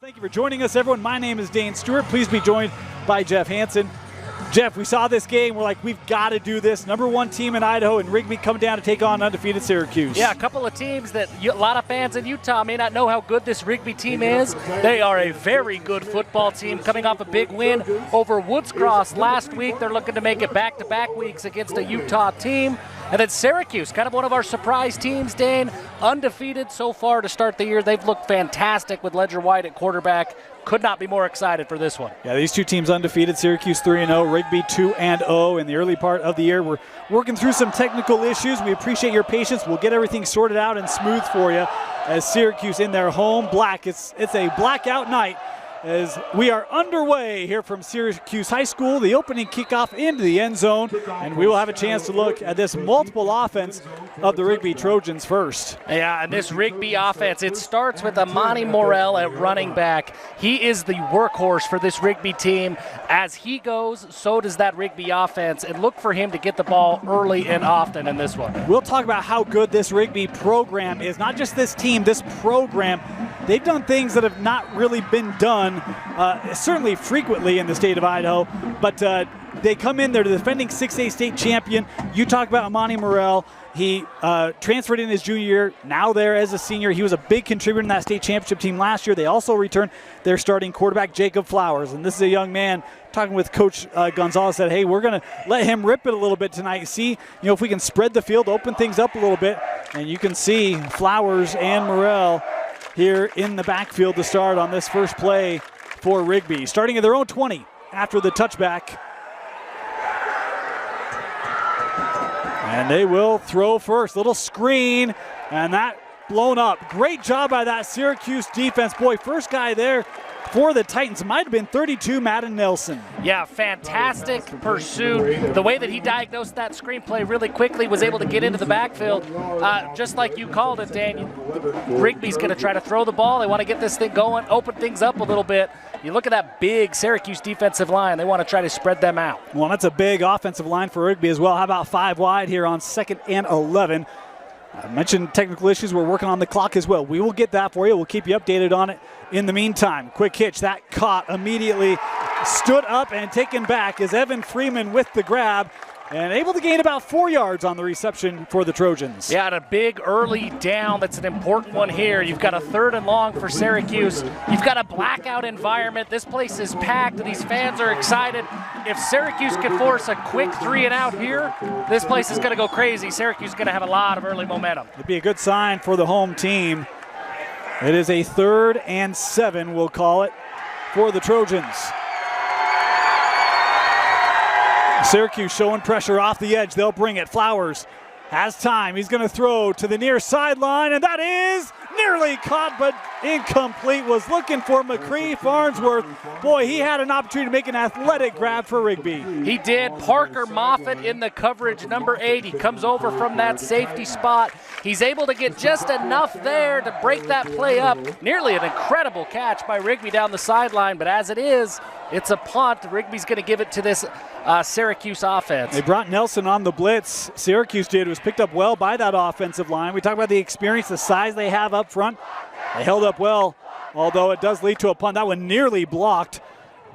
Thank you for joining us, everyone. My name is Dane Stewart. Please be joined by Jeff Hansen. Jeff, we saw this game. We're like, we've got to do this. Number one team in Idaho, and Rigby coming down to take on undefeated Syracuse. Yeah, a couple of teams that a lot of fans in Utah may not know how good this Rigby team is. They are a very good football team coming off a big win over Woods Cross last week. They're looking to make it back-to-back weeks against a Utah team. And then Syracuse, kind of one of our surprise teams, Dane, undefeated so far to start the year. They've looked fantastic with Ledger White at quarterback. Could not be more excited for this one. Yeah, these two teams undefeated, Syracuse 3-0, Rigby 2-0 in the early part of the year. We're working through some technical issues. We appreciate your patience. We'll get everything sorted out and smooth for you as Syracuse in their home black. It's a blackout night as we are underway here from Syracuse High School, the opening kickoff into the end zone, and we will have a chance to look at this multiple offense of the Rigby Trojans first. Yeah, and this Rigby offense, it starts with Amani Morrell at running back. He is the workhorse for this Rigby team. As he goes, so does that Rigby offense, and look for him to get the ball early and often in this one. We'll talk about how good this Rigby program is, not just this team, this program. They've done things that have not really been done, certainly frequently in the state of Idaho, but they come in, they're the defending 6A state champion. You talk about Amani Morrell. He transferred in his junior year, now there as a senior. He was a big contributor in that state championship team last year. They also returned their starting quarterback, Jacob Flowers. And this is a young man talking with Coach Gonzalez, said, hey, we're going to let him rip it a little bit tonight. See, if we can spread the field, open things up a little bit. And you can see Flowers and Morrell here in the backfield to start on this first play for Rigby. Starting at their own 20 after the touchback. And they will throw first. Little screen, and that blown up. Great job by that Syracuse defense. Boy, first guy there for the Titans might have been 32, Madden Nelson. Yeah, fantastic pursuit. The way that he diagnosed that screenplay really quickly, was able to get into the backfield. Just like you called it, Dan, Rigby's going to try to throw the ball. They want to get this thing going, open things up a little bit. You look at that big Syracuse defensive line. They want to try to spread them out. Well, that's a big offensive line for Rigby as well. How about 5 wide here on 2nd and 11? I mentioned technical issues. We're working on the clock as well. We will get that for you. We'll keep you updated on it in the meantime. Quick hitch. That caught immediately. Stood up and taken back is Evan Freeman with the grab and able to gain about 4 yards on the reception for the Trojans. Yeah, and a big early down. That's an important one here. You've got a 3rd and long for Syracuse. You've got a blackout environment. This place is packed. These fans are excited. If Syracuse can force a quick 3 and out here, this place is going to go crazy. Syracuse is going to have a lot of early momentum. It'd be a good sign for the home team. It is a 3rd and 7, we'll call it, for the Trojans. Syracuse showing pressure off the edge. They'll bring it. Flowers has time. He's going to throw to the near sideline, and that is nearly caught but incomplete. Was looking for McCree Farnsworth. Boy, he had an opportunity to make an athletic grab for Rigby. He did. Parker Moffitt in the coverage, number 8. He comes over from that safety spot. He's able to get just enough there to break that play up. Nearly an incredible catch by Rigby down the sideline, but as it is, it's a punt. Rigby's going to give it to this Syracuse offense. They brought Nelson on the blitz. Syracuse did. It was picked up well by that offensive line. We talk about the experience, the size they have up front. They held up well, although it does lead to a punt. That one nearly blocked,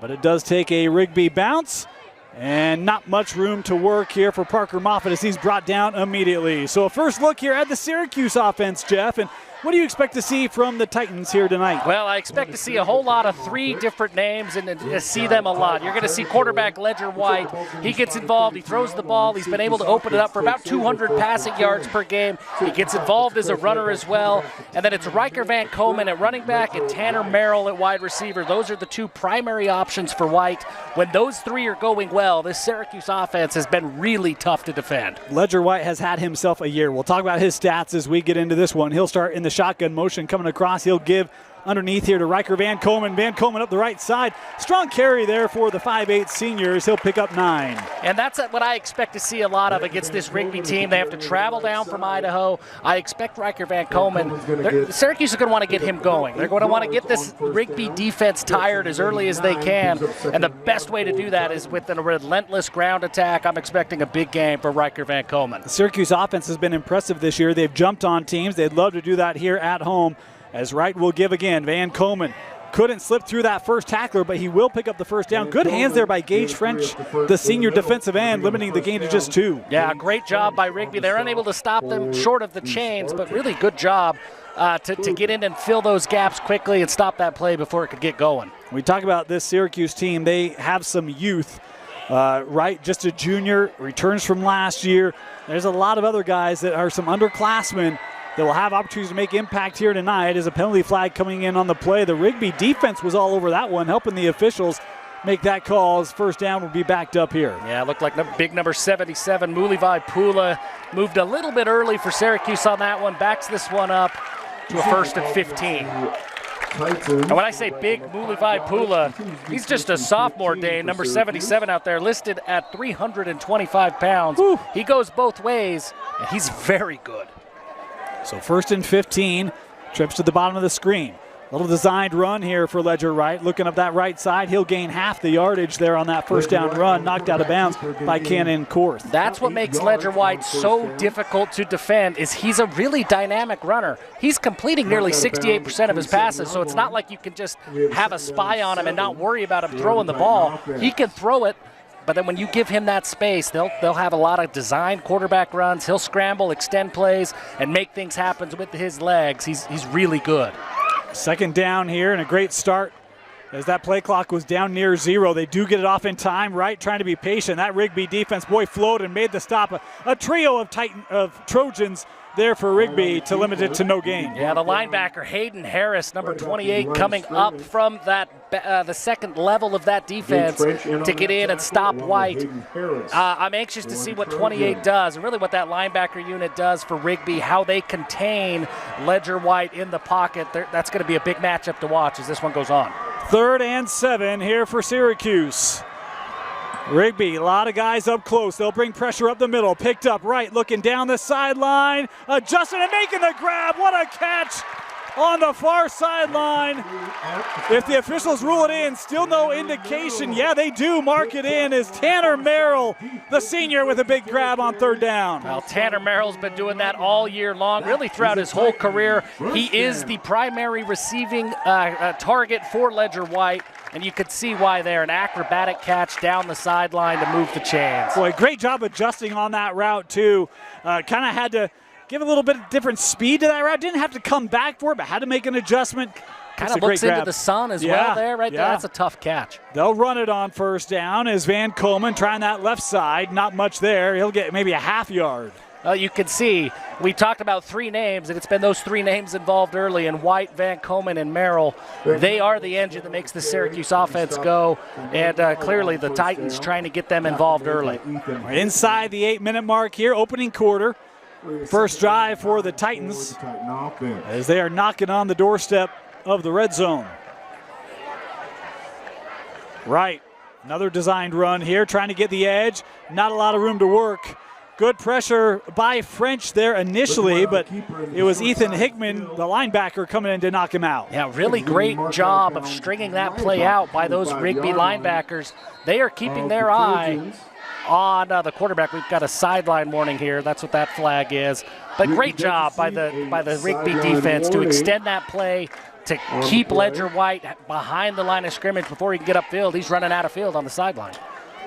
but it does take a Rigby bounce. And not much room to work here for Parker Moffitt as he's brought down immediately. So a first look here at the Syracuse offense, Jeff. And what do you expect to see from the Titans here tonight? Well, I expect to see a whole lot of 3 different names and see them a lot. You're going to see quarterback Ledger White. He gets involved. He throws the ball. He's been able to open it up for about 200 passing yards per game. He gets involved as a runner as well. And then it's Riker Van Komen at running back and Tanner Merrill at wide receiver. Those are the 2 primary options for White. When those 3 are going well, this Syracuse offense has been really tough to defend. Ledger White has had himself a year. We'll talk about his stats as we get into this one. He'll start in the shotgun motion coming across. He'll give underneath here to Riker Van Komen. Van Komen up the right side. Strong carry there for the 5'8 seniors. He'll pick up 9. And that's what I expect to see a lot of against this Rigby team. They have to travel down from Idaho. I expect Riker Van Komen. Syracuse is going to want to get him going. They're going to want to get this Rigby defense tired as early as they can. And the best way to do that is with a relentless ground attack. I'm expecting a big game for Riker Van Komen. The Syracuse offense has been impressive this year. They've jumped on teams. They'd love to do that here at home. As right will give again. Van Komen couldn't slip through that first tackler, but he will pick up the first down. Good hands there by Gage French, the senior defensive end, limiting the gain to just 2. Yeah, great job by Rigby. They're unable to stop them short of the chains, but really good job to get in and fill those gaps quickly and stop that play before it could get going. We talk about this Syracuse team. They have some youth, right? Just a junior, returns from last year. There's a lot of other guys that are some underclassmen that will have opportunities to make impact here tonight. As a penalty flag coming in on the play. The Rigby defense was all over that one, helping the officials make that call as first down will be backed up here. Yeah, it looked like big number 77, Mulivai Pula, moved a little bit early for Syracuse on that one, backs this one up to a 1st and 15. And when I say big Mulivai Pula, he's just a sophomore, Dane, number 77 out there, listed at 325 pounds. Whew. He goes both ways, and he's very good. So 1st and 15, trips to the bottom of the screen. Little designed run here for Ledger Wright. Looking up that right side, he'll gain half the yardage there on that first down run, knocked out of bounds by Cannon Korth. That's what makes Ledger White so difficult to defend, is he's a really dynamic runner. He's completing nearly 68% of his passes, so it's not like you can just have a spy on him and not worry about him throwing the ball. He can throw it, but then when you give him that space, they'll have a lot of designed quarterback runs. He'll scramble, extend plays, and make things happen with his legs. He's really good. Second down here, and a great start as that play clock was down near 0. They do get it off in time. Wright trying to be patient. That Rigby defense, boy, flowed and made the stop. A trio of Trojans there for Rigby to limit it to no gain. Yeah, the linebacker Hayden Harris, number 28, coming up from that the second level of that defense to get in and stop White. I'm anxious to see what 28 does, and really what that linebacker unit does for Rigby, how they contain Ledger White in the pocket. That's going to be a big matchup to watch as this one goes on. 3rd and 7 here for Syracuse. Rigby, a lot of guys up close. They'll bring pressure up the middle. Picked up Wright, looking down the sideline. Adjusting and making the grab. What a catch on the far sideline. If the officials rule it in, still no indication. Yeah, they do mark it in as Tanner Merrill, the senior, with a big grab on 3rd down. Well, Tanner Merrill's been doing that all year long, really throughout his whole career. He is the primary receiving target for Ledger White. And you could see why there, an acrobatic catch down the sideline to move the chains. Boy, great job adjusting on that route too. Kind of had to give a little bit of different speed to that route. Didn't have to come back for it, but had to make an adjustment. Kind of looks into the sun as well there, right there. That's a tough catch. They'll run it on 1st down as Van Coleman trying that left side. Not much there. He'll get maybe a half yard. You can see, we talked about 3 names, and it's been those 3 names involved early, and White, Van Coleman, and Merrill. They are the engine that makes the Syracuse offense go, and clearly the Titans trying to get them involved early. Inside the 8-minute mark here, opening quarter. First drive for the Titans as they are knocking on the doorstep of the red zone. Right, another designed run here, trying to get the edge. Not a lot of room to work. Good pressure by French there initially, but it was Ethan Hickman, the linebacker, coming in to knock him out. Yeah, really great job of stringing that play out by those Rigby linebackers. They are keeping their eye on the quarterback. We've got a sideline warning here. That's what that flag is. But great job by the Rigby defense to extend that play, to keep Ledger White behind the line of scrimmage before he can get upfield. He's running out of field on the sideline.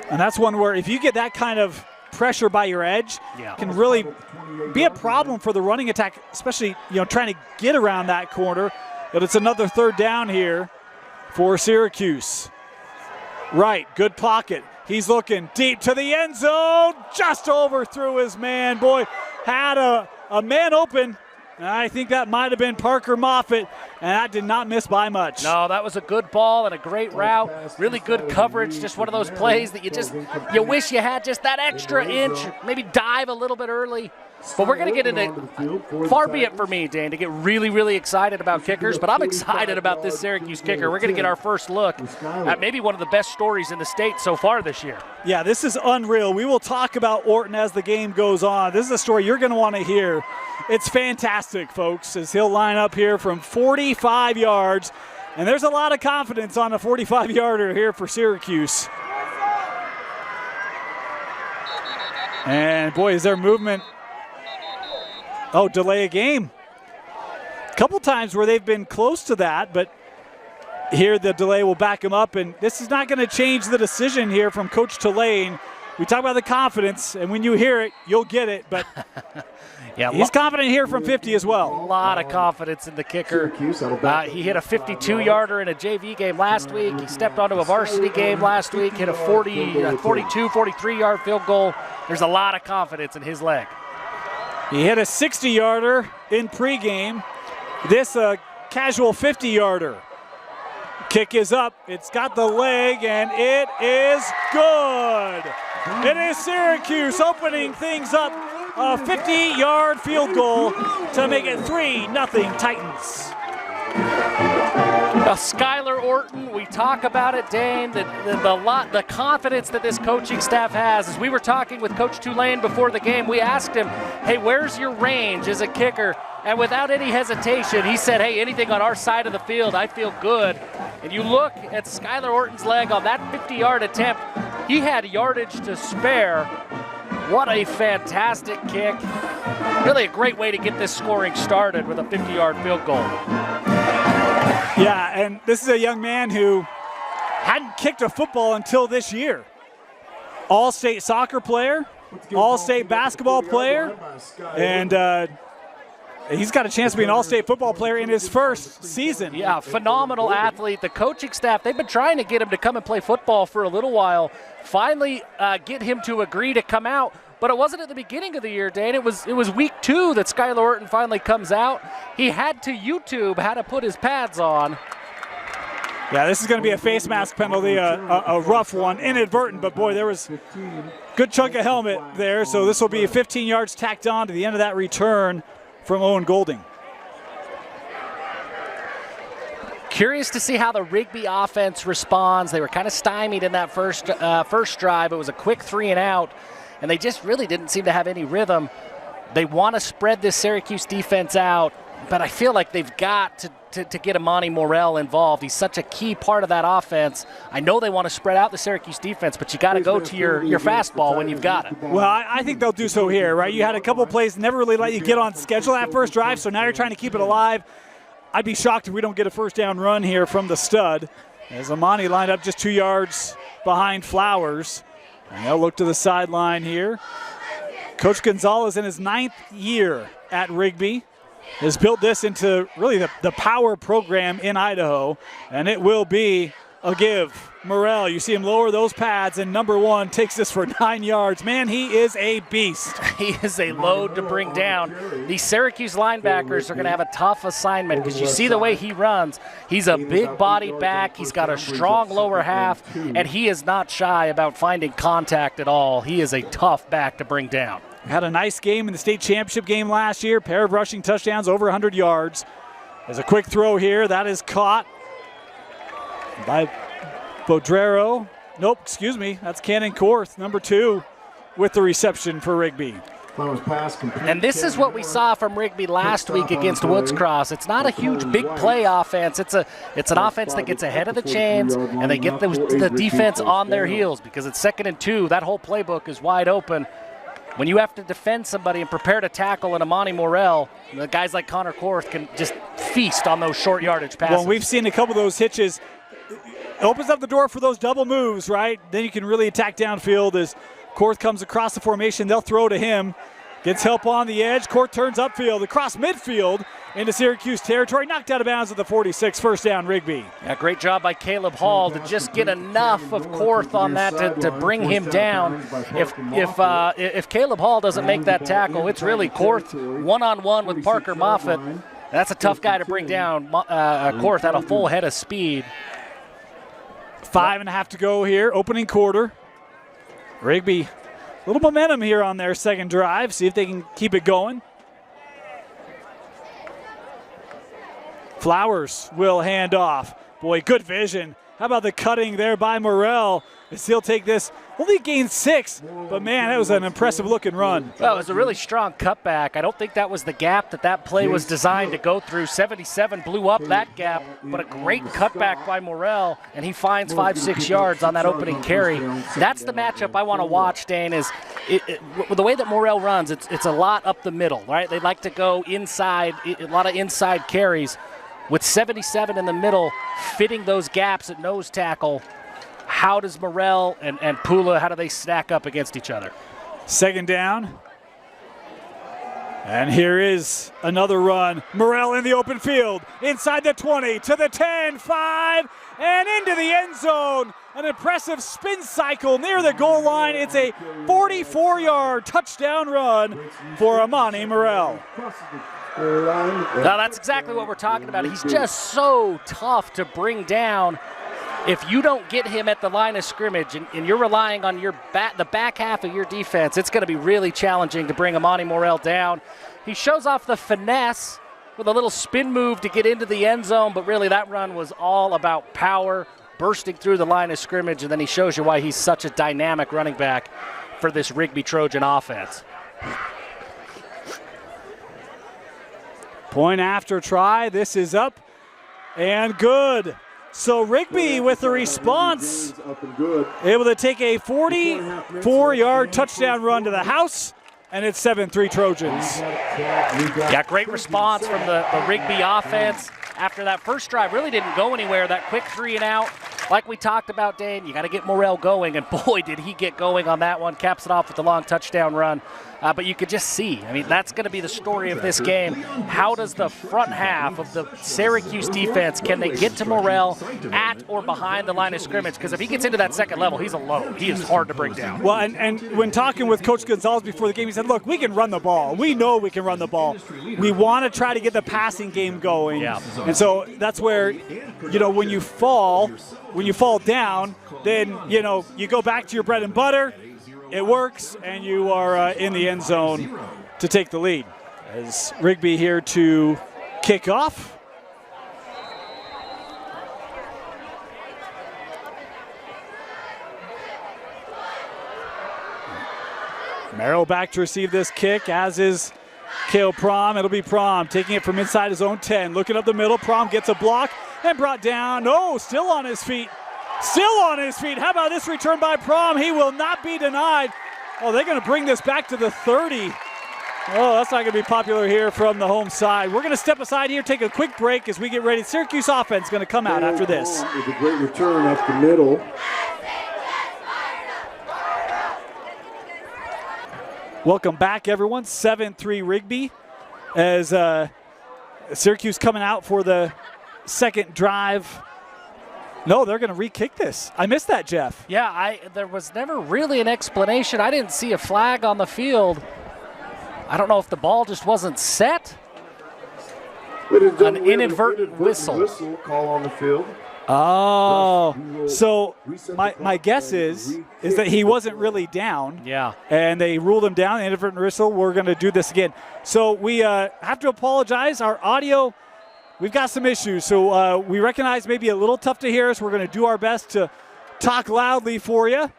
And that's one where if you get that kind of pressure by your edge, can really be a problem for the running attack, especially trying to get around that corner. But it's another 3rd down here for Syracuse. Right, good pocket. He's looking deep to the end zone, just overthrew his man. Boy, had a man open. I think that might have been Parker Moffitt, and that did not miss by much. No, that was a good ball and a great route. Really good coverage. Just one of those plays that you wish you had just that extra inch, maybe dive a little bit early. But we're going to get into, far be it for me, Dan, to get really, really excited about kickers, but I'm excited about this Syracuse kicker. We're going to get our first look at maybe one of the best stories in the state so far this year. Yeah, this is unreal. We will talk about Orton as the game goes on. This is a story you're going to want to hear. It's fantastic, folks, as he'll line up here from 45 yards. And there's a lot of confidence on a 45-yarder here for Syracuse. And, boy, is there movement. Oh, delay a game. A couple times where they've been close to that, but Here the delay will back him up, and this is not going to change the decision here from Coach Tulane. We talk about the confidence, and when you hear it, you'll get it, but yeah, he's confident here from 50 as well. A lot of confidence in the kicker. He hit a 52-yarder in a JV game last week. He stepped onto a varsity game last week, hit a 42, 43-yard field goal. There's a lot of confidence in his leg. He hit a 60-yarder in pregame. This casual 50-yarder. Kick is up. It's got the leg, and it is good. It is Syracuse opening things up. A 50-yard field goal to make it 3-0 Titans. Skylar Orton, we talk about it, Dane, the confidence that this coaching staff has. As we were talking with Coach Tulane before the game, we asked him, hey, where's your range as a kicker? And without any hesitation, he said, hey, anything on our side of the field, I feel good. And you look at Skylar Orton's leg on that 50-yard attempt, he had yardage to spare. What a fantastic kick. Really a great way to get this scoring started with a 50-yard field goal. Yeah, and this is a young man who hadn't kicked a football until this year. All-state soccer player, all-state basketball player, and he's got a chance to be an all-state football player in his first season. Yeah, phenomenal athlete. The coaching staff, they've been trying to get him to come and play football for a little while. Finally get him to agree to come out. But it wasn't at the beginning of the year, Dane. It was week 2 that Skylar Orton finally comes out. He had to YouTube how to put his pads on. Yeah, this is going to be a face mask penalty, a rough one, inadvertent, but boy, there was a good chunk of helmet there, so this will be 15 yards tacked on to the end of that return from Owen Golding. Curious to see how the Rigby offense responds. They were kind of stymied in that first drive. It was a quick 3-and-out, and they just really didn't seem to have any rhythm. They want to spread this Syracuse defense out, but I feel like they've got to get Amani Morrell involved. He's such a key part of that offense. I know they want to spread out the Syracuse defense, but you got to go to your fastball when you've got it. Well, I think they'll do so here, right? You had a couple plays never really let you get on schedule that first drive, so now you're trying to keep it alive. I'd be shocked if we don't get a first down run here from the stud, as Amani lined up just 2 yards behind Flowers. And they'll look to the sideline here. Coach Gonzalez in his 9th year at Rigby has built this into really the power program in Idaho, and it will be a give. Morrell, you see him lower those pads, and number 1 takes this for 9 yards. Man, he is a beast. He is a load to bring down. These Syracuse linebackers are going to have a tough assignment because you see the way he runs. He's a big-bodied back. He's got a strong lower half, and he is not shy about finding contact at all. He is a tough back to bring down. Had a nice game in the state championship game last year. Pair of rushing touchdowns, over 100 yards. There's a quick throw here. That is caught by Bodrero. Nope, excuse me. That's Cannon Korth, number 2, with the reception for Rigby. And this is what we saw from Rigby last week against Woods Cross. It's not a huge big play offense. It's an offense that gets ahead of the chains, and they get the defense on their heels because it's 2nd and 2. That whole playbook is wide open. When you have to defend somebody and prepare to tackle an Amani Morrell, the guys like Connor Korth can just feast on those short yardage passes. Well, we've seen a couple of those hitches. It opens up the door for those double moves, right? Then you can really attack downfield as Korth comes across the formation. They'll throw to him. Gets help on the edge. Korth turns upfield, across midfield into Syracuse territory. Knocked out of bounds at the 46. First down, Rigby. Yeah, great job by Caleb Hall to just get enough of Korth on that to bring him down. If Caleb Hall doesn't make that tackle, it's really Korth one-on-one with Parker Moffitt. That's a tough guy to bring down. Korth had a full head of speed. 5.5 to go here, opening quarter. Rigby, a little momentum here on their second drive. See if they can keep it going. Flowers will hand off. Boy, good vision. How about the cutting there by Morrell? As he'll take this. Only gained 6, but man, that was an impressive looking run. Well, it was a really strong cutback. I don't think that was the gap that play was designed to go through. 77 blew up that gap, but a great cutback by Morrell, and he finds 5-6 yards on that opening carry. That's the matchup I want to watch, Dane, is the way that Morrell runs, it's a lot up the middle, right? They like to go inside, a lot of inside carries. with 77 in the middle, fitting those gaps at nose tackle. How does Morrell and Pula, how do they stack up against each other? Second down. And here is another run. Morrell in the open field, inside the 20, to the 10, 5, and into the end zone. An impressive spin cycle near the goal line. It's a 44-yard touchdown run for Amani Morrell. Now that's exactly what we're talking about. He's just so tough to bring down. If you don't get him at the line of scrimmage and you're relying on the back half of your defense, it's going to be really challenging to bring Amani Morrell down. He shows off the finesse with a little spin move to get into the end zone, but really that run was all about power, bursting through the line of scrimmage, and then he shows you why he's such a dynamic running back for this Rigby Trojan offense. Point after try. This is up and good. So Rigby with the response, able to take a 44-yard touchdown run to the house, and it's 7-3 Trojans. Yeah, great response from the Rigby offense. After that first drive, really didn't go anywhere. That quick 3 and out, like we talked about, Dane, you got to get Morrell going, and boy, did he get going on that one. Caps it off with the long touchdown run. But you could just see, I mean, that's going to be the story of this game. How does the front half of the Syracuse defense, can they get to Morrell at or behind the line of scrimmage? Because if he gets into that second level, he's alone. He is hard to bring down. Well, and when talking with Coach Gonzalez before the game, he said, look, we can run the ball. We know we can run the ball. We want to try to get the passing game going. Yeah. And so that's where, you know, when you fall down, then, you know, you go back to your bread and butter. It works, and you are in the end zone to take the lead. As Rigby here to kick off. Merrill back to receive this kick, as is Cale Prom. It'll be Prom taking it from inside his own 10. Looking up the middle, Prom gets a block and brought down. Oh, still on his feet. Still on his feet. How about this return by Prom? He will not be denied. Oh, they're going to bring this back to the 30. Oh, that's not going to be popular here from the home side. We're going to step aside here, take a quick break as we get ready. Syracuse offense going to come out after this. With a great return up the middle. Welcome back, everyone. 7-3 Rigby as Syracuse coming out for the second drive. No, they're going to re-kick this. I missed that, Jeff. Yeah, there was never really an explanation. I didn't see a flag on the field. I don't know if the ball just wasn't set. An inadvertent whistle. Call on the field. Oh, so my guess is that he wasn't really down. Yeah. And they ruled him down, inadvertent whistle. We're going to do this again. So we have to apologize. Our audio, we've got some issues. So we recognize maybe a little tough to hear us. We're going to do our best to talk loudly for you.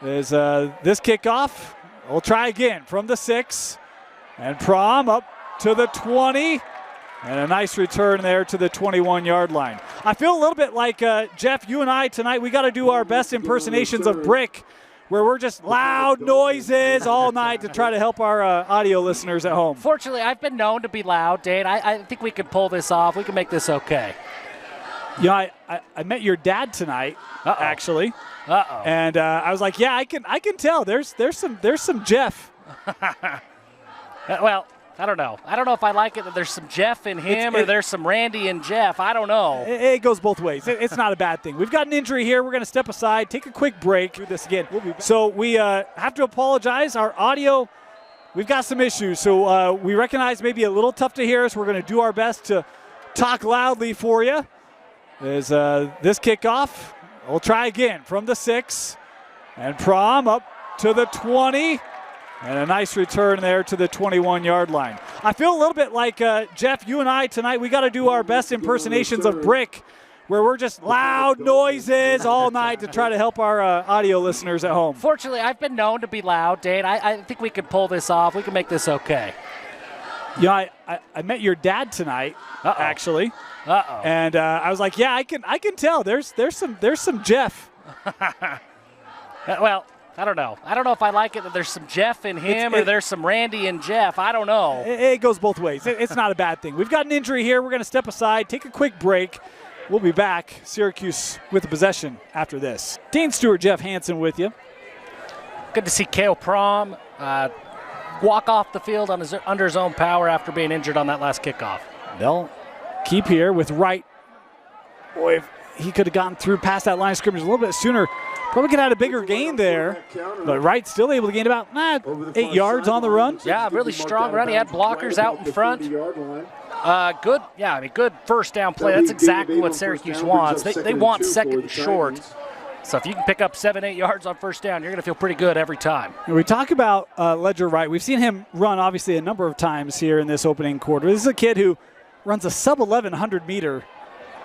As this kickoff, we'll try again from the 6. And Prom up to the 20. And a nice return there to the 21-yard line. I feel a little bit like, Jeff, you and I tonight, we got to do our best impersonations of Brick, where we're just loud noises all night to try to help our audio listeners at home. Fortunately, I've been known to be loud, Dane. I think we can pull this off. We can make this okay. You know, I met your dad tonight, actually. And I was like, yeah, I can tell. There's some Jeff. Well, I don't know. I don't know if I like it that there's some Jeff in him or there's some Randy and Jeff. I don't know. It goes both ways. It's not a bad thing. We've got an injury here. We're going to step aside, take a quick break. Do this again. So we have to apologize. Our audio, we've got some issues. So we recognize maybe a little tough to hear us. We're going to do our best to talk loudly for you. As this kickoff, we'll try again from the 6. And Prom up to the 20. And a nice return there to the 21-yard line. I feel a little bit like, Jeff, you and I tonight, we got to do our best impersonations of Brick, where we're just loud noises all night to try to help our audio listeners at home. Fortunately, I've been known to be loud, Dane. I think we can pull this off. We can make this okay. You know, I met your dad tonight, actually. And I was like, yeah, I can tell. There's some Jeff. Well, I don't know. I don't know if I like it that there's some Jeff in him or there's some Randy and Jeff. I don't know. It goes both ways. It's not a bad thing. We've got an injury here. We're going to step aside, take a quick break. We'll be back. Syracuse with the possession after this. Dean Stewart, Jeff Hansen with you. Good to see Kale Prom walk off the field under his own power after being injured on that last kickoff. They'll keep here with Wright. Boy, if he could have gotten through past that line of scrimmage a little bit sooner, probably could have had a bigger gain there. But Wright's still able to gain about 8 yards on the run. Yeah, really strong run. He had blockers out in front. Good, yeah, I mean, good first down play. That's exactly what Syracuse wants. They want second and short. So if you can pick up 7-8 yards on first down, you're going to feel pretty good every time. And we talk about Ledger Wright. We've seen him run, obviously, a number of times here in this opening quarter. This is a kid who runs a sub-1100 meter.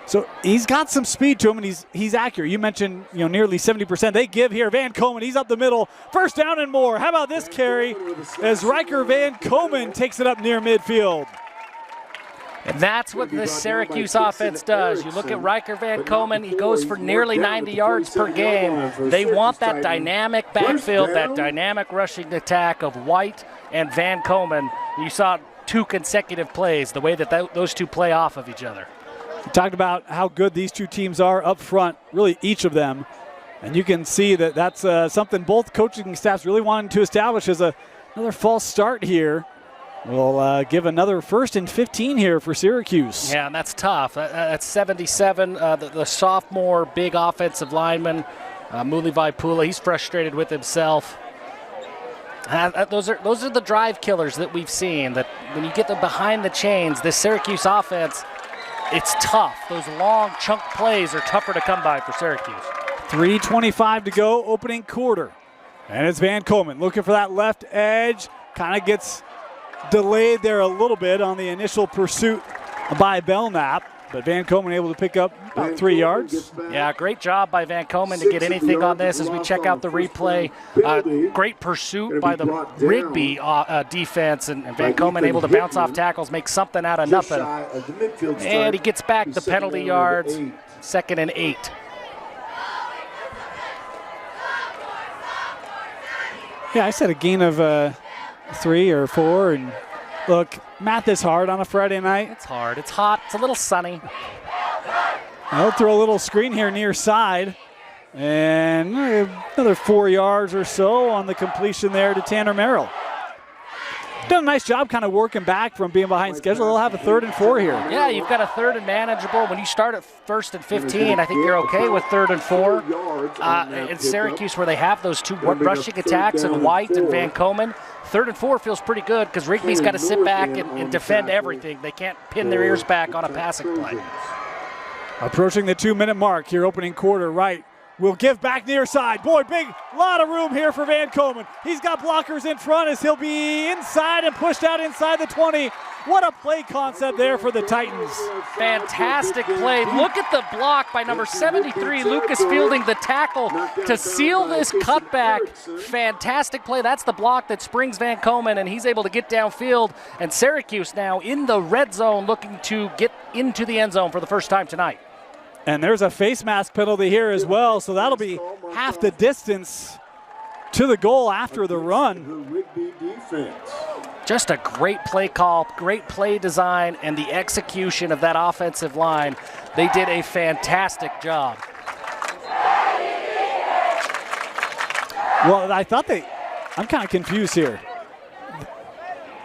So he's got some speed to him, and he's accurate. You mentioned, nearly 70%. They give here. Van Komen, he's up the middle. First down and more. How about this carry as Riker Van Komen takes it up near midfield? And that's what this Syracuse offense does. You look at Riker Van Komen, he goes for nearly 90 yards per game. They want that dynamic backfield, that dynamic rushing attack of White and Van Komen. You saw 2 consecutive plays, the way that those two play off of each other. We talked about how good these two teams are up front, really each of them. And you can see that that's something both coaching staffs really wanted to establish as another false start here. We'll give another 1st and 15 here for Syracuse. Yeah, and that's tough. That's 77. The sophomore big offensive lineman, Mulivai Pula, he's frustrated with himself. Those are the drive killers that we've seen, that when you get them behind the chains, this Syracuse offense, it's tough. Those long chunk plays are tougher to come by for Syracuse. 3:25 to go, opening quarter. And it's Van Komen looking for that left edge. Kind of gets delayed there a little bit on the initial pursuit by Belknap. But Van Komen able to pick up about 3 yards. Yeah, great job by Van Komen to get anything on this as we check out the replay. Great pursuit by the Rigby defense, and Van Komen able to bounce off tackles, make something out of nothing. And he gets back the penalty yards, 2nd and 8. Yeah, I said a gain of 3 or 4, and look, math is hard on a Friday night. It's hard. It's hot. It's a little sunny. I'll throw a little screen here near side. And another 4 yards or so on the completion there to Tanner Merrill. Done a nice job kind of working back from being behind schedule. They'll have a 3rd and 4 here. Yeah, you've got a 3rd and manageable. When you start at 1st and 15, I think you're okay with 3rd and 4. In Syracuse, where they have those 2 rushing attacks and White and Van Komen, 3rd and 4 feels pretty good because Rigby's got to sit back and defend everything. They can't pin their ears back on a passing play. Approaching the 2-minute mark here, opening quarter. Wright will give back near side. Boy, big lot of room here for Van Komen. He's got blockers in front as he'll be inside and pushed out inside the 20. What a play concept there for the Titans. Fantastic play. Look at the block by number 73, Lucas Fielding, the tackle to seal this cutback. Fantastic play. That's the block that springs Van Komen, and he's able to get downfield. And Syracuse now in the red zone looking to get into the end zone for the first time tonight. And there's a face mask penalty here as well, so that'll be half the distance to the goal after the run. Just a great play call, great play design, and the execution of that offensive line. They did a fantastic job. Well, I thought I'm kind of confused here.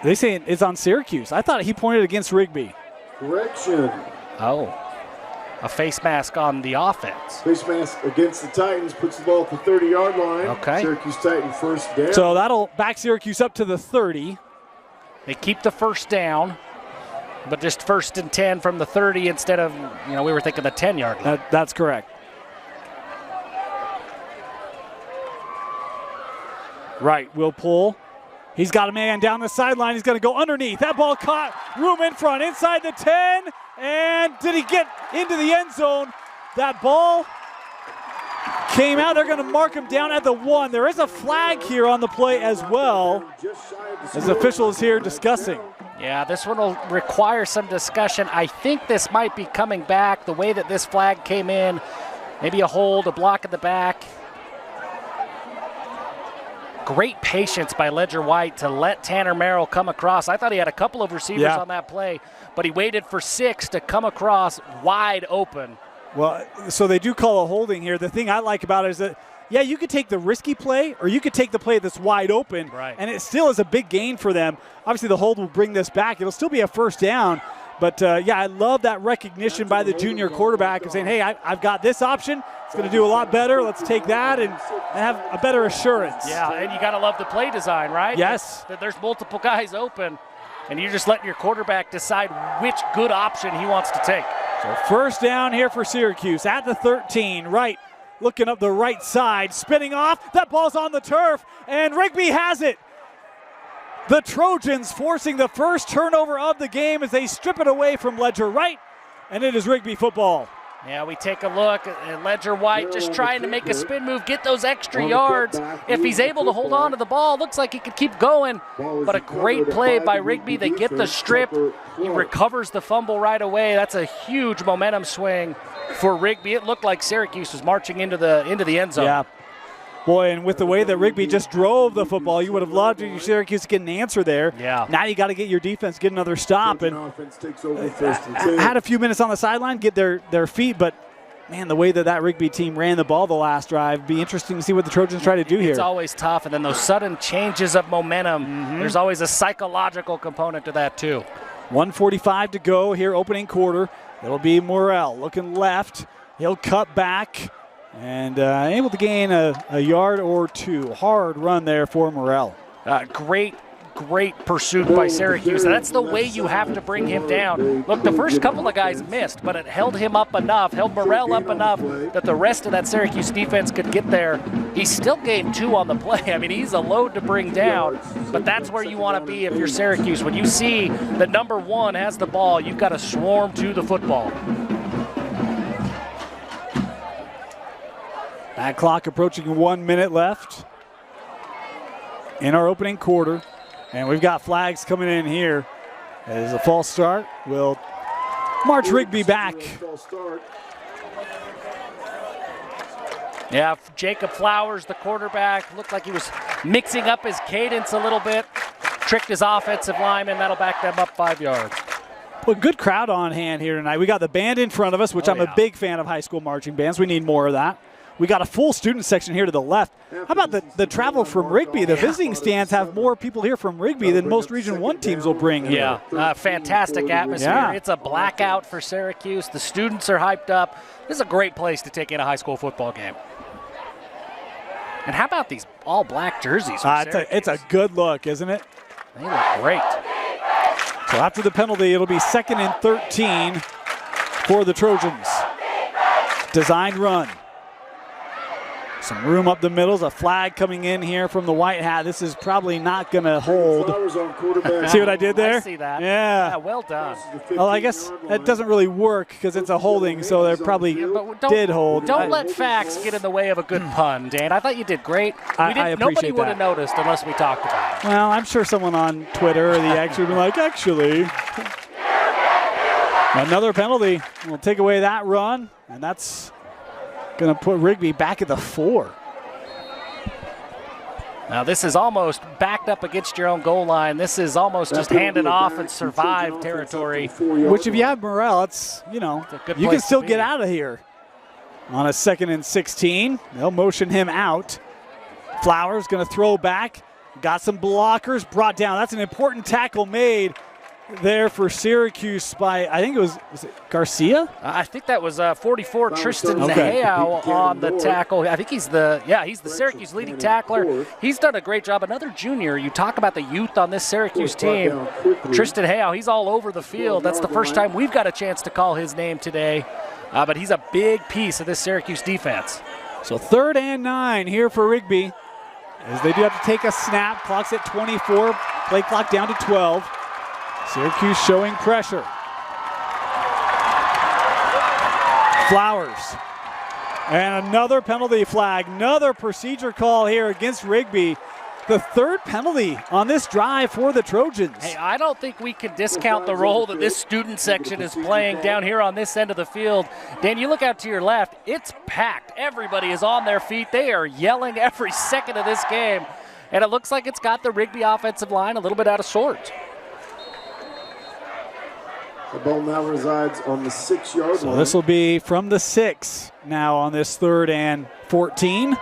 They say it's on Syracuse. I thought he pointed against Rigby. Correction. Oh. A face mask on the offense. Face mask against the Titans, puts the ball at the 30-yard line. Okay. Syracuse Titans 1st down. So that'll back Syracuse up to the 30. They keep the 1st down, but just 1st and 10 from the 30 instead of, we were thinking the 10-yard line. That's correct. Right, will pull. He's got a man down the sideline. He's going to go underneath. That ball caught. Room in front, inside the 10. And did he get into the end zone? That ball came out. They're going to mark him down at the 1. There is a flag here on the play as well, as officials here discussing. Yeah, this one will require some discussion. I think this might be coming back the way that this flag came in. Maybe a hold, a block at the back. Great patience by Ledger White to let Tanner Merrill come across. I thought he had a couple of receivers on that play, but he waited for 6 to come across wide open. Well, so they do call a holding here. The thing I like about it is that, yeah, you could take the risky play or you could take the play that's wide open, and it still is a big gain for them. Obviously, the hold will bring this back. It'll still be a first down. But, yeah, I love that recognition by the junior quarterback of saying, hey, I've got this option. It's going to do a lot better. Let's take that and have a better assurance. Yeah, and you got to love the play design, right? Yes. That there's multiple guys open, and you're just letting your quarterback decide which good option he wants to take. So first down here for Syracuse at the 13, right. Looking up the right side, spinning off. That ball's on the turf, and Rigby has it. The Trojans forcing the first turnover of the game as they strip it away from Ledger White, and it is Rigby football. Yeah, we take a look at Ledger White just trying to make a spin move, get those extra yards. If he's able to hold on to the ball, looks like he could keep going. But a great play by Rigby. They get the strip. He recovers the fumble right away. That's a huge momentum swing for Rigby. It looked like Syracuse was marching into the end zone. Yeah. Boy, and with the way that Rigby just drove the football, you would have loved your Syracuse to get an answer there. Yeah. Now you got to get your defense, get another stop. And had a few minutes on the sideline, get their feet, but man, the way that Rigby team ran the ball the last drive, be interesting to see what the Trojans try to do here. It's always tough, and then those sudden changes of momentum, there's always a psychological component to that too. 1:45 to go here, opening quarter. It'll be Morrell looking left. He'll cut back. And able to gain a yard or two. Hard run there for Morrell. Great pursuit by Syracuse. That's the way you have to bring him down. Look, the first couple of guys missed, but it held him up enough, held Morrell up enough that the rest of that Syracuse defense could get there. He still gained 2 on the play. I mean, he's a load to bring down, but that's where you want to be if you're Syracuse. When you see that number 1 has the ball, you've got to swarm to the football. That clock approaching 1 minute left in our opening quarter. And we've got flags coming in here. As a false start will march Rigby back. Yeah, Jacob Flowers, the quarterback, looked like he was mixing up his cadence a little bit. Tricked his offensive lineman. That'll back them up 5 yards. Well, good crowd on hand here tonight. We got the band in front of us, which I'm a big fan of high school marching bands. We need more of that. We got a full student section here to the left. How about the travel from Rigby? The visiting stands have more people here from Rigby than most Region 1 teams will bring here. Yeah, fantastic atmosphere. Yeah. It's a blackout for Syracuse. The students are hyped up. This is a great place to take in a high school football game. And how about these all-black jerseys? It's a good look, isn't it? They look great. So after the penalty, it'll be 2nd and 13 for the Trojans. Designed run. Some room up the middle. A flag coming in here from the white hat. This is probably not going to hold. See what I did there? I see that. Yeah. Well done. Well, I guess that doesn't really work because it's a holding, so they probably did hold. Don't let facts get in the way of a good pun, Dan. I thought you did great. I appreciate nobody would have noticed unless we talked about it. Well, I'm sure someone on Twitter or the X would be like, actually. Another penalty will take away that run, and that's going to put Rigby back at the 4. Now this is almost backed up against your own goal line. This is almost just handed off and survive territory. Which if you have Morrell, it's, you can still get out of here. On a 2nd and 16, they'll motion him out. Flowers going to throw back. Got some blockers brought down. That's an important tackle made there for Syracuse by, I think was it Garcia? I think that was 44 Tristan Hayao on the tackle. I think he's the Syracuse leading tackler. He's done a great job. Another junior. You talk about the youth on this Syracuse team. Tristan Hayao, he's all over the field. That's the first time we've got a chance to call his name today. But he's a big piece of this Syracuse defense. So 3rd and 9 here for Rigby. As they do have to take a snap. Clock's at 24. Play clock down to 12. Syracuse showing pressure. Flowers. And another penalty flag. Another procedure call here against Rigby. The 3rd penalty on this drive for the Trojans. Hey, I don't think we can discount the role that this student section is playing down here on this end of the field. Dan, you look out to your left, it's packed. Everybody is on their feet. They are yelling every second of this game. And it looks like it's got the Rigby offensive line a little bit out of sorts. The ball now resides on the 6-yard line. So this will be from the 6 now on this 3rd and 14.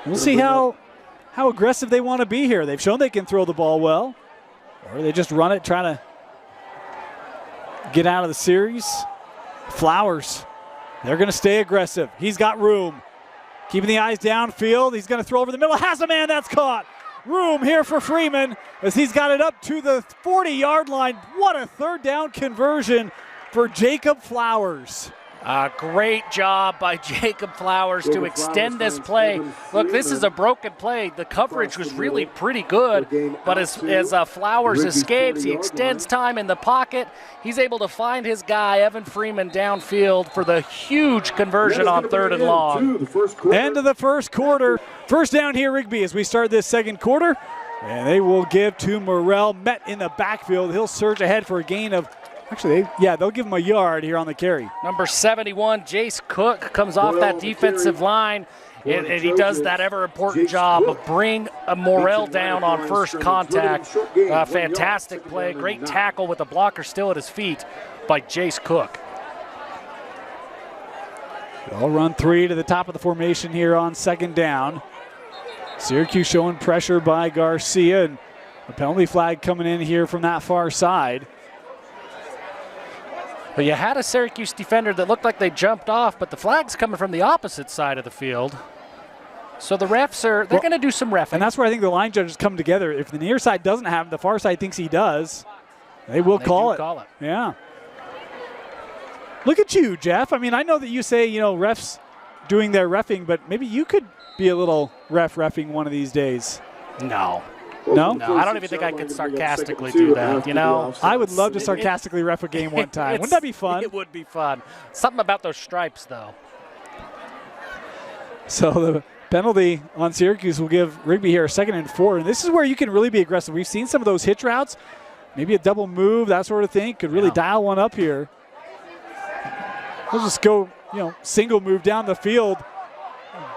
We'll see how aggressive they want to be here. They've shown they can throw the ball well. Or they just run it, trying to get out of the series. Flowers, they're going to stay aggressive. He's got room. Keeping the eyes downfield. He's going to throw over the middle. Has a man, that's caught. Room here for Freeman as he's got it up to the 40-yard line. What a 3rd down conversion for Jacob Flowers. Great job by Jacob Flowers to extend this play. Look, this is a broken play. The coverage was really pretty good, but as Flowers escapes, he extends time in the pocket. He's able to find his guy, Evan Freeman, downfield for the huge conversion on 3rd and long. End of the first quarter. First down here, Rigby, as we start this 2nd quarter. And they will give to Morrell. Met in the backfield. He'll surge ahead for a gain of, they'll give him a yard here on the carry. Number 71, Jace Cook, comes off that defensive line, and he does that ever-important job of bring Morrell down on first contact. Fantastic play, great tackle with the blocker still at his feet by Jace Cook. They'll run 3 to the top of the formation here on 2nd down. Syracuse showing pressure by Garcia, and a penalty flag coming in here from that far side. But you had a Syracuse defender that looked like they jumped off, but the flag's coming from the opposite side of the field. So the refs they're going to do some reffing. And that's where I think the line judges come together. If the near side doesn't have him, the far side thinks he does, they will call it. Yeah. Look at you, Jeff. I mean, I know that you say, refs doing their reffing, but maybe you could be a little reffing one of these days. No? I don't even think I could sarcastically do that, I would love to sarcastically ref a game one time. Wouldn't that be fun? It would be fun. Something about those stripes, though. So the penalty on Syracuse will give Rigby here a 2nd and 4. And this is where you can really be aggressive. We've seen some of those hitch routes, maybe a double move, that sort of thing. Could really dial one up here. We'll just go, single move down the field.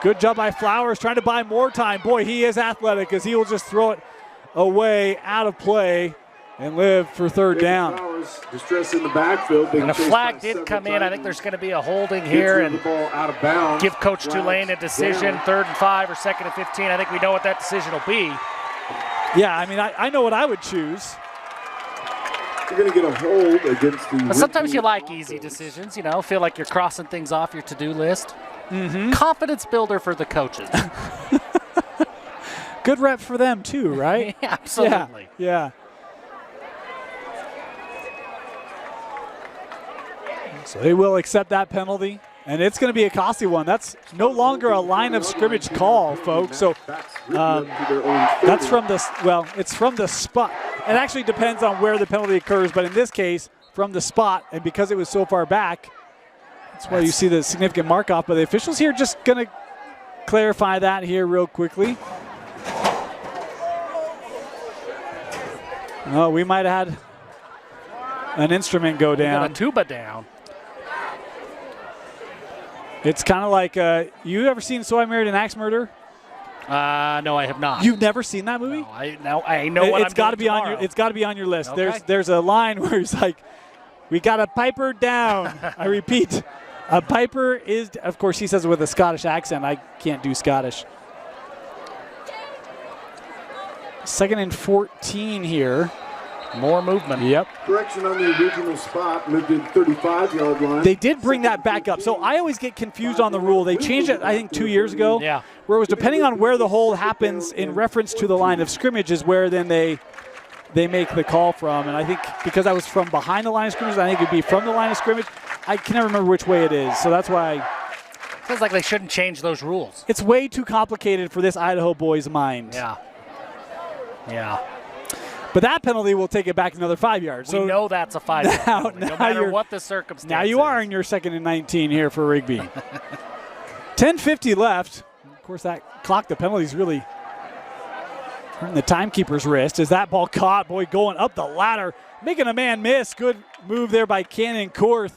Good job by Flowers trying to buy more time. Boy, he is athletic as he will just throw it away out of play and live for 3rd down. Flowers, distress in the backfield. And a flag did come in. I think there's going to be a holding here and give Coach Tulane a decision, 3rd and 5 or 2nd and 15. I think we know what that decision will be. Yeah, I mean, I know what I would choose. You're going to get a hold against the. But sometimes you like easy decisions, feel like you're crossing things off your to-do list. Mm-hmm. Confidence builder for the coaches. Good rep for them too, right? Yeah, absolutely. Yeah. So they will accept that penalty, and it's going to be a costly one. That's no longer a line of scrimmage call, folks. So that's from the, it's from the spot. It actually depends on where the penalty occurs, but in this case, from the spot, and because it was so far back, that's why you see the significant mark off. But the officials here just going to clarify that here real quickly. Oh, we might have had an instrument go down. We got a tuba down. It's kind of like, you ever seen So I Married an Axe Murderer? No, I have not. You've never seen that movie? No, I know what it's got to be on your. It's got to be on your list. Okay. There's a line where he's like, "We got a piper down." I repeat, a piper is. Of course, he says it with a Scottish accent. I can't do Scottish. 2nd and 14 here. More movement. Yep. Correction on the original spot, moved to the 35-yard line. They did bring that back up. So I always get confused on the rule. They changed it, I think, 2 years ago. Yeah. Where it was depending on where the hold happens in reference to the line of scrimmage is where then they make the call from. And I think because I was from behind the line of scrimmage, I think it would be from the line of scrimmage. I can never remember which way it is. So that's why. Feels like they shouldn't change those rules. It's way too complicated for this Idaho boy's mind. Yeah. Yeah. But that penalty will take it back another 5 yards. We know that's a 5 yard penalty, no matter what the circumstances. Now you are in your 2nd and 19 here for Rigby. 10:50 left. Of course, that clock, the penalty is really hurting the timekeeper's wrist. Is that ball caught? Boy, going up the ladder, making a man miss. Good move there by Cannon Korth.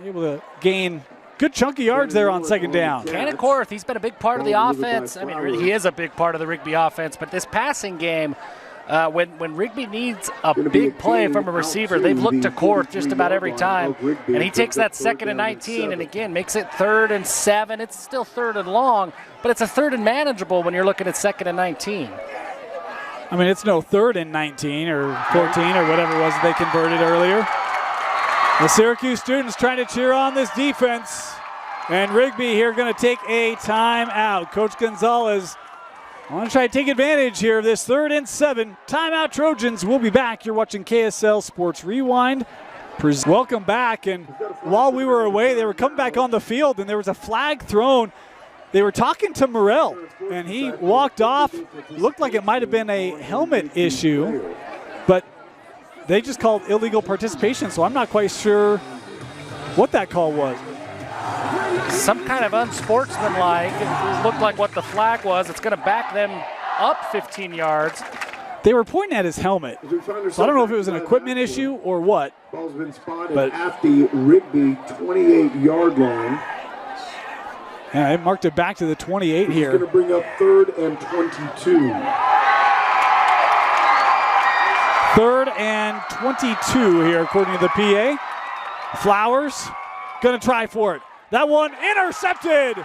Able to gain good chunk of yards there on second down. Cannon Korth, he's been a big part of the offense. I mean, he is a big part of the Rigby offense, but this passing game, when Rigby needs a big play from a receiver, they've looked to Korth just about every time, and he takes that 2nd and 19, and again, makes it 3rd and 7. It's still 3rd and long, but it's a 3rd and manageable when you're looking at 2nd and 19. I mean, it's no 3rd and 19 or 14 or whatever it was that they converted earlier. The Syracuse students trying to cheer on this defense. And Rigby here going to take a timeout. Coach Gonzalez want to try to take advantage here of this 3rd and 7. Timeout Trojans. We'll be back. You're watching KSL Sports Rewind. Welcome back. And while we were away, they were coming back on the field and there was a flag thrown. They were talking to Morrell and he walked off. Looked like it might have been a helmet issue, but they just called illegal participation, so I'm not quite sure what that call was. Some kind of unsportsmanlike. It looked like what the flag was. It's going to back them up 15 yards. They were pointing at his helmet. So I don't know if it was an equipment issue or what. Ball's been spotted at the Rigby 28-yard line. Yeah, they marked it back to the 28 here. He's going to bring up 3rd and 22. 3rd and 22 here, according to the PA. Flowers going to try for it. That one intercepted.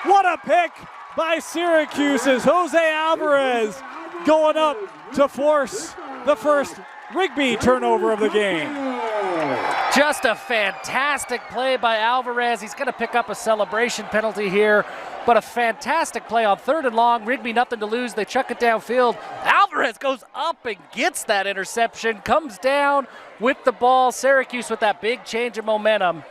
What a pick by Syracuse's Jose Alvarez going up to force the first Rigby turnover of the game. Just a fantastic play by Alvarez. He's going to pick up a celebration penalty here, but a fantastic play on 3rd and long. Rigby nothing to lose. They chuck it downfield. Alvarez goes up and gets that interception, comes down with the ball. Syracuse with that big change of momentum.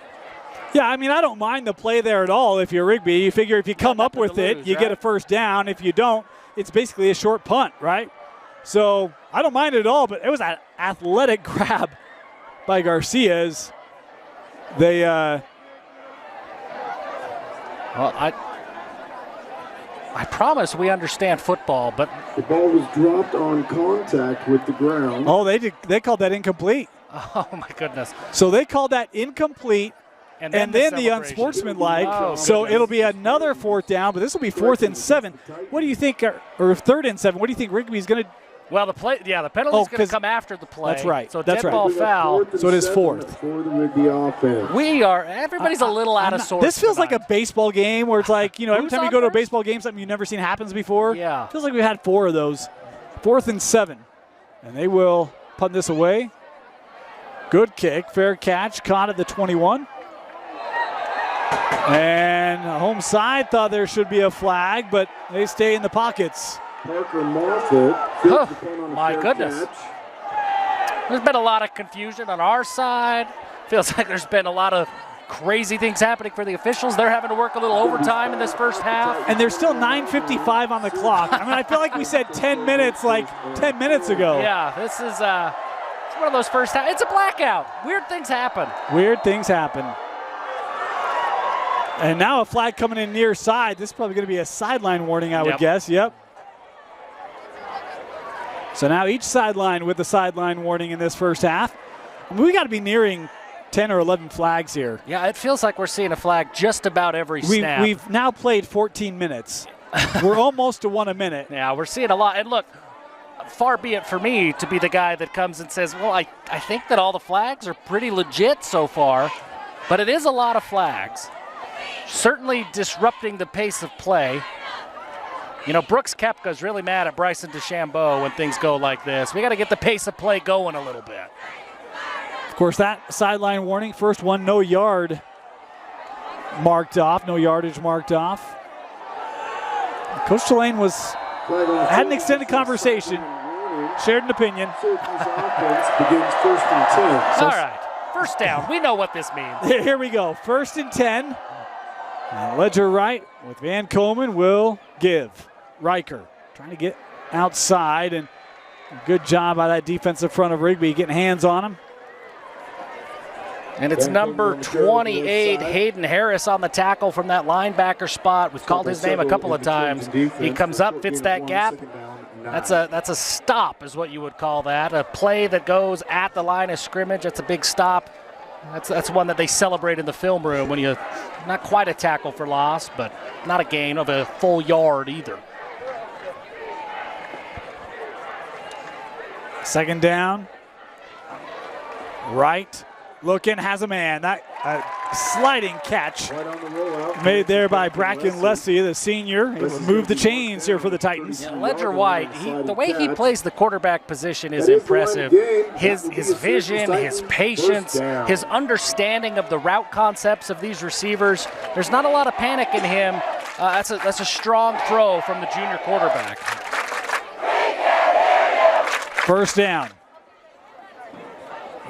Yeah, I mean, I don't mind the play there at all if you're Rigby. You figure if you come up with it, you get a first down. If you don't, it's basically a short punt, right? So I don't mind it at all, but it was an athletic grab by Garcia's. They, well, I promise we understand football, but the ball was dropped on contact with the ground. Oh, they called that incomplete. Oh my goodness! So they called that incomplete, and then the unsportsmanlike. Oh, so it'll be another 4th down, but this will be 4th and 7. What do you think, or 3rd and 7? What do you think Rigby's going to? Well, the penalty's going to come after the play. That's right. So that's dead ball foul. So it is 4th. For the Rigby offense. Everybody's a little out of sorts. This feels tonight. like a baseball game where it's like, every time you go to a baseball game, something you've never seen happens before. Yeah. Feels like we had 4 of those. 4th and 7. And they will punt this away. Good kick, fair catch, caught at the 21. And home side thought there should be a flag, but they stay in the pockets. Parker Moffett. My goodness. There's been a lot of confusion on our side. Feels like there's been a lot of crazy things happening for the officials. They're having to work a little overtime in this first half. And there's still 9:55 on the clock. I mean, I feel like we said 10 minutes like 10 minutes ago. Yeah, this is it's one of those first half. It's a blackout. Weird things happen. Weird things happen. And now a flag coming in near side. This is probably going to be a sideline warning, I would guess. Yep. So now each sideline with the sideline warning in this first half. I mean, we got to be nearing 10 or 11 flags here. Yeah, it feels like we're seeing a flag just about every snap. We've now played 14 minutes. We're almost to 1 a minute. Yeah, we're seeing a lot. And look, far be it for me to be the guy that comes and says, well, I think that all the flags are pretty legit so far, but it is a lot of flags. Certainly disrupting the pace of play. Brooks Koepka's really mad at Bryson DeChambeau when things go like this. We got to get the pace of play going a little bit. Of course, that sideline warning, first one, no yard marked off, no yardage marked off. Coach Tulane had an extended conversation, shared an opinion. Offense begins 1st and 10. All right, first down. We know what this means. Here we go, 1st and 10. And Ledger right with Van Coleman will give. Riker trying to get outside, and good job by that defensive front of Rigby getting hands on him. And it's number 28, Hayden Harris on the tackle from that linebacker spot. We've called his name a couple of times. He comes up, fits that gap. That's a stop is what you would call that. A play that goes at the line of scrimmage. That's a big stop. That's one that they celebrate in the film room when you, not quite a tackle for loss, but not a gain of a full yard either. Second down. Right. Looking, has a man. That sliding catch made there by Bracken Lessie, the senior. He will move the chains here for the Titans. Yeah, Ledger White, the way he plays the quarterback position is impressive. His vision, his patience, his understanding of the route concepts of these receivers. There's not a lot of panic in him. That's a strong throw from the junior quarterback. First down.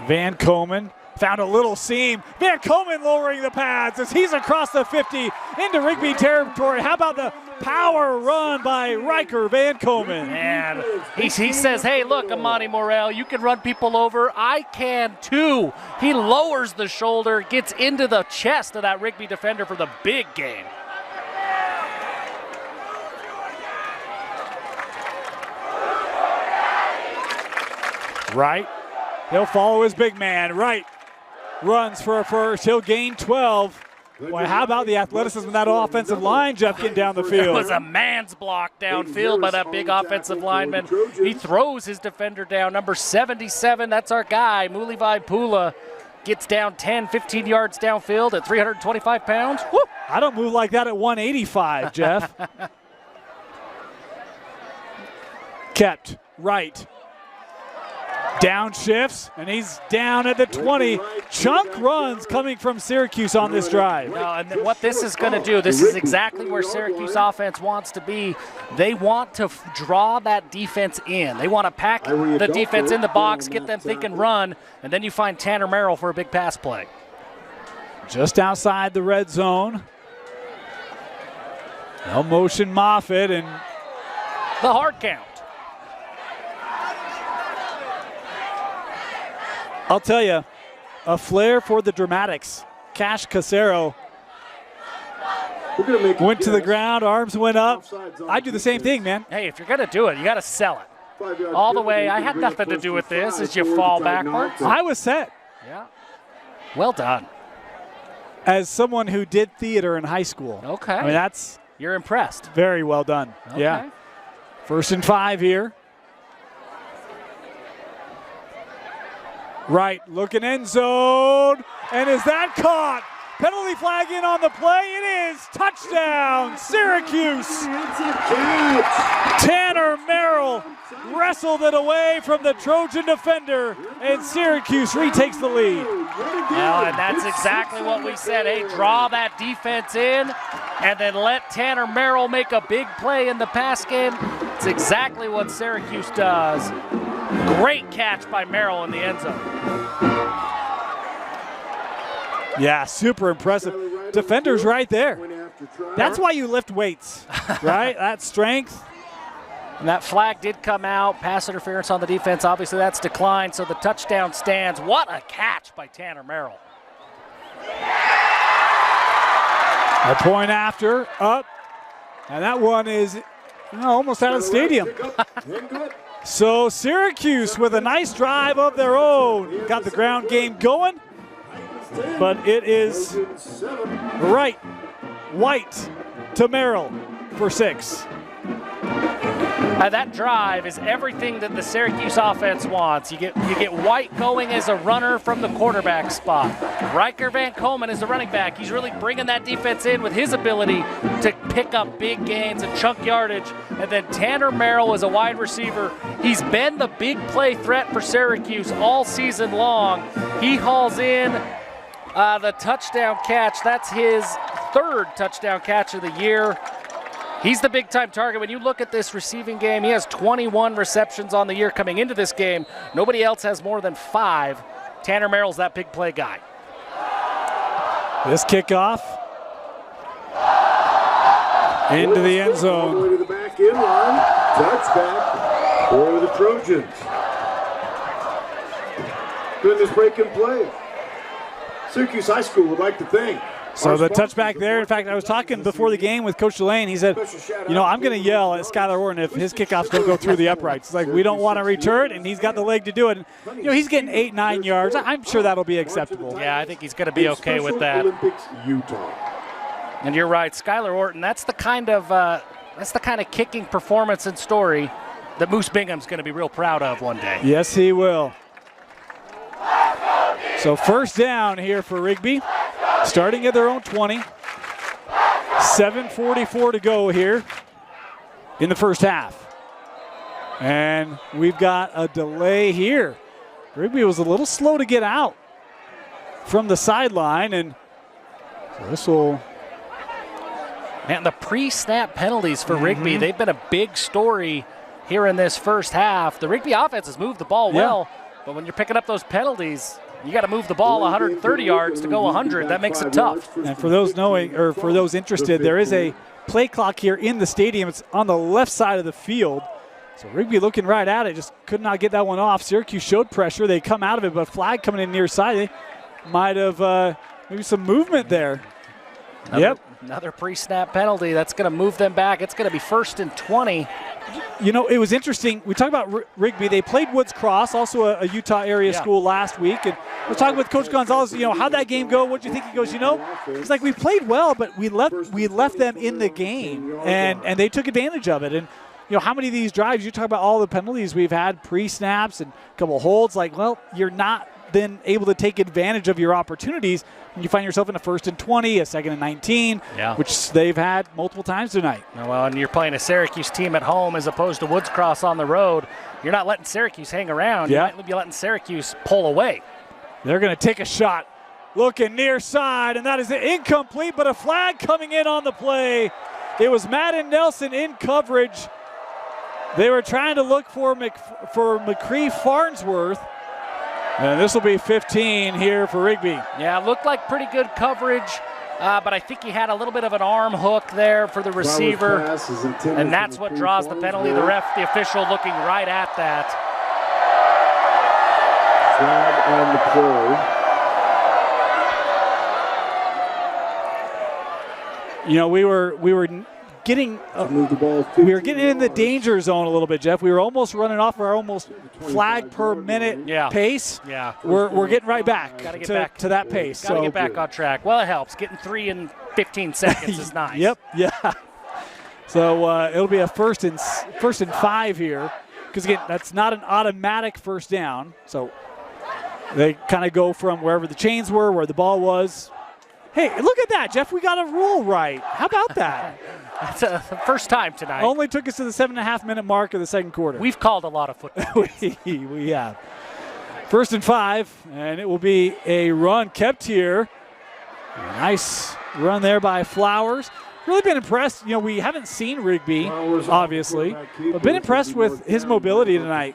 Van Komen found a little seam. Van Komen lowering the pads as he's across the 50 into Rigby territory. How about the power run by Riker Van Komen? And he says, hey, look, Amani Morel, you can run people over. I can too. He lowers the shoulder, gets into the chest of that Rigby defender for the big gain. Right. He'll follow his big man. Right. Runs for a first. He'll gain 12. Boy, how about the athleticism of that offensive line, Jeff, getting down the field? It was a man's block downfield by that big offensive lineman. He throws his defender down. Number 77, that's our guy, Mulivai Pula. Gets down 10, 15 yards downfield at 325 pounds. Woo! I don't move like that at 185, Jeff. Kept. Right. Down shifts, and he's down at the 20. Chunk runs coming from Syracuse on this drive. And what this is going to do, this is exactly where Syracuse offense wants to be. They want to draw that defense in. They want to pack the defense in the box, get them thinking run, and then you find Tanner Merrill for a big pass play. Just outside the red zone. No motion Moffitt, and the hard count. I'll tell you, a flair for the dramatics. Cash Casero went to the ground, arms went up. I do the same thing, man. Hey, if you're going to do it, you got to sell it. All the way, I had nothing to do with this as you fall backwards. I was set. Yeah. Well done. As someone who did theater in high school. Okay. I mean, you're impressed. Very well done. Okay. Yeah. 1st and 5 here. Right, looking end zone, and is that caught? Penalty flag in on the play, it is. Touchdown, Syracuse. Tanner Merrill wrestled it away from the Trojan defender, and Syracuse retakes the lead. Well, and that's exactly what we said. Hey, draw that defense in, and then let Tanner Merrill make a big play in the pass game. It's exactly what Syracuse does. Great catch by Merrill in the end zone. Yeah, super impressive. Defender's right there. That's why you lift weights, right? That strength. And that flag did come out. Pass interference on the defense. Obviously, that's declined, so the touchdown stands. What a catch by Tanner Merrill. A point after, up. And that one is almost out of the stadium. So Syracuse with a nice drive of their own. Got the ground game going, but it is right, White to Merrill for 6. That drive is everything that the Syracuse offense wants. You get White going as a runner from the quarterback spot. Riker Van Komen is the running back. He's really bringing that defense in with his ability to pick up big gains and chunk yardage. And then Tanner Merrill is a wide receiver. He's been the big play threat for Syracuse all season long. He hauls in the touchdown catch. That's his 3rd touchdown catch of the year. He's the big-time target. When you look at this receiving game, he has 21 receptions on the year coming into this game. Nobody else has more than 5. Tanner Merrill's that big play guy. This kickoff into the end zone. To the back end line, touchback for the Trojans. Goodness breaking play. Syracuse High School would like to thank So the touchback there. In fact, I was talking before the game with Coach Delane. He said, I'm going to yell at Skylar Orton if his kickoffs don't go through the uprights. It's like, we don't want to return, and he's got the leg to do it. And, he's getting 8-9 yards. I'm sure that'll be acceptable. Yeah, I think he's going to be okay with that. And you're right, Skylar Orton. That's the kind of kicking performance and story that Moose Bingham's going to be real proud of one day. Yes, he will. So first down here for Rigby, starting at their own 20. 7:44 to go here in the first half. And we've got a delay here. Rigby was a little slow to get out from the sideline, and so this will... Man, the pre-snap penalties for Rigby, they've been a big story here in this first half. The Rigby offense has moved the ball well, but when you're picking up those penalties, you got to move the ball 130 yards to go 100. That makes it tough. And for those knowing, or for those interested, there is a play clock here in the stadium. It's on the left side of the field. So Rigby looking right at it, just could not get that one off. Syracuse showed pressure. They come out of it, but flag coming in near side. They might have maybe some movement there. Another pre-snap penalty. That's going to move them back. It's going to be 1st and 20. It was interesting. We talked about Rigby. They played Woods Cross, also a Utah area school last week. And I was talking with Coach Gonzalez, how'd that game go? What'd you think? He goes, it's like we played well, but we left them in the game, and they took advantage of it. And, how many of these drives, you talk about all the penalties we've had, pre-snaps and a couple holds, you're not then able to take advantage of your opportunities when you find yourself in a 1st and 20, a 2nd and 19, which they've had multiple times tonight. Well, and you're playing a Syracuse team at home as opposed to Woods Cross on the road. You're not letting Syracuse hang around. You might be letting Syracuse pull away. They're going to take a shot. Looking near side, and that is incomplete, but a flag coming in on the play. It was Madden Nelson in coverage. They were trying to look for McCree Farnsworth. And this will be 15 here for Rigby. Yeah, it looked like pretty good coverage, but I think he had a little bit of an arm hook there for the receiver, and that's what draws the penalty. The official looking right at that. Flag on the play. We were getting in the danger zone a little bit, Jeff. We were almost running off our almost flag per minute pace. Yeah, we're getting right back to that pace. Got to get back on track. Well, it helps. Getting 3 in 15 seconds is nice. Yep. Yeah. So it'll be a first and 5 here, because again, that's not an automatic first down. So they kind of go from wherever the chains were, where the ball was. Hey, look at that, Jeff. We got a rule right. How about that? That's the first time tonight. Only took us to the 7.5-minute mark of the second quarter. We've called a lot of football. we have. 1st and 5, and it will be a run kept here. Nice run there by Flowers. Really been impressed. We haven't seen Rigby, obviously, but been impressed with his mobility tonight.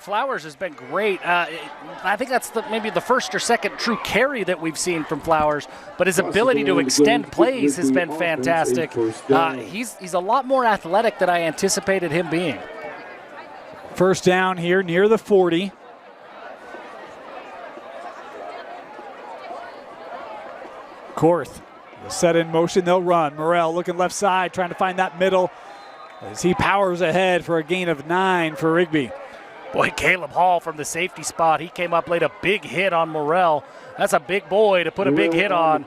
Flowers has been great. I think that's maybe the first or second true carry that we've seen from Flowers, but his ability to extend plays has been fantastic. He's a lot more athletic than I anticipated him being. First down here near the 40. Korth. Set in motion, they'll run. Morrell looking left side, trying to find that middle as he powers ahead for a gain of 9 for Rigby. Boy, Caleb Hall from the safety spot, he came up, laid a big hit on Morrell. That's a big boy to put a big hit on.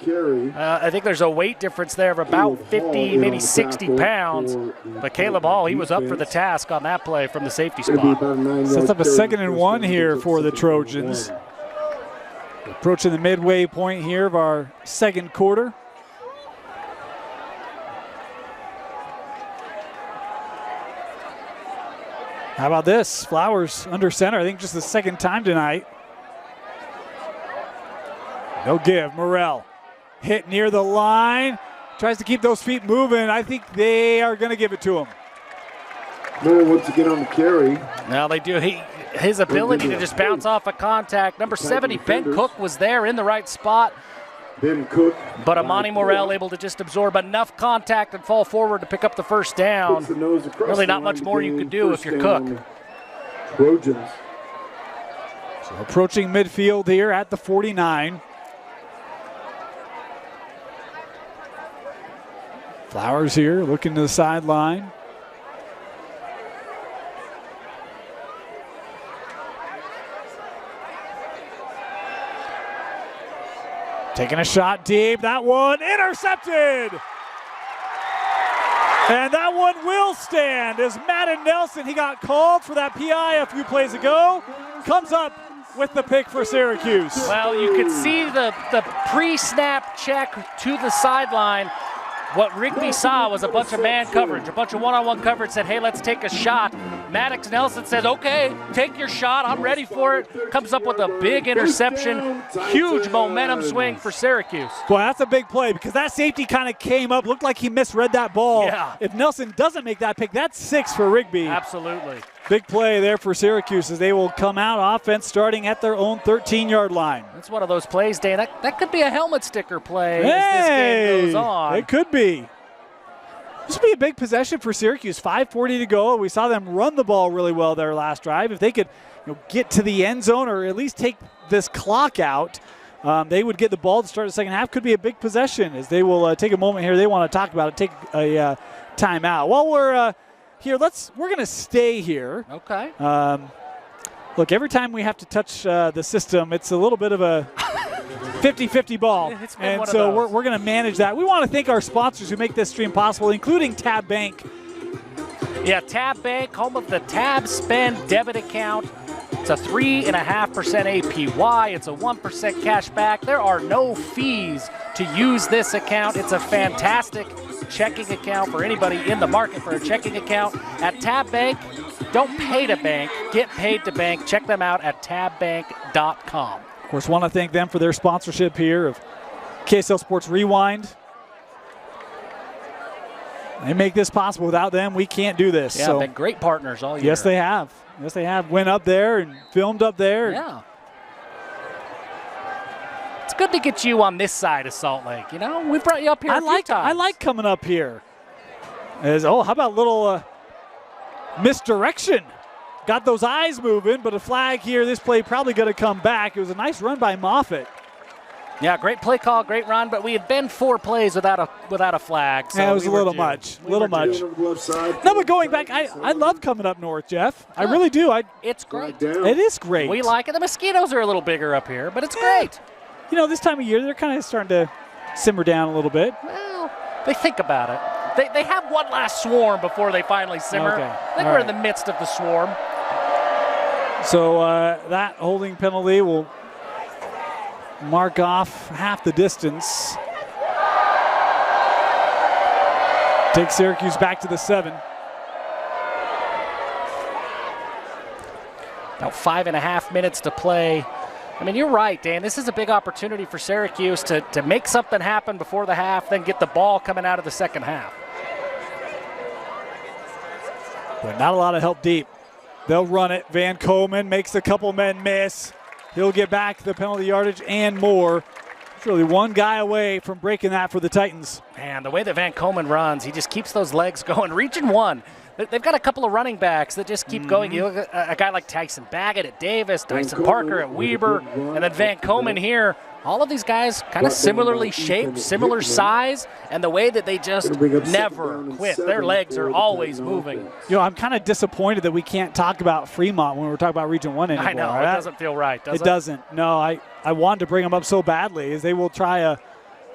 I think there's a weight difference there of about 50, maybe 60 pounds. But Caleb Hall, he was up for the task on that play from the safety spot. Sets up a 2nd and 1 here for the Trojans. Approaching the midway point here of our second quarter. How about this? Flowers under center, I think just the second time tonight. No give. Morrell hit near the line. Tries to keep those feet moving. I think they are going to give it to him. Moore wants to get on the carry. Now they do. His ability to just bounce off a contact. Number 70, Ben Cook, was there in the right spot. Ben Cook. But Amani Morrell able to just absorb enough contact and fall forward to pick up the first down. Really not much more you could do if you're Cook. Trojans. So approaching midfield here at the 49. Flowers here looking to the sideline. Taking a shot deep. That one intercepted. And that one will stand as Madden Nelson, he got called for that PI a few plays ago, comes up with the pick for Syracuse. Well, you could see the pre-snap check to the sideline. What Rigby saw was a bunch of man coverage, a bunch of one-on-one coverage, said, hey, let's take a shot. Maddox Nelson says, okay, take your shot, I'm ready for it. Comes up with a big interception, huge momentum swing for Syracuse. Boy, that's a big play because that safety kind of came up, looked like he misread that ball. Yeah. If Nelson doesn't make that pick, that's 6 for Rigby. Absolutely. Big play there for Syracuse as they will come out offense starting at their own 13-yard line. That's one of those plays, Dan. That could be a helmet sticker play as this game goes on. It could be. This would be a big possession for Syracuse. 5:40 to go. We saw them run the ball really well their last drive. If they could get to the end zone or at least take this clock out, they would get the ball to start the second half. Could be a big possession as they will take a moment here. They want to talk about it, take a timeout. While we're here, we're going to stay here. Okay. Look, every time we have to touch the system, it's a little bit of a 50-50 ball. And so we're going to manage that. We want to thank our sponsors who make this stream possible, including Tab Bank. Yeah, Tab Bank, home of the Tab Spend debit account. It's a 3.5% APY. It's a 1% cash back. There are no fees to use this account. It's a fantastic checking account for anybody in the market for a checking account. At Tab Bank, don't pay to bank, get paid to bank. Check them out at tabbank.com. Of course, want to thank them for their sponsorship here of KSL Sports Rewind. They make this possible. Without them, we can't do this. Yeah, so been great partners all year. Yes, they have. Yes, they have. Went up there and filmed up there. Yeah. It's good to get you on this side of Salt Lake. We brought you up here a few times. I like coming up here. How about a little misdirection? Got those eyes moving, but a flag here. This play probably going to come back. It was a nice run by Moffitt. Yeah, great play call, great run, but we had been 4 plays without a flag. So yeah, it was a little much. No, but going back, I love coming up north, Jeff. I really do. It's great. It is great. We like it. The mosquitoes are a little bigger up here, but it's great. This time of year, they're kind of starting to simmer down a little bit. Well, they think about it. They have one last swarm before they finally simmer. Okay. I think we're in the midst of the swarm. So that holding penalty will mark off half the distance. Take Syracuse back to the 7. About 5.5 minutes to play. I mean, you're right, Dan. This is a big opportunity for Syracuse to make something happen before the half, then get the ball coming out of the second half. But not a lot of help deep. They'll run it. Van Coleman makes a couple men miss. He'll get back the penalty yardage and more. It's really one guy away from breaking that for the Titans. Man, the way that Van Coleman runs, he just keeps those legs going. Region 1, they've got a couple of running backs that just keep going. You look at a guy like Tyson Baggett at Davis, Dyson Parker at Weber, and then Van Coleman here. All of these guys kind of similarly shaped, similar size, and the way that they just never quit. Their legs are always moving. I'm kind of disappointed that we can't talk about Fremont when we're talking about Region 1 anymore. I know, it doesn't feel right, does it? It doesn't. No, I wanted to bring them up so badly as they will try a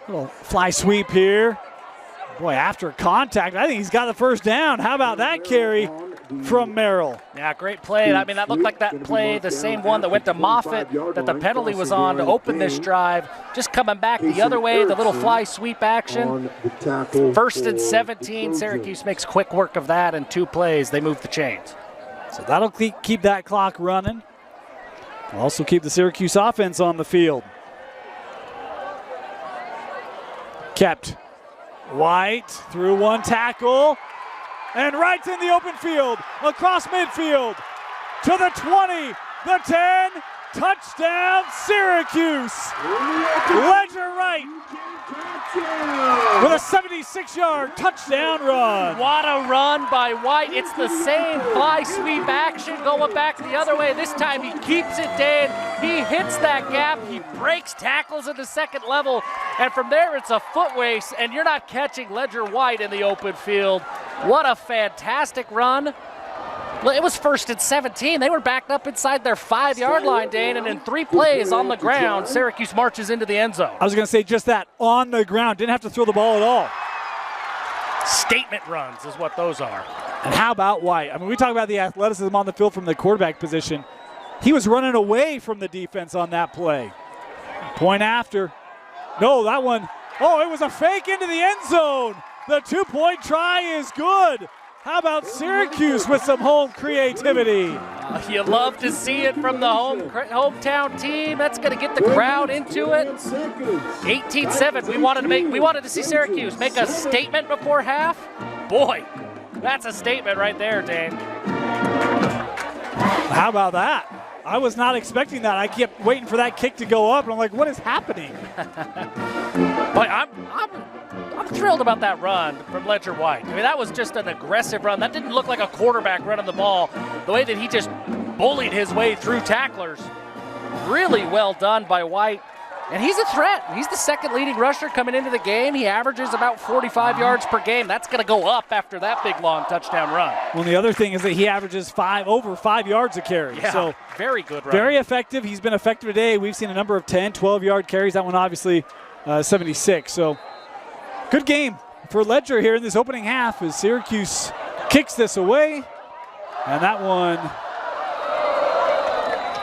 little fly sweep here. Boy, after contact, I think he's got the first down. How about that carry from Merrill? Yeah, great play. I mean, that looked like that play, the same one that went to Moffitt that the penalty was on to open this drive. Just coming back the other way, the little fly sweep action. 1st and 17, Syracuse makes quick work of that in 2 plays. They move the chains. So that'll keep that clock running. Also keep the Syracuse offense on the field. Kept. White through one tackle, and Wright's in the open field, across midfield, to the 20, the 10, touchdown Syracuse. Ledger Wright with a 76-yard touchdown run. What a run by White. It's the same fly sweep action going back the other way. This time he keeps it, Dan. He hits that gap. He breaks tackles at the second level. And from there, it's a foot race, and you're not catching Ledger White in the open field. What a fantastic run. Well, it was 1st and 17. They were backed up inside their 5-yard line, Dane, and in 3 plays on the ground, Syracuse marches into the end zone. I was going to say just that, on the ground. Didn't have to throw the ball at all. Statement runs is what those are. And how about White? I mean, we talk about the athleticism on the field from the quarterback position. He was running away from the defense on that play. Point after. No, that one. Oh, it was a fake into the end zone. The 2-point try is good. How about Syracuse with some home creativity? You love to see it from the hometown team. That's going to get the crowd into it. 18-7. We wanted to see Syracuse make a statement before half. Boy, that's a statement right there, Dane. How about that? I was not expecting that. I kept waiting for that kick to go up, and I'm like, what is happening? But I'm thrilled about that run from Ledger White. I mean, that was just an aggressive run. That didn't look like a quarterback running the ball. The way that he just bullied his way through tacklers. Really well done by White. And he's a threat. He's the 2nd leading rusher coming into the game. He averages about 45 yards per game. That's going to go up after that big, long touchdown run. Well, and the other thing is that he averages over 5 yards a carry. Yeah, so very good run. Very effective. He's been effective today. We've seen a number of 10, 12-yard carries. That one obviously 76. So good game for Ledger here in this opening half as Syracuse kicks this away. And that one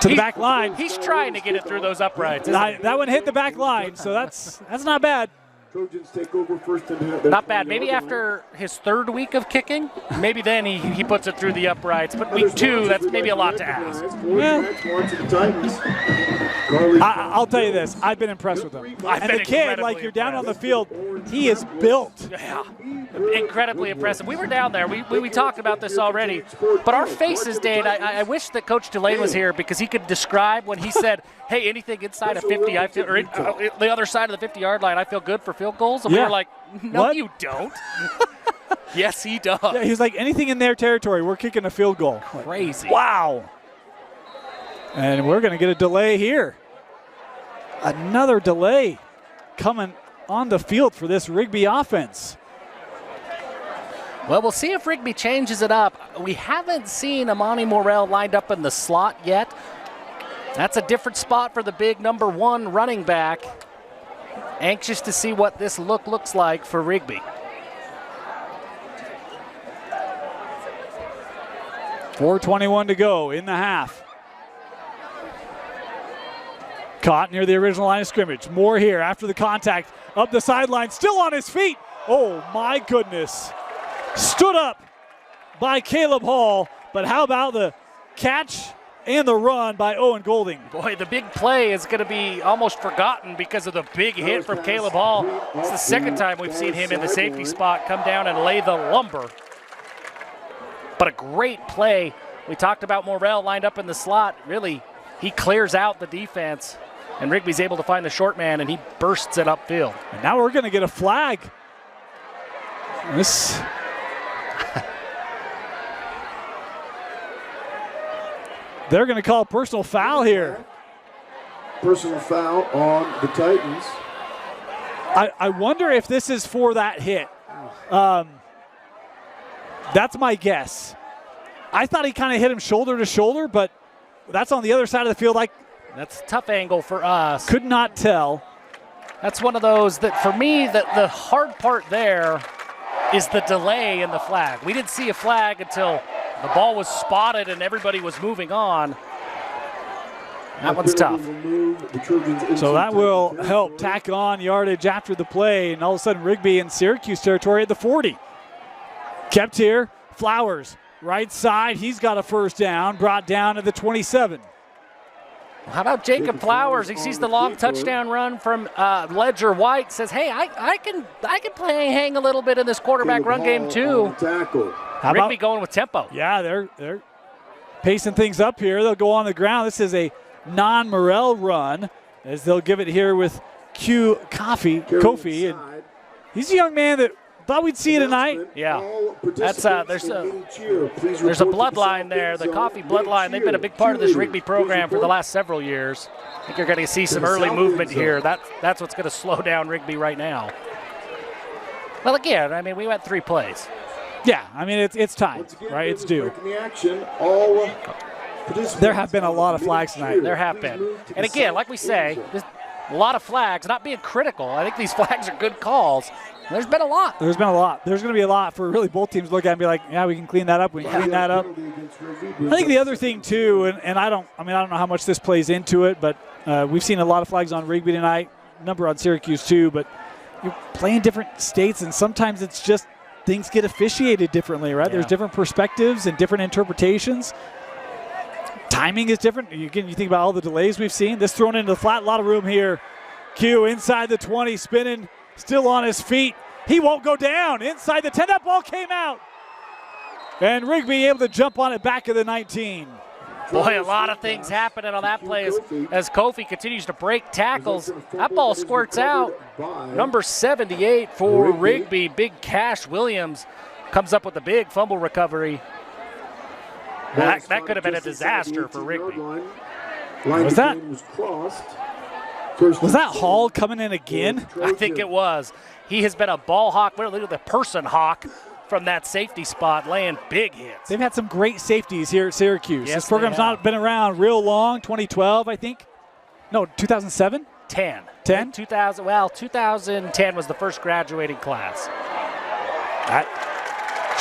to the back line. He's trying to get it through those uprights. That one hit the back line, so that's not bad. Trojans take over 1st and not bad. Maybe after his 3rd week of kicking, maybe then he puts it through the uprights. But week 2, that's maybe a lot to ask. Well, I'll tell you this. I've been impressed with him. And the kid, like you're down on the field, he is built. Yeah, incredibly impressive. We were down there. We talked about this already. But our faces, Dane, I wish that Coach Delane was here because he could describe when he said, hey, anything inside of 50, I feel, or the other side of the 50-yard line, I feel good for field goals. And we were like, no, what? You don't. Yes, he does. Yeah, he was like, anything in their territory, we're kicking a field goal. Crazy. Wow. And we're going to get a delay here. Another delay coming on the field for this Rigby offense. Well, we'll see if Rigby changes it up. We haven't seen Amani Morrell lined up in the slot yet. That's a different spot for the big number 1 running back. Anxious to see what this looks like for Rigby. 4:21 to go in the half. Caught near the original line of scrimmage. Moore here after the contact. Up the sideline, still on his feet. Oh my goodness. Stood up by Caleb Hall, but how about the catch and the run by Owen Golding? Boy, the big play is going to be almost forgotten because of the big hit from Caleb Hall. It's the 2nd time we've seen him in the safety spot come down and lay the lumber. But a great play. We talked about Morrell lined up in the slot. Really, he clears out the defense, and Rigby's able to find the short man, and he bursts it upfield. And now we're going to get a flag. This... They're going to call a personal foul here. Personal foul on the Titans. I wonder if this is for that hit. That's my guess. I thought he kind of hit him shoulder to shoulder, but that's on the other side of the field. That's a tough angle for us. Could not tell. That's one of those that, for me, that the hard part there is the delay in the flag. We didn't see a flag until the ball was spotted and everybody was moving on. That one's tough. So that will help tack on yardage after the play, and all of a sudden Rigby in Syracuse territory at the 40. Kept here, Flowers, right side. He's got a first down, brought down to the 27. How about Jacob Flowers? He sees the long touchdown run from Ledger White. Says, "Hey, I can hang a little bit in this quarterback run game too." How Rigby going with tempo? Yeah, they're pacing things up here. They'll go on the ground. This is a non-Morrell run, as they'll give it here with Kofi, and he's a young man that Thought we'd see it tonight. Yeah, that's there's a bloodline there, the Coffee bloodline. They've been a big part of this Rigby program for the last several years. I think you're going to see some early movement here. That's what's going to slow down Rigby right now. Well, again, I mean, we went 3 plays. Yeah, I mean, it's time, right? It's due. There have been a lot of flags tonight. There have been. And again, like we say, a lot of flags, not being critical. I think these flags are good calls. There's been a lot. There's been a lot. There's going to be a lot for really both teams to look at and be like, yeah, we can clean that up. We can clean that up. I think the other thing, too, and I don't know how much this plays into it, but we've seen a lot of flags on Rigby tonight, number on Syracuse, too, but you're playing different states, and sometimes it's just things get officiated differently, right? Yeah. There's different perspectives and different interpretations. Timing is different. Again, you think about all the delays we've seen. This thrown into the flat, a lot of room here. Q inside the 20, spinning, still on his feet. He won't go down. Inside the 10, that ball came out. And Rigby able to jump on it back of the 19. Boy, a lot of things happening on that play as Kofi continues to break tackles. That ball squirts out. Number 78 for Rigby, Big Cash Williams, comes up with a big fumble recovery. That could have been a disaster for Rigby. Was that Hall coming in again? I think it was. He has been a ball hawk, literally the person hawk from that safety spot, laying big hits. They've had some great safeties here at Syracuse. Yes, this program's not been around real long, 2012, I think. No, 2007? 10. 10? 2010 was the first graduating class. That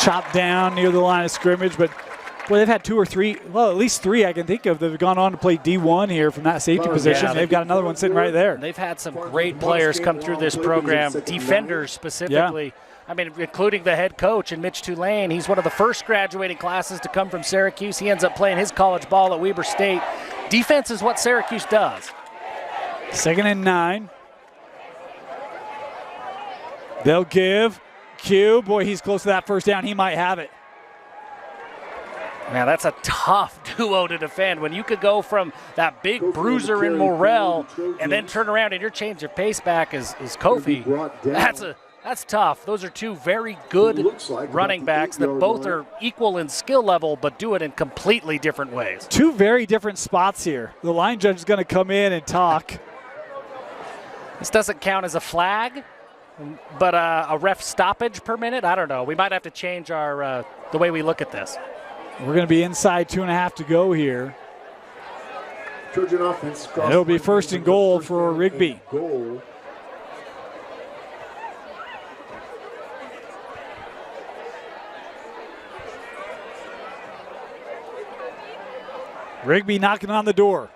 chopped down near the line of scrimmage, but boy, they've had 2 or 3, well, at least 3 I can think of that have gone on to play D1 here from that safety position. Yeah, they've got another one sitting right there. They've had some great players come through this program, defenders specifically. Yeah. I mean, including the head coach in Mitch Tulane. He's one of the first graduating classes to come from Syracuse. He ends up playing his college ball at Weber State. Defense is what Syracuse does. 2nd and 9. They'll give Q. Boy, he's close to that first down. He might have it. Man, that's a tough duo to defend. When you could go from that big bruiser in Morrell and then turn around and you're changing your pace back is Kofi. That's tough. Those are 2 very good running backs that both are equal in skill level but do it in completely different ways. 2 very different spots here. The line judge is going to come in and talk. This doesn't count as a flag, but a ref stoppage per minute? I don't know. We might have to change our the way we look at this. We're going to be inside 2.5 to go here. Trojan offense. And it'll be 1st and goal for Rigby. Rigby knocking on the door.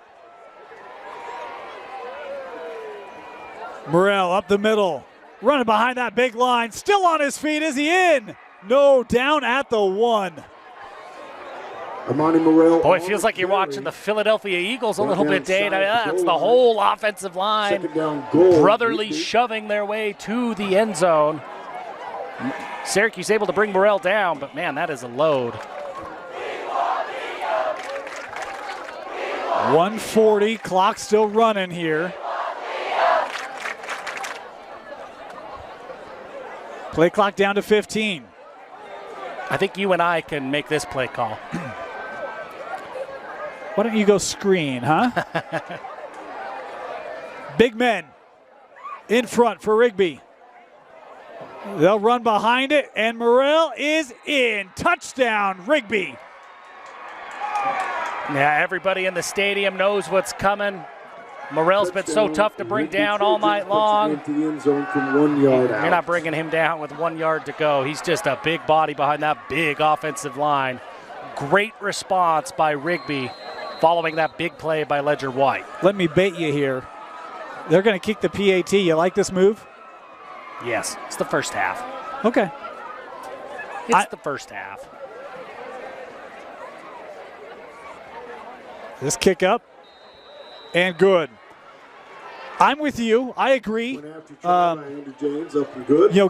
Morrell up the middle. Running behind that big line. Still on his feet. Is he in? No, down at the 1. Amani Morrell. Boy, it feels like you're watching the Philadelphia Eagles a little bit, Dane. I mean, that's the whole offensive line. Brotherly shoving their way to the end zone. Syracuse able to bring Morrell down, but man, that is a load. 1:40, clock still running here. Play clock down to 15. I think you and I can make this play call. Why don't you go screen, huh? Big men in front for Rigby. They'll run behind it, and Morrell is in. Touchdown, Rigby. Yeah, everybody in the stadium knows what's coming. Morrell's been so tough to bring down all night long. You're not bringing him down with 1 yard to go. He's just a big body behind that big offensive line. Great response by Rigby following that big play by Ledger White. Let me bait you here. They're going to kick the PAT. You like this move? Yes, it's the first half. Okay. It's the first half. This kick up and good. I'm with you. I agree.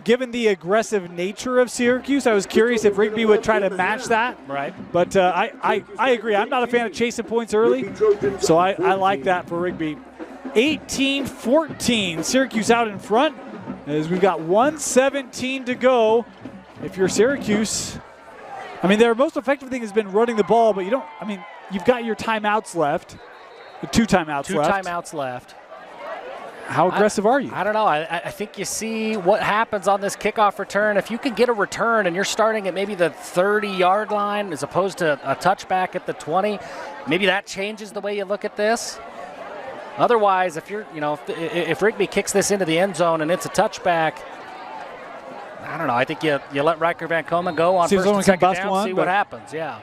Given the aggressive nature of Syracuse, I was curious if Rigby would try to match that. Right. But I agree. I'm not a fan of chasing points early, so I like that for Rigby. 18-14, Syracuse out in front. as we've got 1:17 to go. If you're Syracuse, I mean, their most effective thing has been running the ball, but you've got your timeouts left. 2 timeouts left. 2 timeouts left. How aggressive are you? I don't know. I think you see what happens on this kickoff return. If you can get a return and you're starting at maybe the 30-yard line as opposed to a touchback at the 20, maybe that changes the way you look at this. Otherwise, if Rigby kicks this into the end zone and it's a touchback, I don't know. I think you let Riker Van Komen go on first and second down, see what happens. Yeah.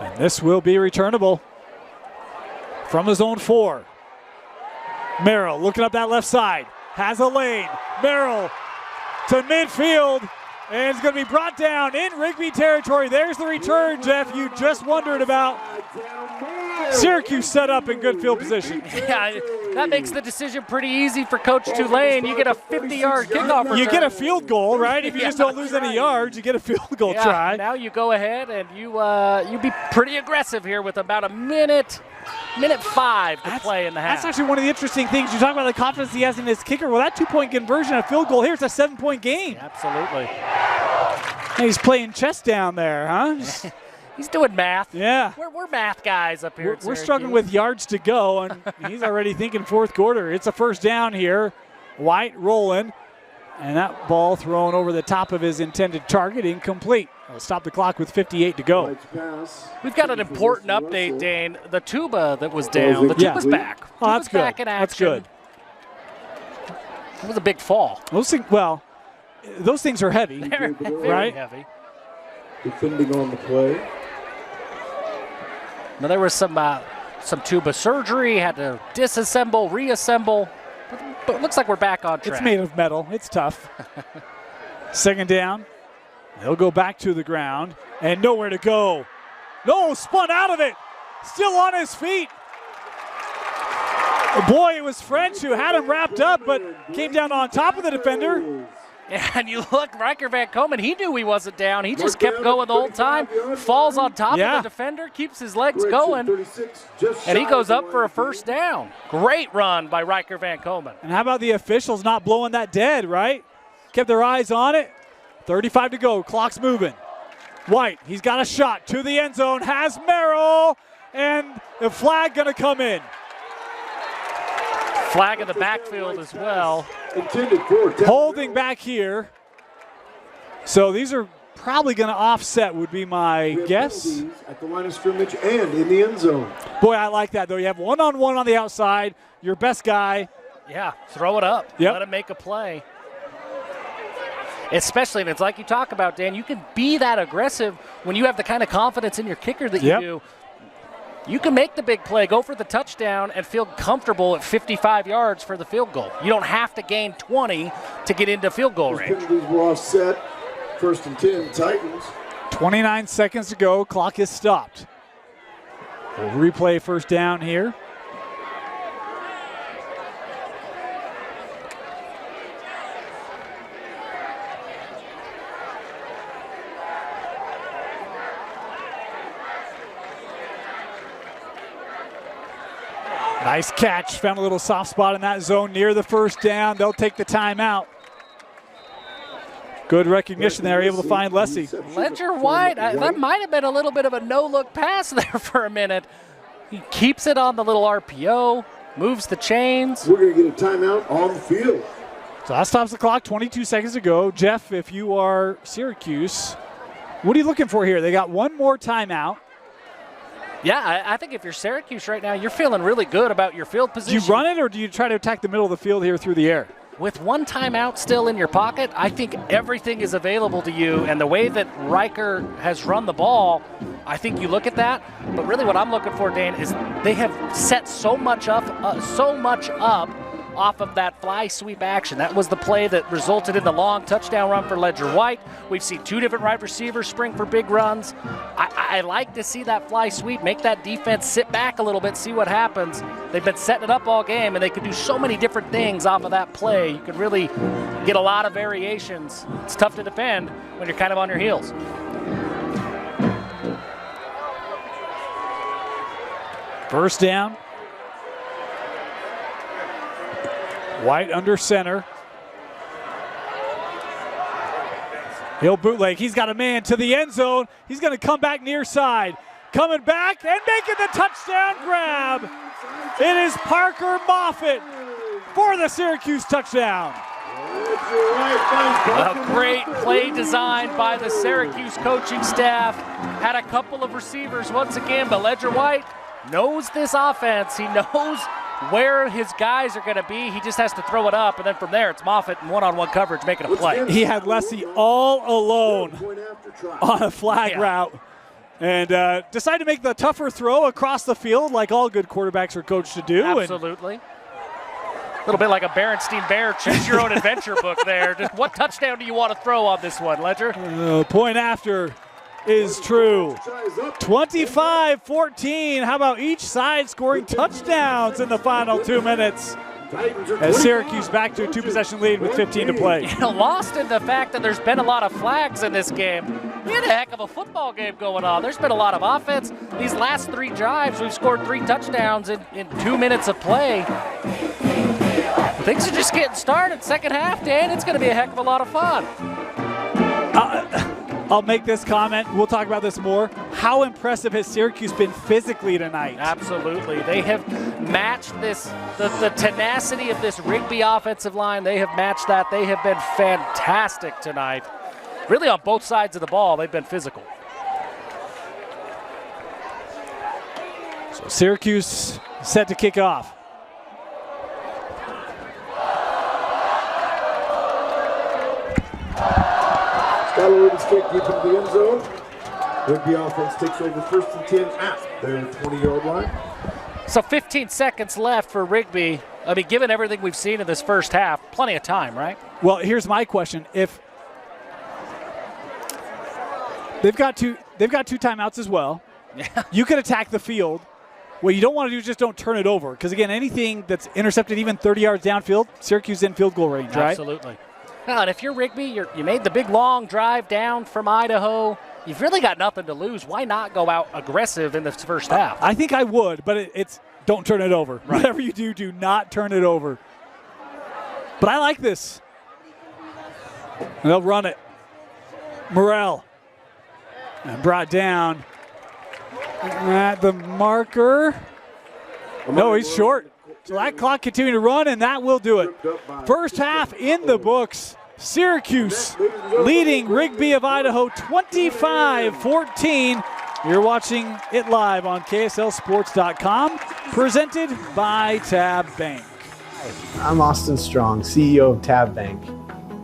And this will be returnable from the zone 4. Merrill looking up that left side. Has a lane. Merrill to midfield. And it's going to be brought down in Rigby territory. There's the return, Jeff, you just wondered about. Syracuse set up in good field position. Yeah, that makes the decision pretty easy for Coach Tulane. You get a 50-yard kickoff return. You get a field goal, right? If you just don't lose any yards, you get a field goal try. Now you go ahead and you be pretty aggressive here with about a minute 5 to play in the half. That's actually one of the interesting things. You talk about the confidence he has in his kicker. Well, that 2-point conversion, a field goal here, it's a 7-point game. Absolutely. And he's playing chess down there, huh? He's doing math. Yeah. We're math guys up here. We're struggling with yards to go, and he's already thinking fourth quarter. It's a first down here. White rolling, and that ball thrown over the top of his intended target, incomplete. We'll stop the clock with 58 to go. We've got an important update, Dane. The tuba that was down, the tuba's back. Oh, that's good. Back in action. That's good. It was a big fall. Those things are heavy, They're very right? heavy. Defending on the play. Now there was some tuba surgery, had to disassemble, reassemble, but it looks like we're back on track. It's made of metal. It's tough. Second down. He'll go back to the ground and nowhere to go. No, spun out of it. Still on his feet. Boy, it was French who had him wrapped up, but came down on top of the defender. And you look, Riker Van Komen, he knew he wasn't down. He just kept going the whole time. Falls on top of the defender, keeps his legs going, and he goes up for a first down. Great run by Riker Van Komen. And how about the officials not blowing that dead, right? Kept their eyes on it. 35 to go, clock's moving. White, he's got a shot to the end zone, has Merrill, and the flag gonna come in. Flag in the backfield as well. Holding back here. So these are probably going to offset, would be my guess. At the line of scrimmage and in the end zone. Boy, I like that, though. You have one-on-one on the outside. Your best guy. Yeah, throw it up. Yep. Let him make a play. Especially, and it's like you talk about, Dan, you can be that aggressive when you have the kind of confidence in your kicker that you do. You can make the big play, go for the touchdown, and feel comfortable at 55 yards for the field goal. You don't have to gain 20 to get into field goal range. Penalties were offset. First and 10, Titans. 29 seconds to go. Clock is stopped. We'll replay first down here. Nice catch. Found a little soft spot in that zone near the first down. They'll take the timeout. Good recognition there, able to find Lessie. Ledger White, that might have been a little bit of a no-look pass there for a minute. He keeps it on the little RPO, moves the chains. We're going to get a timeout on the field. So that stops the clock, 22 seconds to go. Jeff, if you are Syracuse, what are you looking for here? They got one more timeout. Yeah, I think if you're Syracuse right now, you're feeling really good about your field position. Do you run it, or do you try to attack the middle of the field here through the air? With one timeout still in your pocket, I think everything is available to you. And the way that Riker has run the ball, I think you look at that. But really what I'm looking for, Dan, is they have set so much up off of that fly sweep action. That was the play that resulted in the long touchdown run for Ledger White. We've seen 2 different wide receivers spring for big runs. I like to see that fly sweep, make that defense sit back a little bit, see what happens. They've been setting it up all game, and they could do so many different things off of that play. You could really get a lot of variations. It's tough to defend when you're kind of on your heels. First down. White under center. He'll bootleg. He's got a man to the end zone. He's going to come back near side. Coming back and making the touchdown grab. It is Parker Moffitt for the Syracuse touchdown. A great play designed by the Syracuse coaching staff. Had a couple of receivers once again, but Ledger White knows this offense. He knows where his guys are going to be. He just has to throw it up, and then from there it's Moffitt in one-on-one coverage making a play. He had Leslie all alone on a flag route and decided to make the tougher throw across the field like all good quarterbacks are coached to do. Absolutely. A little bit like a Berenstein Bear choose your own adventure book there. Just what touchdown do you want to throw on this one, Ledger? Point after is true. 25-14. How about each side scoring touchdowns in the final 2 minutes? As Syracuse back to a 2-possession lead with 15 to play. Lost in the fact that there's been a lot of flags in this game. We had a heck of a football game going on. There's been a lot of offense. These last 3 drives, we've scored 3 touchdowns in 2 minutes of play. Things are just getting started. Second half, Dan, it's going to be a heck of a lot of fun. I'll make this comment. We'll talk about this more. How impressive has Syracuse been physically tonight? Absolutely. They have matched this, the tenacity of this Rigby offensive line. They have matched that. They have been fantastic tonight. Really on both sides of the ball, they've been physical. So Syracuse set to kick off. Skylar kick deep into the end zone. Rigby offense takes over 1st and 10 at their 20-yard line. So 15 seconds left for Rigby. I mean, given everything we've seen in this first half, plenty of time, right? Well, here's my question. If they've got two timeouts as well. Yeah. You could attack the field. What you don't want to do is just don't turn it over. Because, again, anything that's intercepted even 30 yards downfield, Syracuse in field goal range, right? Absolutely. Well, and if you're Rigby, you made the big long drive down from Idaho. You've really got nothing to lose. Why not go out aggressive in the first half? I think I would, but it's don't turn it over. Right. Whatever you do not turn it over. But I like this. And they'll run it. Morrell. And brought down at the marker. No, he's short. So that clock continuing to run, and that will do it. First half in the books. Syracuse leading Rigby of Idaho 25-14. You're watching it live on KSLSports.com, presented by Tab Bank. I'm Austin Strong, CEO of Tab Bank.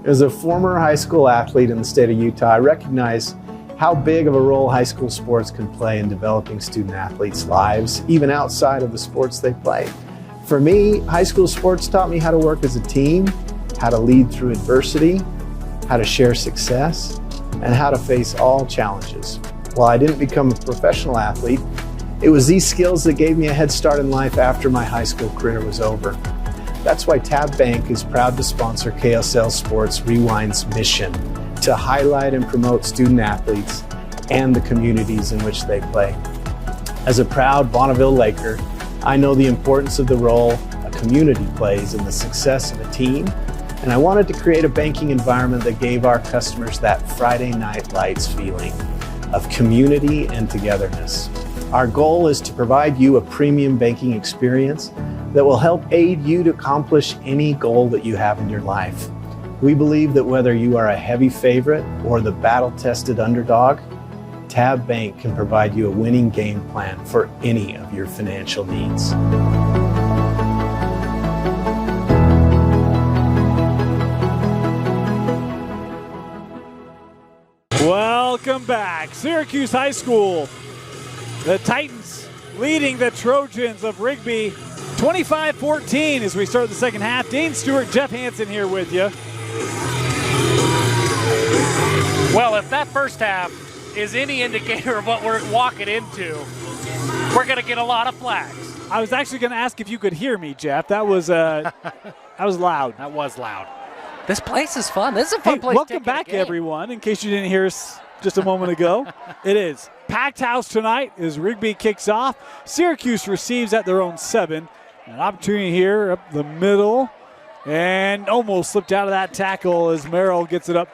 As a former high school athlete in the state of Utah, I recognize how big of a role high school sports can play in developing student athletes' lives, even outside of the sports they play. For me, high school sports taught me how to work as a team, how to lead through adversity, how to share success, and how to face all challenges. While I didn't become a professional athlete, it was these skills that gave me a head start in life after my high school career was over. That's why Tab Bank is proud to sponsor KSL Sports Rewind's mission to highlight and promote student athletes and the communities in which they play. As a proud Bonneville Laker, I know the importance of the role a community plays in the success of a team, and I wanted to create a banking environment that gave our customers that Friday Night Lights feeling of community and togetherness. Our goal is to provide you a premium banking experience that will help aid you to accomplish any goal that you have in your life. We believe that whether you are a heavy favorite or the battle-tested underdog, Tab Bank can provide you a winning game plan for any of your financial needs. Welcome back. Syracuse High School. The Titans leading the Trojans of Rigby 25-14 as we start the second half. Dane Stewart, Jeff Hansen here with you. Well, if that first half is any indicator of what we're walking into, we're going to get a lot of flags. I was actually going to ask if you could hear me, Jeff. That was that was loud. That was loud. This place is fun. This is a fun place. Welcome back, everyone. In case you didn't hear us just a moment ago, it is packed house tonight as Rigby kicks off. Syracuse receives at their own 7. An opportunity here up the middle, and almost slipped out of that tackle as Merrill gets it up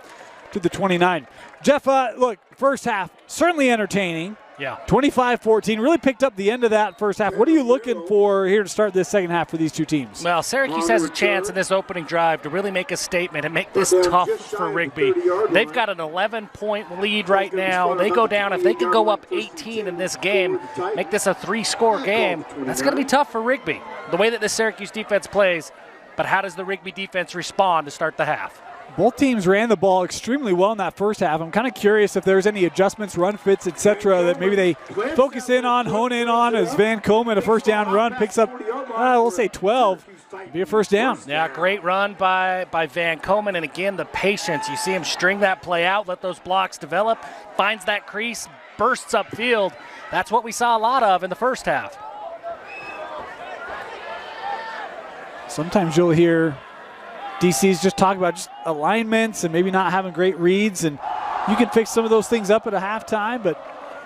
to the 29. Jeff, look, first half certainly entertaining. Yeah. 25-14, really picked up the end of that first half. What are you looking for here to start this second half for these two teams? Well, Syracuse has a chance in this opening drive to really make a statement and make this tough for Rigby. They've got an 11-point lead right now. They go down. If they can go up 18 in this game, make this a 3-score game, that's going to be tough for Rigby, the way that the Syracuse defense plays. But how does the Rigby defense respond to start the half? Both teams ran the ball extremely well in that first half. I'm kind of curious if there's any adjustments, run fits, etc., that maybe they focus in on, hone in on as Van Komen, a first down run, picks up, we'll say 12. It'll be a first down. Yeah, great run by Van Komen. And again, the patience. You see him string that play out, let those blocks develop, finds that crease, bursts upfield. That's what we saw a lot of in the first half. Sometimes you'll hear DC's just talk about just alignments and maybe not having great reads, and you can fix some of those things up at a halftime, but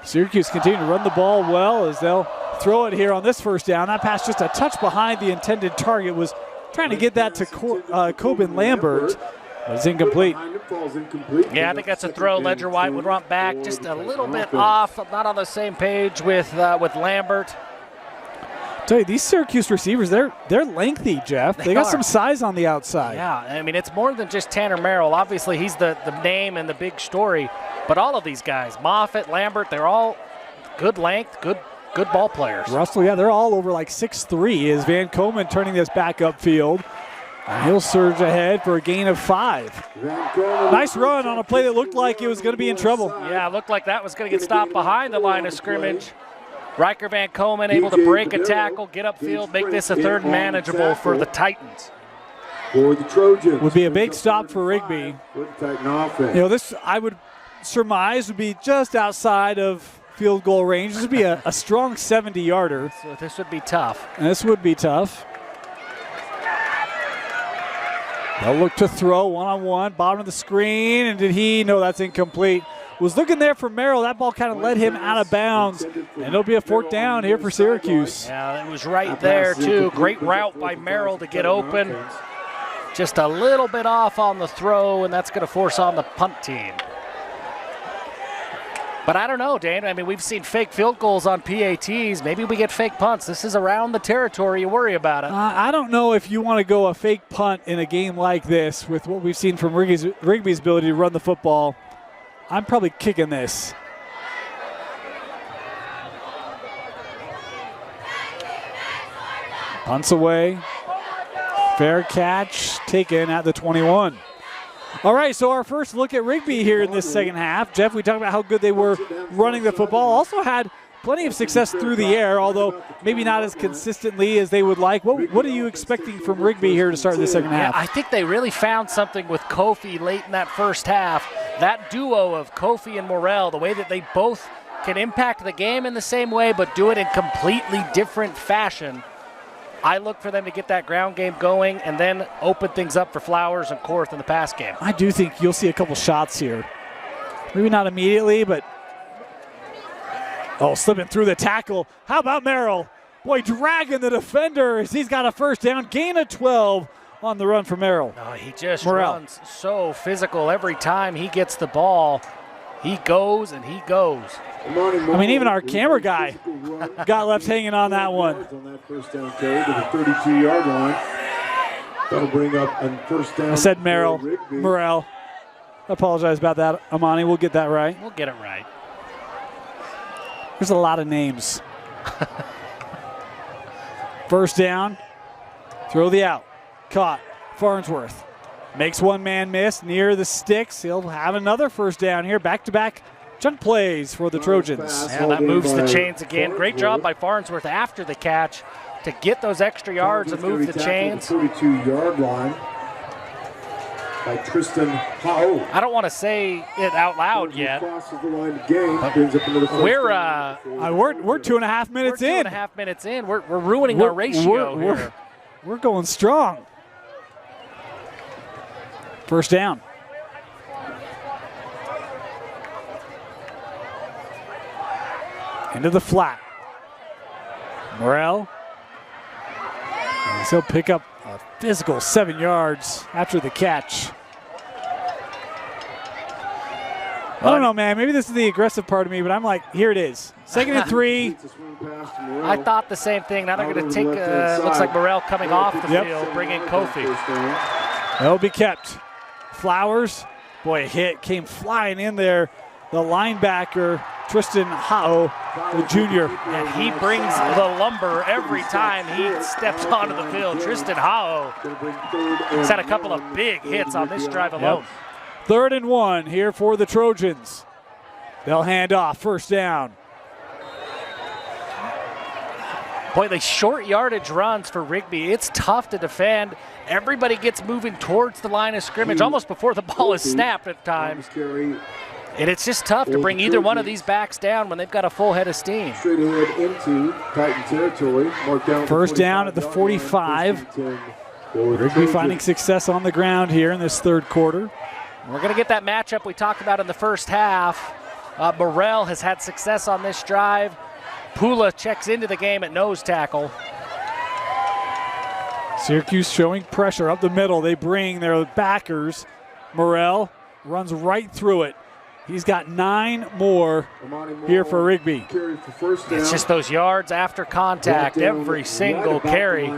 Syracuse continue to run the ball well as they'll throw it here on this first down. That pass just a touch behind the intended target, was trying to get that to Coben Lambert, but it's incomplete. Yeah, I think that's a throw. Ledger White would run back just a little bit off, not on the same page with Lambert. Tell you, these Syracuse receivers, they're lengthy, Jeff. They got some size on the outside. Yeah, I mean, it's more than just Tanner Merrill. Obviously, he's the name and the big story. But all of these guys, Moffitt, Lambert, they're all good length, good ball players. Russell, yeah, they're all over like 6'3". Is Van Komen turning this back upfield? And he'll surge ahead for a gain of 5. Nice run on a play that looked like it was going to be in trouble. Yeah, it looked like that was going to get stopped behind the line of scrimmage. Riker Van Komen able to break a tackle, get upfield, make this a third and manageable for the Titans. For the Trojans. Would be a big stop for Rigby. This, I would surmise, would be just outside of field goal range. This would be a strong 70-yarder. So this would be tough. And this would be tough. They'll look to throw one-on-one, bottom of the screen, and did he? No, that's incomplete. Was looking there for Merrill. That ball kind of led him out of bounds, and it'll be a fourth down here for Syracuse. Yeah, it was right there, too. Great route by Merrill to get open. Just a little bit off on the throw, and that's going to force on the punt team. But I don't know, Dane. I mean, we've seen fake field goals on PATs. Maybe we get fake punts. This is around the territory. You worry about it. I don't know if you want to go a fake punt in a game like this with what we've seen from Rigby's ability to run the football. I'm probably kicking this. Punts away. Fair catch taken at the 21. All right, so our first look at Rigby here in this second half. Jeff, we talked about how good they were running the football. Also had plenty of success through the air, although maybe not as consistently as they would like. What are you expecting from Rigby here to start the second half? I think they really found something with Kofi late in that first half. That duo of Kofi and Morrell, the way that they both can impact the game in the same way but do it in completely different fashion. I look for them to get that ground game going and then open things up for Flowers and Korth in the pass game. I do think you'll see a couple shots here. Maybe not immediately, but slipping through the tackle. How about Merrill? Boy, dragging the defender as he's got a first down. Gain of 12 on the run for Merrill. No, he just runs so physical every time he gets the ball. He goes and he goes. I mean, even our camera guy got left hanging on that one. On that first down carry to the 32-yard line. That'll bring up a first down. I said Merrill. Morrell. I apologize about that, Amani. We'll get that right. We'll get it right. There's a lot of names. First down. Throw the out. Caught. Farnsworth. Makes one man miss near the sticks. He'll have another first down here. Back-to-back chunk plays for the Trojans. Yeah, that moves the chains again. Great job by Farnsworth after the catch to get those extra yards and move the chains. 42-yard line by Tristan Howe. I don't want to say it out loud yet. Crosses the line to gain, brings up another first We're down. We're 2.5 minutes we're in. 2.5 minutes in. We're ruining our ratio here. We're going strong. First down. Into the flat. Morrell. And he'll pick up a physical 7 yards after the catch. I don't know, man. Maybe this is the aggressive part of me, but I'm like, here it is. 2nd and 3. I thought the same thing. Now they're going to take, looks like Morrell coming off the field, bringing Kofi. That'll be kept. Flowers, boy, a hit came flying in there. The linebacker, Tristan Howe, the junior. And he brings the lumber every time he steps onto the field. Tristan Howe has had a couple of big hits on this drive alone. 3rd and 1 here for the Trojans. They'll hand off, first down. Boy, the short yardage runs for Rigby, it's tough to defend. Everybody gets moving towards the line of scrimmage almost before the ball is snapped at times. And it's just tough to bring either one of these backs down when they've got a full head of steam. Straight ahead into Titan territory. First down at the 45. Rigby finding success on the ground here in this 3rd quarter. We're going to get that matchup we talked about in the first half. Morrell has had success on this drive. Pula checks into the game at nose tackle. Syracuse showing pressure up the middle. They bring their backers. Morrell runs right through it. He's got 9 more here for Rigby. It's just those yards after contact, every single carry.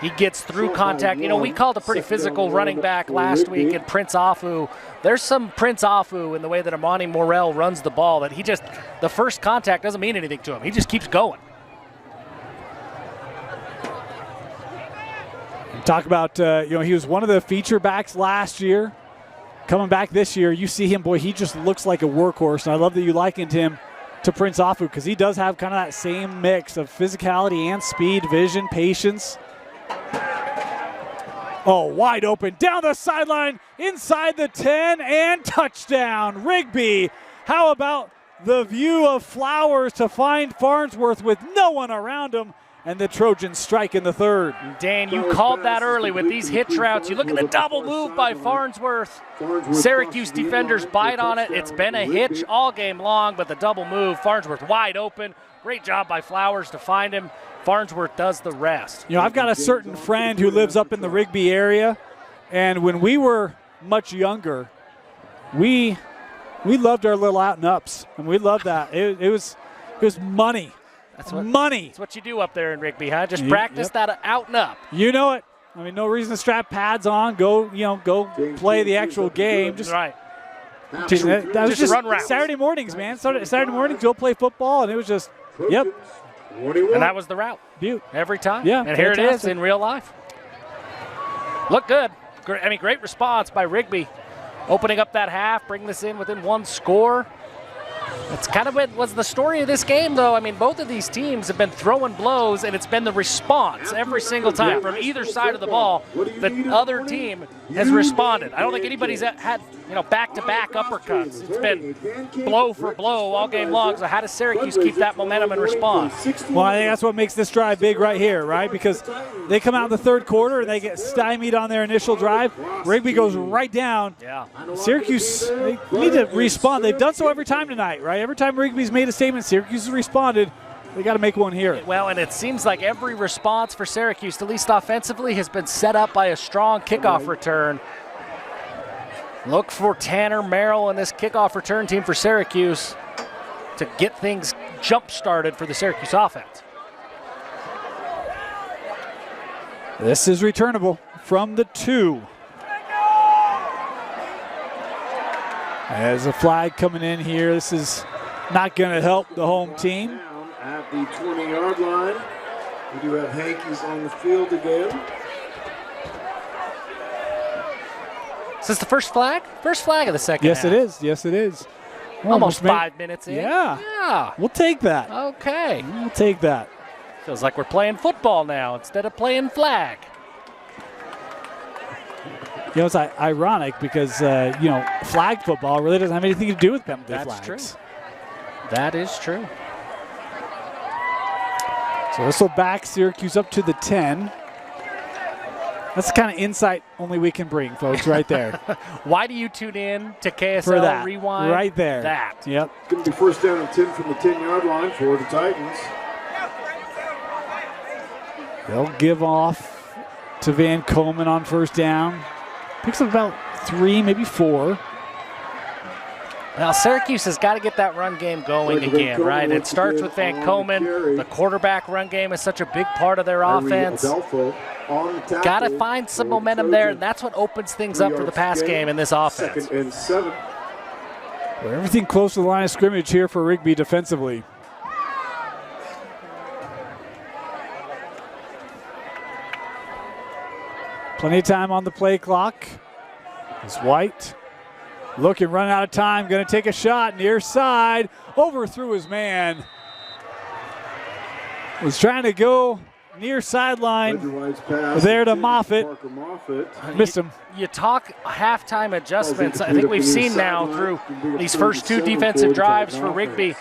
He gets through contact. You know, we called a pretty physical running back last week in Prince Afu. There's some Prince Afu in the way that Amani Morrell runs the ball that he just, the first contact doesn't mean anything to him. He just keeps going. Talk about, he was one of the feature backs last year. Coming back this year, you see him, boy, he just looks like a workhorse. And I love that you likened him to Prince Afu because he does have kind of that same mix of physicality and speed, vision, patience. Oh, wide open, down the sideline, inside the 10, and touchdown, Rigby. How about the view of Flowers to find Farnsworth with no one around him? And the Trojans strike in the 3rd. Dan, you called that early with these hitch routes. You look at the double move by Farnsworth. Syracuse defenders bite on it. It's been a hitch all game long, but the double move, Farnsworth wide open. Great job by Flowers to find him. Farnsworth does the rest. You know, I've got a certain friend who lives up in the Rigby area, and when we were much younger, we loved our little out and ups, and we loved that. It was money. That's money. That's what you do up there in Rigby, huh? Just practice that out and up. You know it. I mean, no reason to strap pads on. Go play the actual game. Just right. That was just run routes. Saturday mornings, man. Saturday mornings, go play football, and it was just, yep. And that was the route. Every time. Yeah. And here it is in real life. Look good. Great response by Rigby. Opening up that half, bring this in within 1 score. That's kind of what was the story of this game, though. I mean, both of these teams have been throwing blows, and it's been the response every single time from either side of the ball. The other team has responded. I don't think anybody's had, back-to-back uppercuts. It's been blow for blow all game long. So how does Syracuse keep that momentum and respond? Well, I think that's what makes this drive big right here, right? Because they come out in the 3rd quarter and they get stymied on their initial drive. Rigby goes right down. Yeah. Syracuse, they need to respond. They've done so every time tonight, right? Every time Rigby's made a statement, Syracuse has responded. They got to make one here. Well, and it seems like every response for Syracuse, at least offensively, has been set up by a strong kickoff return. Look for Tanner Merrill and this kickoff return team for Syracuse to get things jump-started for the Syracuse offense. This is returnable from the 2. As a flag coming in here, this is not going to help the home team. At the 20-yard line, we do have Hankies on the field again. Is this the first flag? First flag of the second half. It is. Yes, it is. Almost 5 minutes in. Yeah. Yeah. We'll take that. Okay. We'll take that. Feels like we're playing football now instead of playing flag. You know, it's ironic because, flag football really doesn't have anything to do with penalty flags. That's true. That is true. So this will back Syracuse up to the 10. That's the kind of insight only we can bring, folks, right there. Why do you tune in to KSL For that, Rewind? right there. That. Yep. It's going to be first down and 10 from the 10-yard line for the Titans. They'll give off to Van Komen on first down. Picks up about 3, maybe 4. Now, Syracuse has got to get that run game going again, right? It starts with Van Komen. The quarterback run game is such a big part of their offense. Got to find some momentum there, and that's what opens things up for the pass game in this offense. 2nd and 7. Well, everything close to the line of scrimmage here for Rigby defensively. Plenty of time on the play clock. It's White. Looking, running out of time, going to take a shot near side, overthrew his man. Was trying to go near sideline there to Moffitt. Missed him. You talk halftime adjustments. I think we've seen now through these first 2 defensive drives for Rigby.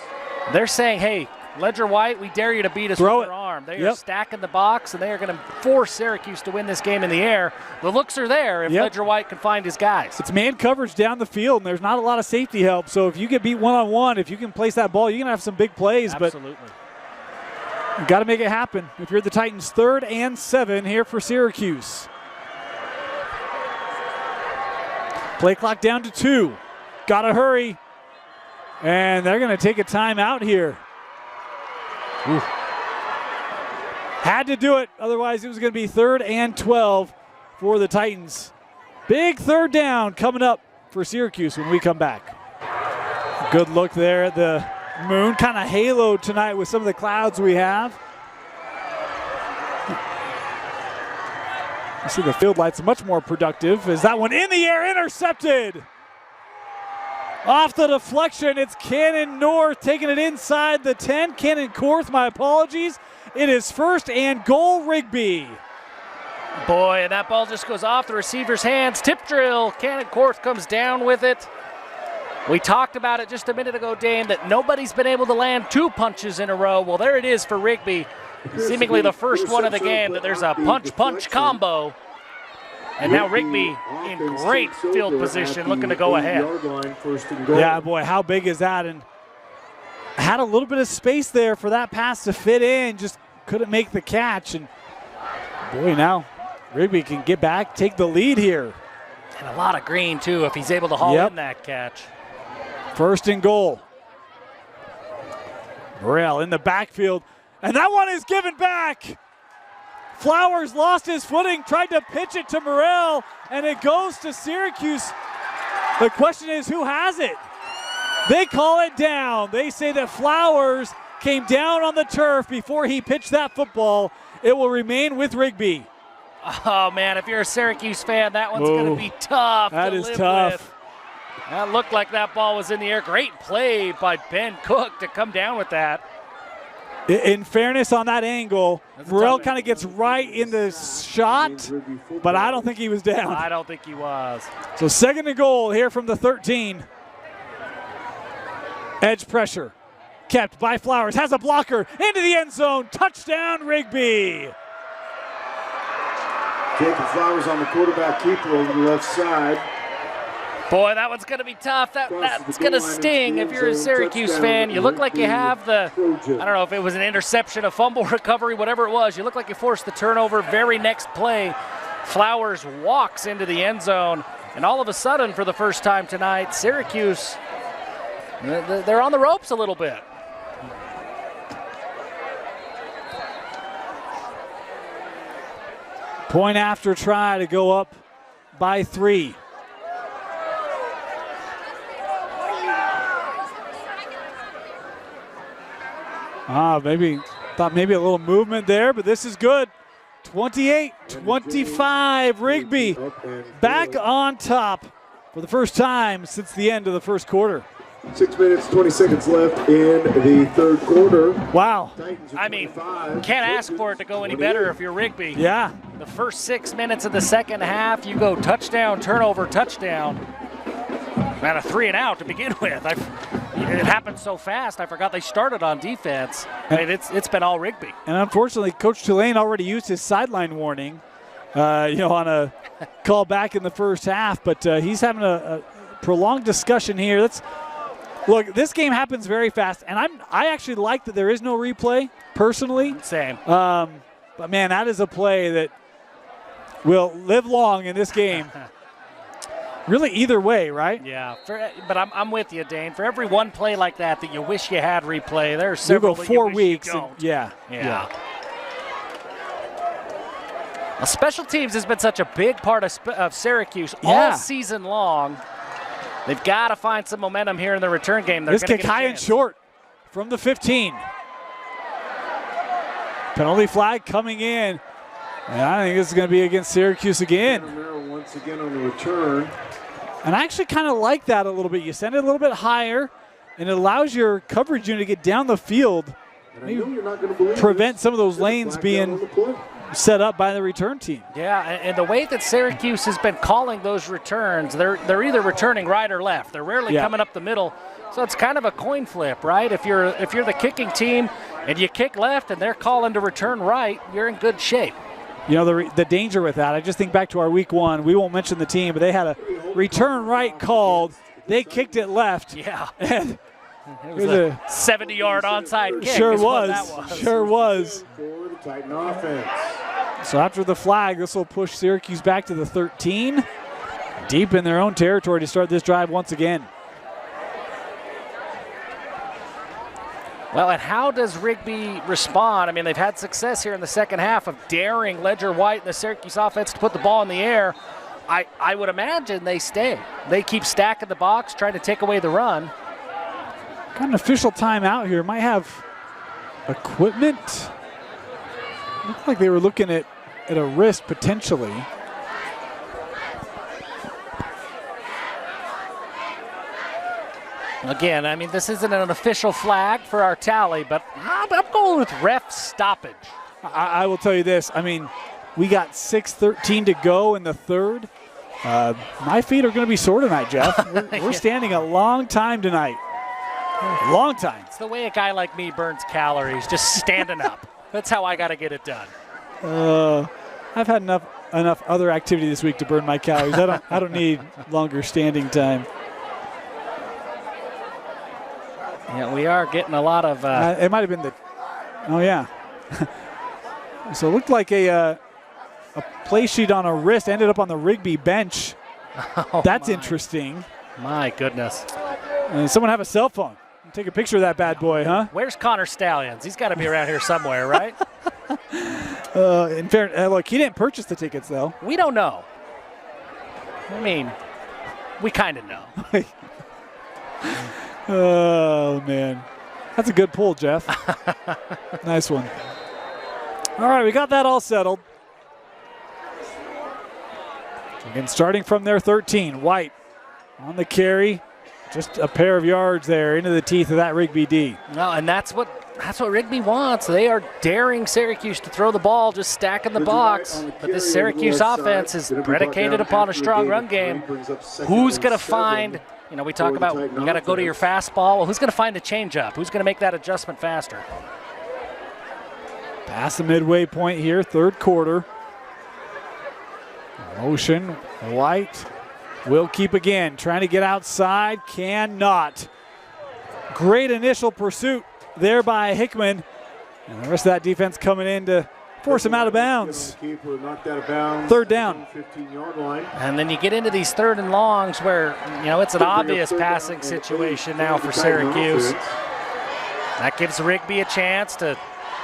They're saying, hey, Ledger White, we dare you to beat us with your arm. They are stacking the box, and they are going to force Syracuse to win this game in the air. The looks are there if Ledger White can find his guys. It's man coverage down the field, and there's not a lot of safety help. So if you get beat one-on-one, if you can place that ball, you're going to have some big plays. Absolutely. But you got to make it happen. If you're the Titans, 3rd and 7 here for Syracuse. Play clock down to 2. Got to hurry. And they're going to take a timeout here. Ooh. Had to do it, otherwise it was going to be 3rd and 12 for the Titans. Big 3rd down coming up for Syracuse when we come back. Good look there at the moon, kind of haloed tonight with some of the clouds we have. You see the field lights much more productive. Is that one in the air, intercepted? Off the deflection, it's Cannon North taking it inside the 10. Cannon Korth, my apologies. It is 1st and goal, Rigby. Boy, and that ball just goes off the receiver's hands. Tip drill, Cannon Korth comes down with it. We talked about it just a minute ago, Dane, that nobody's been able to land 2 punches in a row. Well, there it is for Rigby. Seemingly the first one of the game that there's a punch-punch combo. And now Rigby in great field position, looking to go ahead. Yeah, boy, how big is that? And had a little bit of space there for that pass to fit in, just couldn't make the catch. And boy, now Rigby can get back, take the lead here. And a lot of green, too, if he's able to haul in that catch. 1st and goal. Morrell in the backfield, and that one is given back. Flowers lost his footing, tried to pitch it to Morrell, and it goes to Syracuse. The question is, who has it? They call it down. They say that Flowers came down on the turf before he pitched that football. It will remain with Rigby. Oh, man, if you're a Syracuse fan, that one's going to be tough That to is live tough. with. That looked like that ball was in the air. Great play by Ben Cook to come down with that. In fairness on that angle, Morrell kind of gets right in the shot, but I don't think he was down. I don't think he was. So 2nd and goal here from the 13. Edge pressure kept by Flowers, has a blocker into the end zone. Touchdown, Rigby. Jacob Flowers on the quarterback keeper over the left side. Boy, that one's going to be tough. That's going to sting if you're a Syracuse fan. You look like you have the, I don't know if it was an interception, a fumble recovery, whatever it was. You look like you forced the turnover. Very next play, Flowers walks into the end zone. And all of a sudden, for the first time tonight, Syracuse, they're on the ropes a little bit. Point after try to go up by 3. Thought maybe a little movement there, but this is good. 28-25, Rigby back on top for the first time since the end of the first quarter. 6 minutes, 20 seconds left in the third quarter. Wow. I mean, can't ask for it to go any better if you're Rigby. Yeah. The first 6 minutes of the second half, you go touchdown, turnover, touchdown. And a 3 and out to begin with. It happened so fast, I forgot they started on defense. I mean, it's been all Rigby. And unfortunately, Coach Tulane already used his sideline warning, on a call back in the first half. But he's having a prolonged discussion here. Look, this game happens very fast, and I actually like that there is no replay, personally. Same. But, man, that is a play that will live long in this game. Really either way, right? Yeah, but I'm with you, Dane. For every one play like that you wish you had replay, there are several you go 4 weeks. You don't. Yeah. Well, special teams has been such a big part of Syracuse all season long. They've got to find some momentum here in the return game. This kick high and short from the 15. Penalty flag coming in. And I think this is going to be against Syracuse again. Once again on the return. And I actually kind of like that a little bit. You send it a little bit higher, and it allows your coverage unit to get down the field. Maybe prevent some of those lanes being set up by the return team. Yeah, and the way that Syracuse has been calling those returns, they're either returning right or left. They're rarely coming up the middle. So it's kind of a coin flip, right? If you're the kicking team and you kick left and they're calling to return right, you're in good shape. You know, the danger with that, I just think back to our week 1. We won't mention the team, but they had a return right called. They kicked it left. Yeah. And it was a 70-yard onside kick. Sure was. Sure was. For the Titan offense. So after the flag, this will push Syracuse back to the 13. Deep in their own territory to start this drive once again. Well, and how does Rigby respond? I mean, they've had success here in the second half of daring Ledger White and the Syracuse offense to put the ball in the air. I would imagine they stay. They keep stacking the box, trying to take away the run. Got an official timeout here. Might have equipment. Looked like they were looking at a wrist potentially. Again, I mean, this isn't an official flag for our tally, but I'm going with ref stoppage. I will tell you this. I mean, we got 6:13 to go in the third. My feet are going to be sore tonight, Jeff. We're standing a long time tonight. Long time. It's the way a guy like me burns calories, just standing up. That's how I got to get it done. I've had enough other activity this week to burn my calories. I don't need longer standing time. Yeah, we are getting a lot of. It might have been oh yeah. So it looked like a play sheet on a wrist ended up on the Rigby bench. Oh, that's interesting. My goodness. Someone have a cell phone. Take a picture of that bad boy, huh? Where's Connor Stallions? He's got to be around here somewhere, right? In fairness, look, he didn't purchase the tickets, though. We don't know. I mean, we kind of know. Oh, man. That's a good pull, Jeff. Nice one. All right, we got that all settled. Again, starting from their 13, White on the carry. Just a pair of yards there into the teeth of that Rigby D. No, and that's what Rigby wants. They are daring Syracuse to throw the ball, just stacking the box. But this Syracuse offense is predicated upon a strong run game. Who's going to find, we talk about you got to go to your fastball. Well, who's going to find the changeup? Who's going to make that adjustment faster? Past the midway point here, third quarter. Motion, White. Will keep again, trying to get outside, cannot. Great initial pursuit there by Hickman. And the rest of that defense coming in to force him out of bounds. Third down. 15-yard line. And then you get into these third and longs where, it's an obvious passing situation now for Syracuse. That gives Rigby a chance to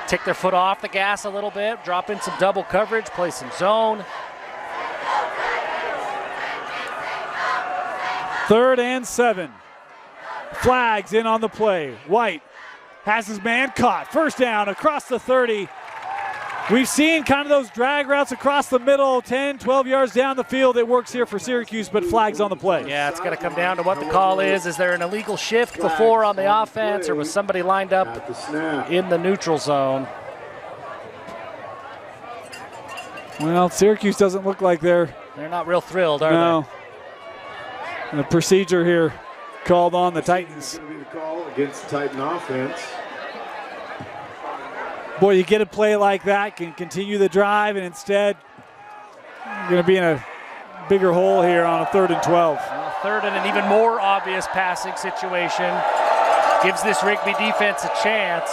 take their foot off the gas a little bit, drop in some double coverage, play some zone. 3rd and 7. Flags in on the play. White has his man caught. First down across the 30. We've seen kind of those drag routes across the middle, 10, 12 yards down the field. It works here for Syracuse, but flags on the play. Yeah, it's going to come down to what the call is. Is there an illegal shift before on the offense, or was somebody lined up in the neutral zone? Well, Syracuse doesn't look like they're not real thrilled, are no. The procedure here called on the Titans. Going to be the call against the Titan offense. Boy, you get a play like that, can continue the drive, and instead you're going to be in a bigger hole here on a 3rd and 12. Well, 3rd and an even more obvious passing situation. Gives this Rigby defense a chance.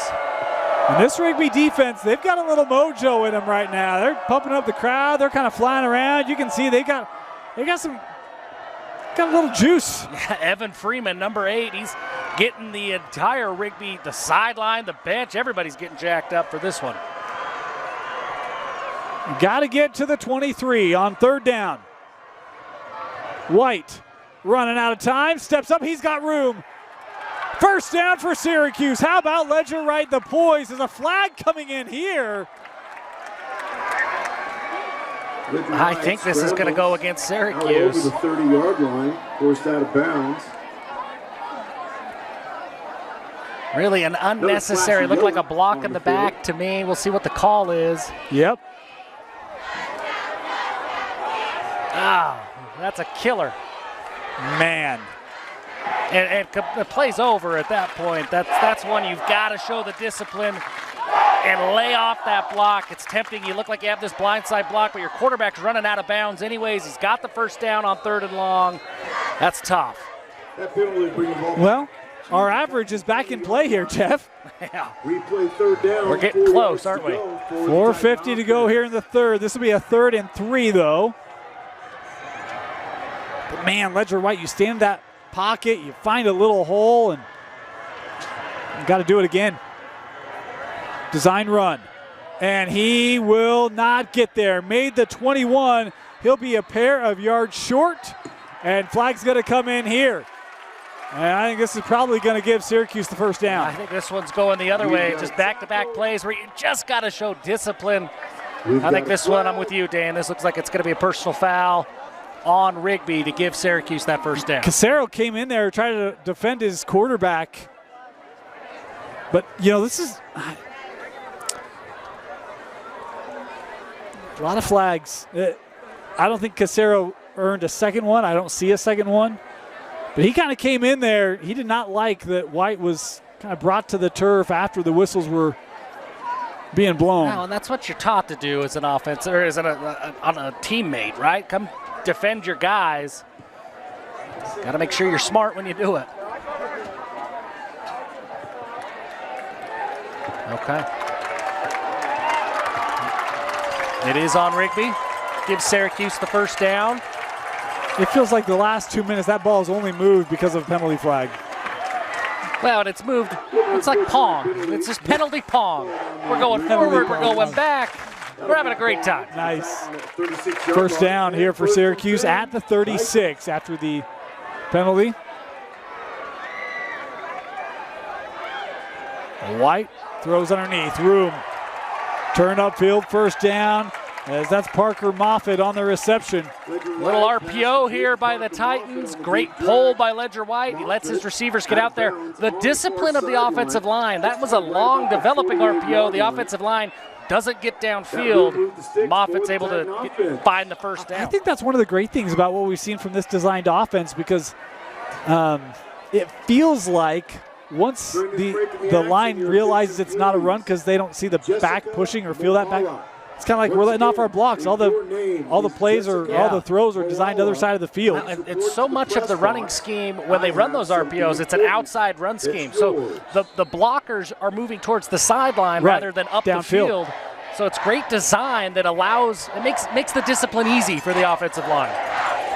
And this Rigby defense, they've got a little mojo in them right now. They're pumping up the crowd. They're kind of flying around. You can see they got a little juice. Yeah, Evan Freeman, number 8, he's getting the entire Rigby, the sideline, the bench, everybody's getting jacked up for this one. Got to get to the 23 on 3rd down. White running out of time, steps up, he's got room. 1st down for Syracuse. How about Ledger Wright, the poise? There's a flag coming in here. I think this is going to go against Syracuse. Over the 30-yard line, forced out of bounds. Really an unnecessary, looked like a block in the back to me. We'll see what the call is. Yep. Ah, that's a killer. Man. And the play's over at that point. That's one you've got to show the discipline and lay off that block. It's tempting. You look like you have this blindside block, but your quarterback's running out of bounds anyways. He's got the 1st down on 3rd and long. That's tough. Well, our average is back in play here, Jeff. Yeah. Replay 3rd down. We're getting close, aren't we? 4:50 to go here in the 3rd. This will be a 3rd and 3, though. But man, Ledger White, you stand in that pocket, you find a little hole, and you got to do it again. Design run. And he will not get there. Made the 21. He'll be a pair of yards short, and flag's going to come in here. And I think this is probably going to give Syracuse the 1st down. I think this one's going the other way. Just back-to-back plays where you just got to show discipline. I think this one, I'm with you, Dan. This looks like it's going to be a personal foul on Rigby to give Syracuse that 1st down. Casero came in there trying to defend his quarterback. But, you know, this is a lot of flags. I don't think Casero earned a 2nd one. I don't see a 2nd one. But he kind of came in there. He did not like that White was kind of brought to the turf after the whistles were being blown. Well, and that's what you're taught to do as an offense, or as a teammate, right? Come defend your guys. Got to make sure you're smart when you do it. Okay. It is on Rigby. Gives Syracuse the 1st down. It feels like the last 2 minutes that ball has only moved because of a penalty flag. Well, and it's moved. It's like Pong. It's just penalty Pong. We're going forward. We're going back. We're having a great time. Nice. 1st down here for Syracuse at the 36 after the penalty. White throws underneath. Room. Turn upfield, 1st down. As that's Parker Moffitt on the reception. Little RPO here by the Titans. Great pull by Ledger White. He lets his receivers get out there. The discipline of the offensive line. That was a long developing RPO. The offensive line doesn't get downfield. Moffitt's able to find the 1st down. I think that's one of the great things about what we've seen from this designed offense, because it feels like once the line realizes it's not a run because they don't see the back pushing or feel that back, it's kind of like we're letting off our blocks. All the plays or all the throws are designed to the other side of the field. And so much of the running scheme, when they run those RPOs, it's an outside run scheme. So the blockers are moving towards the sideline rather than up the field. So it's great design that makes the discipline easy for the offensive line.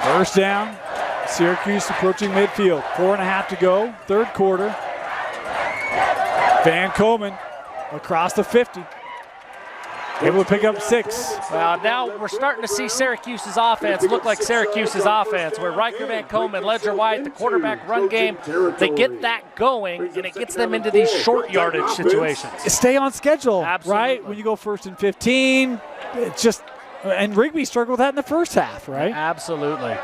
1st down, Syracuse approaching midfield. 4.5 to go, 3rd quarter. Van Coleman across the 50. Able to pick up 6. Well, now we're starting to see Syracuse's offense look like Syracuse's offense, where Riker Van Komen, Ledger White, the quarterback run game, they get that going, and it gets them into these short yardage situations. Stay on schedule, Absolutely. right? When you go 1st and 15, it's just, and Rigby struggled with that in the first half, right? Absolutely.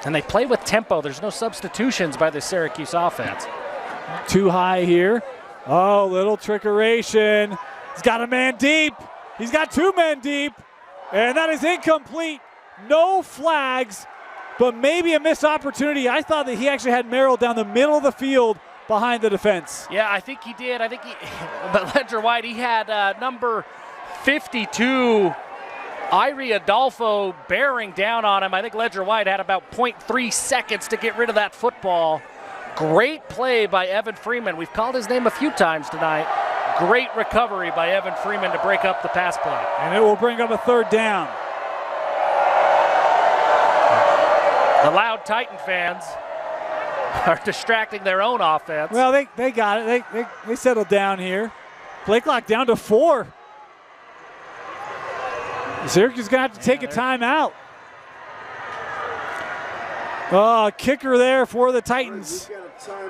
And they play with tempo. There's no substitutions by the Syracuse offense. Too high here. Oh, little trickeration. He's got a man deep. He's got 2 men deep. And that is incomplete. No flags, but maybe a missed opportunity. I thought that he actually had Merrill down the middle of the field behind the defense. Yeah, I think he did. But Ledger White, he had number 52, Irie Adolfo, bearing down on him. I think Ledger White had about 0.3 seconds to get rid of that football. Great play by Evan Freeman. We've called his name a few times tonight. Great recovery by Evan Freeman to break up the pass play. And it will bring up a 3rd down. The loud Titan fans are distracting their own offense. Well, they got it. They settled down here. Play clock down to 4. Syracuse is going to have to take a timeout. Oh, kicker there for the Titans.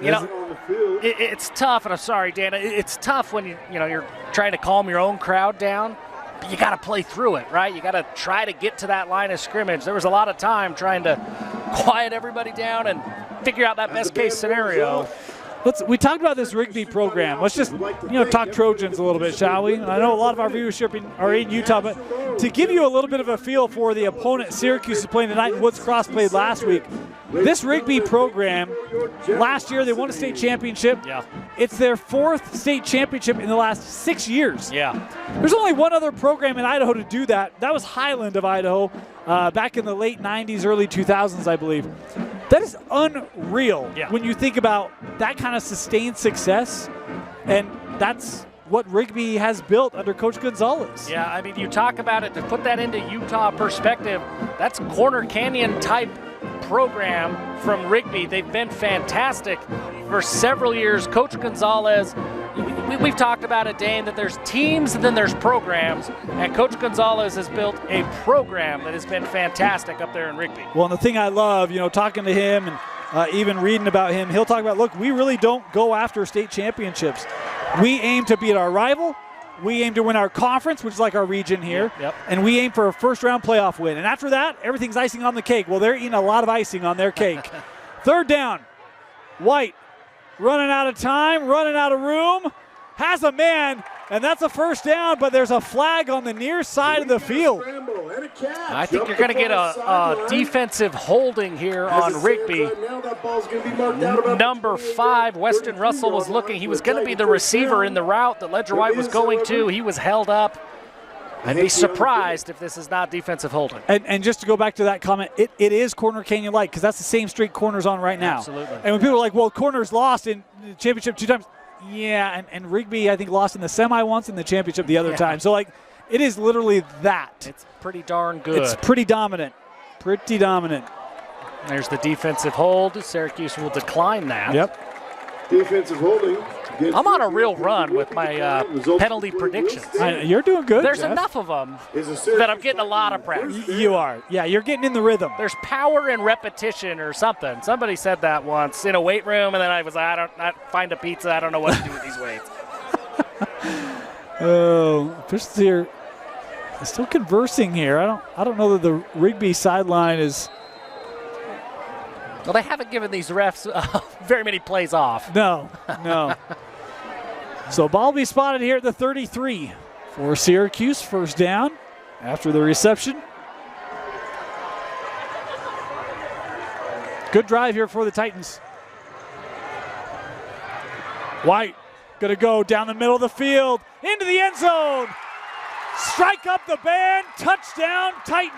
You know, it's tough, and I'm sorry, Dan. It's tough when you're trying to calm your own crowd down. But you got to play through it, right? You got to try to get to that line of scrimmage. There was a lot of time trying to quiet everybody down and figure out that best case scenario. We talked about this Rigby program. Let's just talk Trojans a little bit, shall we? I know a lot of our viewership are in Utah, but to give you a little bit of a feel for the opponent Syracuse is playing tonight and Woods Cross played last week, this Rigby program, last year they won a state championship. Yeah. It's their 4th state championship in the last 6 years. Yeah. There's only one other program in Idaho to do that. That was Highland of Idaho back in the late 90s, early 2000s, I believe. That is unreal when you think about that kind of sustained success, and that's what Rigby has built under Coach Gonzalez. Yeah, I mean, you talk about it, to put that into Utah perspective, that's Corner Canyon type program from Rigby. They've been fantastic for several years. Coach Gonzalez, we've talked about it, Dane, that there's teams and then there's programs, and Coach Gonzalez has built a program that has been fantastic up there in Rigby. Well, and the thing I love, talking to him and even reading about him, he'll talk about, look, we really don't go after state championships. We aim to beat our rival. We aim to win our conference, which is like our region here, and we aim for a first-round playoff win. And after that, everything's icing on the cake. Well, they're eating a lot of icing on their cake. 3rd down. White running out of time, running out of room, has a man, and that's a 1st down, but there's a flag on the near side of the field. I think you're going to get a defensive holding here on Rigby. Number 5, Weston Russell was looking. He was going to be the receiver in the route that Ledger White was going to. He was held up. I'd be surprised if this is not defensive holding. And just to go back to that comment, it is Corner Canyon like, because that's the same street Corner's on right now. Absolutely. And when people are like, well, Corner's lost in the championship 2 times. Yeah, and Rigby, I think, lost in the semi once and the championship the other time. So, it is literally that. It's pretty darn good. It's pretty dominant. Pretty dominant. There's the defensive hold. Syracuse will decline that. Yep. Defensive holding. I'm on a real run with my penalty predictions. You're doing good, There's Jeff. enough of them that I'm getting a lot of practice. You are. Yeah, you're getting in the rhythm. There's power in repetition or something. Somebody said that once in a weight room, and then I find a pizza. I don't know what to do with these weights. Oh, officials here still conversing here. I don't know that the Rigby sideline is. Well, they haven't given these refs very many plays off. No. So ball will be spotted here at the 33 for Syracuse. 1st down after the reception. Good drive here for the Titans. White going to go down the middle of the field into the end zone. Strike up the band. Touchdown, Titans.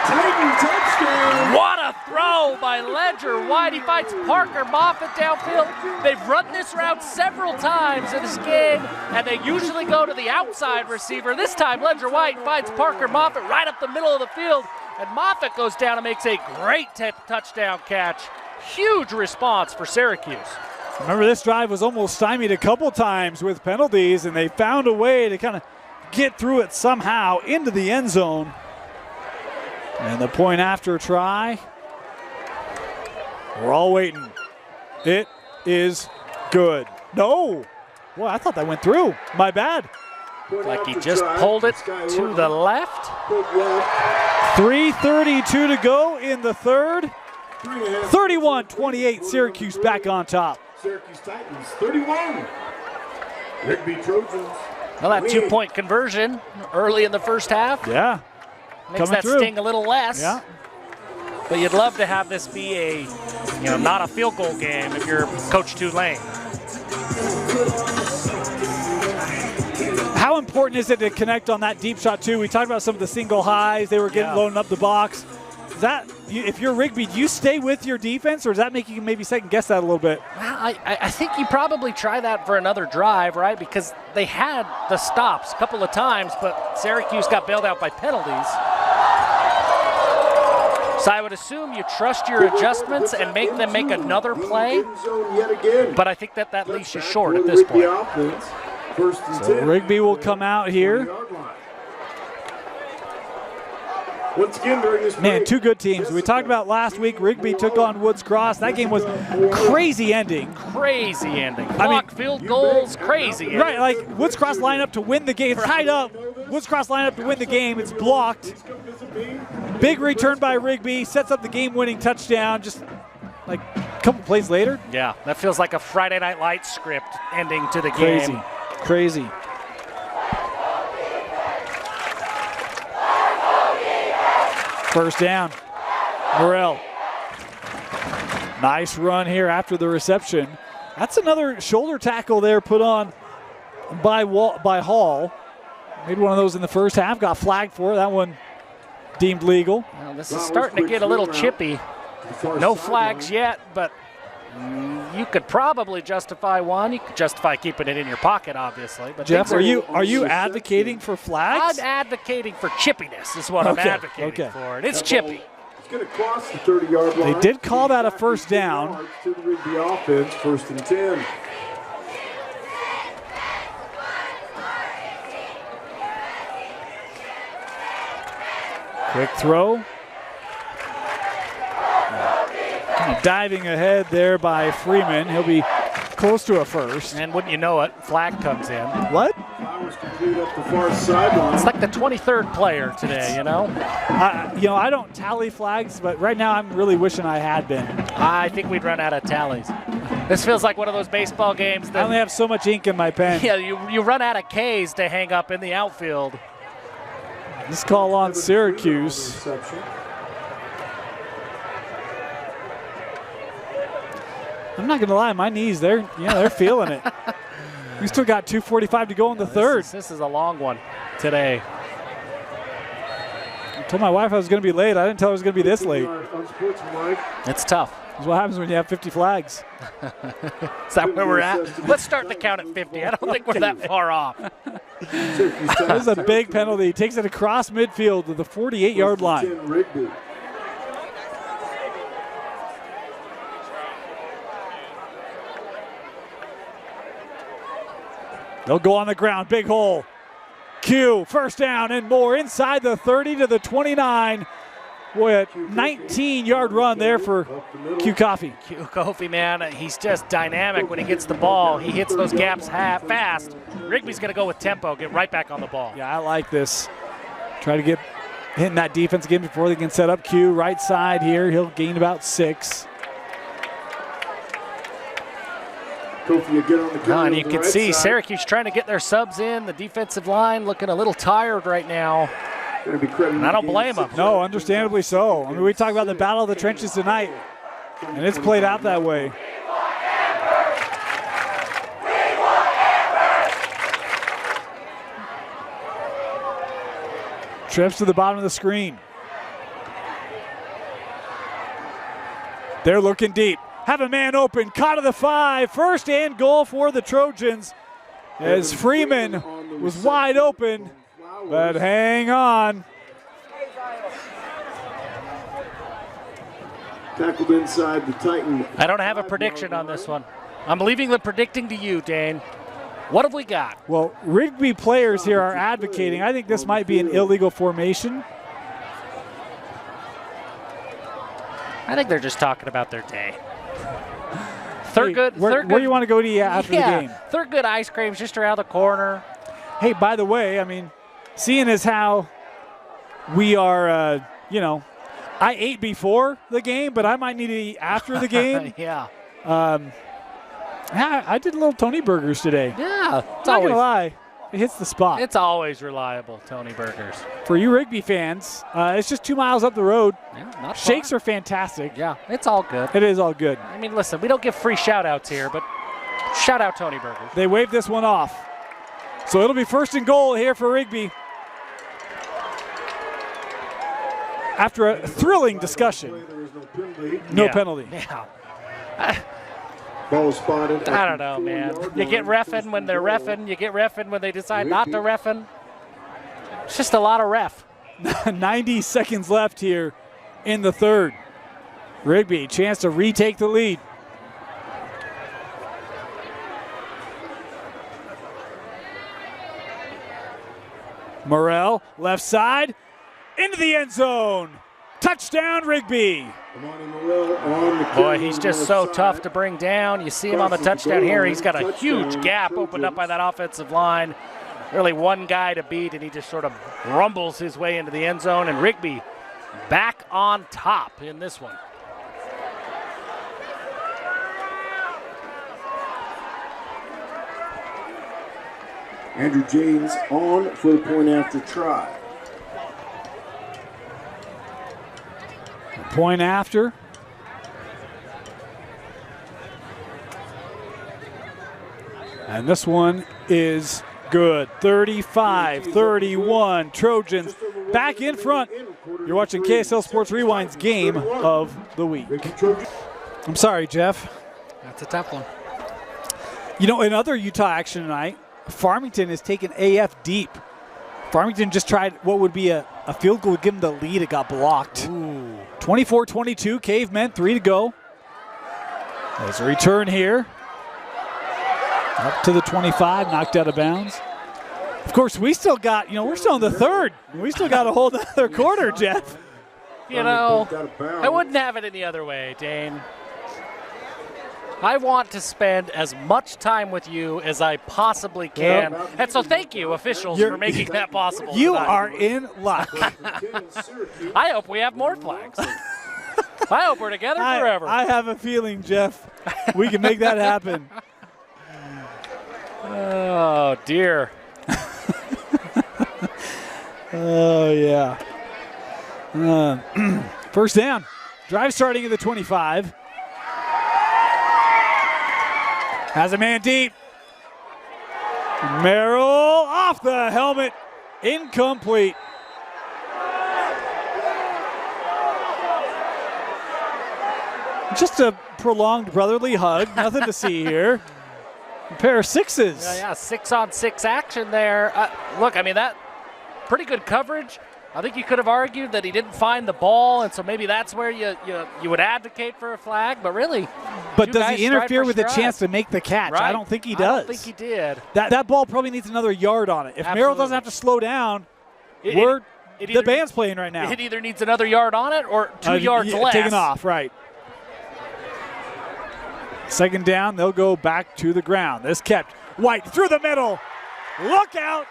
Titan touchdown. What a throw by Ledger White. He fights Parker Moffitt downfield. They've run this route several times in this game, and they usually go to the outside receiver. This time, Ledger White finds Parker Moffitt right up the middle of the field, and Moffitt goes down and makes a great touchdown catch. Huge response for Syracuse. Remember, this drive was almost stymied a couple times with penalties, and they found a way to kind of get through it somehow into the end zone. And the point after try, we're all waiting. It is good. No. Boy, I thought that went through. My bad. Like he just pulled it to the left. 3:32 to go in the third. 31-28, Syracuse back on top. Syracuse Titans 31. Rigby Trojans. Well, that 2-point conversion early in the first half Yeah. makes that sting a little less. Yeah. But you'd love to have this be a, not a field goal game if you're Coach Tulane. How important is it to connect on that deep shot too? We talked about some of the single highs. They were getting loading up the box. Is that, if you're Rigby, do you stay with your defense, or does that make you maybe second guess that a little bit? Well, I think you probably try that for another drive, right? Because they had the stops a couple of times, but Syracuse got bailed out by penalties. So I would assume you trust your adjustments and make them make another play, but I think that leash is short at this point. So Rigby will come out here. Once again, during this Man, two good teams. We talked about last week, Rigby took on Woods Cross. That game was crazy ending. Crazy ending. Clock, field goals, crazy ending. Right, like Woods Cross line up to win the game. It's tied up. Woods Cross line up to win the game. It's blocked. Big return by Rigby. Sets up the game-winning touchdown just like a couple plays later. Yeah, that feels like a Friday Night Lights script ending to the game. Crazy. First down, Morrell. Nice run here after the reception. That's another shoulder tackle there put on by Hall. Made one of those in the first half, got flagged for it. That one deemed legal. Well, this is starting to get a little chippy. No flags yet, but you could probably justify one. You could justify keeping it in your pocket, obviously. But Jeff, are you advocating for flags? I'm advocating for chippiness is what I'm advocating for. And it's chippy. It's going to cross the 30-yard line. They did call that a first down. To the Rigby offense, 1st and 10. Quick throw. Kind of diving ahead there by Freeman. He'll be close to a first. And wouldn't you know it, flag comes in. What? Flowers complete up the far sideline. It's like the 23rd player today, I don't tally flags, but right now I'm really wishing I had been. I think we'd run out of tallies. This feels like one of those baseball games that I only have so much ink in my pen. Yeah, you run out of Ks to hang up in the outfield. This call on Syracuse. I'm not gonna lie, my knees, they're feeling it. We still got 2:45 to go in the third. This is a long one today. I told my wife I was gonna be late. I didn't tell her it was gonna be this late. It's tough. That's what happens when you have 50 flags. Is that where we're at? Let's start the count at 50. I don't think we're that far off. That was a big penalty. He takes it across midfield to the 48-yard line. They'll go on the ground. Big hole. Q, first down and more inside the 30 to the 29. Boy, a 19-yard run there for Q Coffey. Q Coffey, man, he's just dynamic when he gets the ball. He hits those gaps fast. Rigby's going to go with tempo, get right back on the ball. Yeah, I like this. Try to get hitting that defense again before they can set up Q. Right side here, he'll gain about 6. And you can see Syracuse trying to get their subs in. The defensive line looking a little tired right now. And I don't blame them. No, understandably so. I mean, we talk about the battle of the trenches tonight, and it's played out that way. Trips to the bottom of the screen. They're looking deep. Have a man open, caught at the 5. First and goal for the Trojans as Freeman was wide open, but hang on. Tackled inside the Titan. I don't have a prediction on this one. I'm leaving the predicting to you, Dane. What have we got? Well, Rigby players here are advocating. I think this might be an illegal formation. I think they're just talking about their day. Third good. Where do you want to go to eat after the game? Thurgood ice cream's just around the corner. Hey, by the way, I mean, seeing as how we are, I ate before the game, but I might need to eat after the game. Yeah. I did a little Tony Burgers today. Yeah. Not going to lie. It hits the spot. It's always reliable, Tony Burgers. For you Rigby fans, it's just 2 miles up the road. Yeah, not Shakes far. are fantastic. Yeah, it's all good. It is all good. I mean, listen, we don't give free shout-outs here, but shout out Tony Burgers. They waved this one off. So it'll be 1st and goal here for Rigby. After a thrilling discussion. No penalty. Yeah. Ball spotted. I don't know, man. You get reffing when they're reffing. You get reffing when they decide not to reffing. It's just a lot of ref. 90 seconds left here in the third. Rigby, chance to retake the lead. Morrell, left side, into the end zone. Touchdown, Rigby. Boy, he's just so tough to bring down. You see him on the touchdown here. He's got a huge gap opened up by that offensive line. Really one guy to beat, and he just sort of rumbles his way into the end zone. And Rigby back on top in this one. Andrew James on for the point after try. Point after. And this one is good. 35-31. Trojans back in front. You're watching KSL Sports Rewind's game of the week. I'm sorry, Jeff. That's a tough one. You know, in other Utah action tonight, Farmington has taken AF deep. Farmington just tried what would be a field goal to give them the lead. It got blocked. 24-22, Cavemen, 3 to go. There's a return here. Up to the 25, knocked out of bounds. Of course, we still got, we're still in the third. We still got a whole other quarter, Jeff. You know, I wouldn't have it any other way, Dane. I want to spend as much time with you as I possibly can. And so thank you, officials, for making that possible. You tonight. are in luck. I hope we have more flags. I hope we're together forever. I have a feeling, Jeff, we can make that happen. Oh, dear. Oh, yeah. First down. Drive starting at the 25. Has a man deep. Merrill off the helmet. Incomplete. Just a prolonged brotherly hug. Nothing to see here. A pair of sixes. Yeah, 6-on-6 action there. Look, I mean, that pretty good coverage. I think you could have argued that he didn't find the ball, and so maybe that's where you would advocate for a flag, but really. But does he interfere with the chance to make the catch? Right? I don't think he does. I don't think he did. That ball probably needs another yard on it. If Merrill doesn't have to slow down, the band's playing right now. It either needs another yard on it or 2 yards less. Taken off, right. Second down, they'll go back to the ground. This kept. White through the middle. Look out.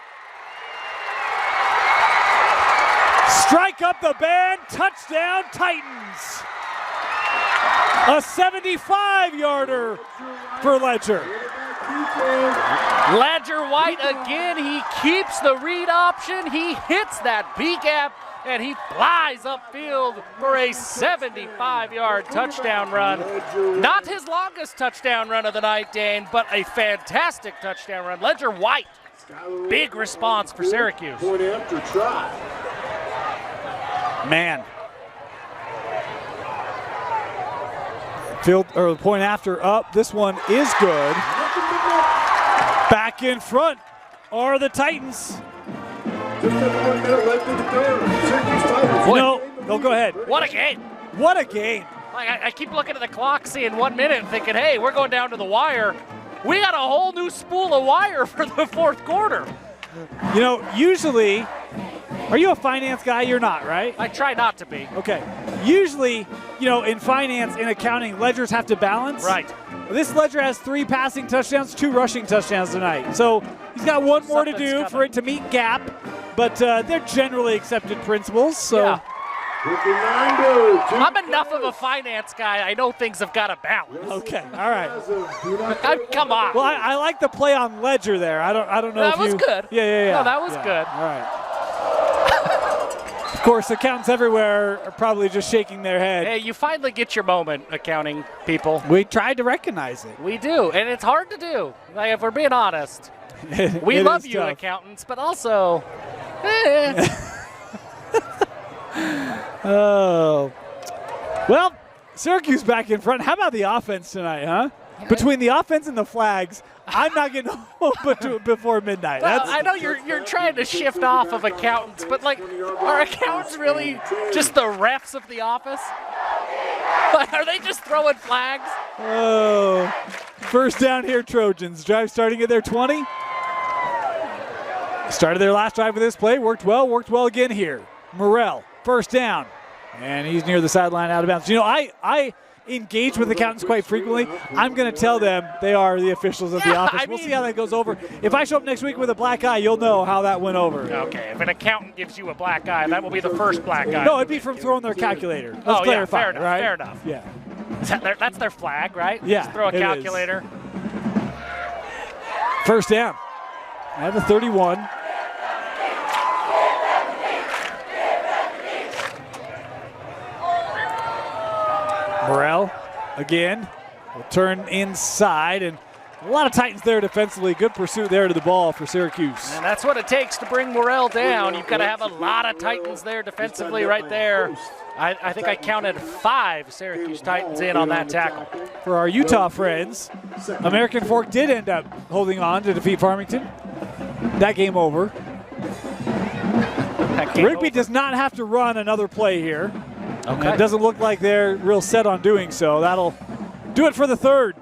Strike up the band. Touchdown, Titans. A 75-yarder for Ledger. Ledger White again. He keeps the read option. He hits that B gap, and he flies upfield for a 75-yard touchdown run. Not his longest touchdown run of the night, Dane, but a fantastic touchdown run. Ledger White, big response for Syracuse. Point after try. Man. Point after up. This one is good. Back in front are the Titans. Boy, No, go ahead. What a game. What a game. Like I keep looking at the clock, seeing 1 minute, and thinking, hey, we're going down to the wire. We got a whole new spool of wire for the fourth quarter. You know, usually, are you a finance guy? You're not, right? I try not to be. Okay. Usually, you know, in finance, in accounting, ledgers have to balance. Right. This ledger has 3 passing touchdowns, 2 rushing touchdowns tonight. So he's got one more to do for it to meet gap, but they're generally accepted principles. So. Yeah. I'm enough of a finance guy. I know things have got to balance. Okay, all right. Come on. Well, I like the play on ledger there. I don't know. That was good. Yeah. No, that was good. All right. Of course, accountants everywhere are probably just shaking their head. Hey, you finally get your moment, accounting people. We tried to recognize it. We do, and it's hard to do. Like, if we're being honest. We It love is you, tough. accountants, but also, Oh. Well, Syracuse back in front. How about the offense tonight, huh? Between the offense and the flags, I'm not getting home before midnight. well, I know you're trying to shift off of accountants, but like, are accountants really just the refs of the office? Like, are they just throwing flags? Oh. First down here, Trojans. Drive starting at their 20. Started their last drive with this play. Worked well again here. Morrell, first down. And he's near the sideline out of bounds. You know, I engage with accountants quite frequently. I'm going to tell them they are the officials of the office. We'll see how that goes over. If I show up next week with a black eye, you'll know how that went over. Okay, if an accountant gives you a black eye, that will be the first black eye. No, it'd be from throwing their calculator. Let's clarify, fair enough, right? fair enough. Yeah. That's their flag, right? Yeah, Just throw a it calculator. First down at the 31. Morrell again will turn inside, and a lot of Titans there defensively. Good pursuit there to the ball for Syracuse. And that's what it takes to bring Morrell down. You've got to have a lot of Titans there defensively right there. I think I counted 5 Syracuse Titans in on that tackle. For our Utah friends, American Fork did end up holding on to defeat Farmington. That game over. Rigby does not have to run another play here. Okay. It doesn't look like they're real set on doing so. That'll do it for the third.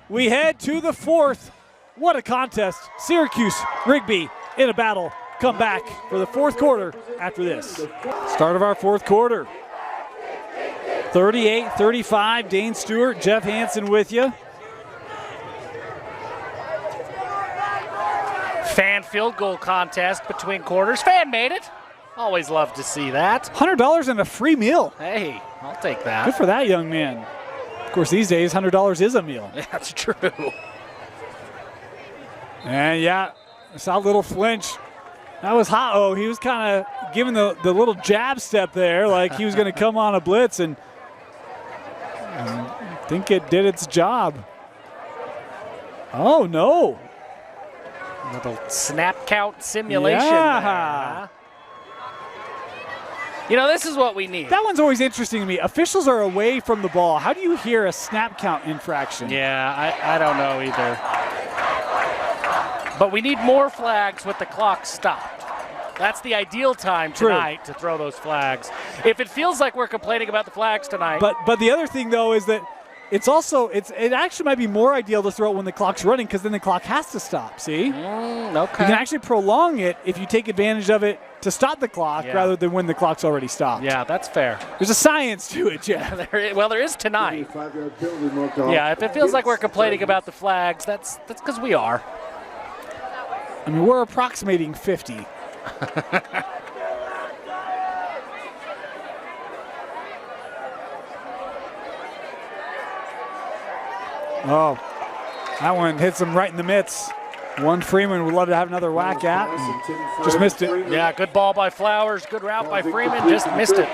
We head to the fourth. What a contest. Syracuse, Rigby in a battle. Come back for the fourth quarter after this. Start of our fourth quarter. 38-35, Dane Stewart, Jeff Hansen with you. Fan field goal contest between quarters. Fan made it. Always love to see that. $100 and a free meal. Hey, I'll take that. Good for that young man. Of course, these days, $100 is a meal. That's true. And yeah, I saw a little flinch. That was hot. Oh, he was kind of giving the little jab step there, like he was going to come on a blitz, and I think it did its job. Oh, no. Little snap count simulation. Yeah. There, huh? You know, this is what we need. That one's always interesting to me. Officials are away from the ball. How do you hear a snap count infraction? Yeah, I don't know either. But we need more flags with the clock stopped. That's the ideal time tonight to throw those flags. If it feels like we're complaining about the flags tonight. But the other thing, though, is that it actually might be more ideal to throw it when the clock's running, because then the clock has to stop, see? Okay. You can actually prolong it if you take advantage of it to stop the clock rather than when the clock's already stopped. Yeah, that's fair. There's a science to it, Jeff. There is tonight. Yeah, if it feels like we're complaining about the flags, that's because we are. I mean, we're approximating 50. Oh, that one hits him right in the midst. One Freeman would love to have another whack at. Just missed it. Yeah, good ball by Flowers. Good route by Freeman. Just missed it.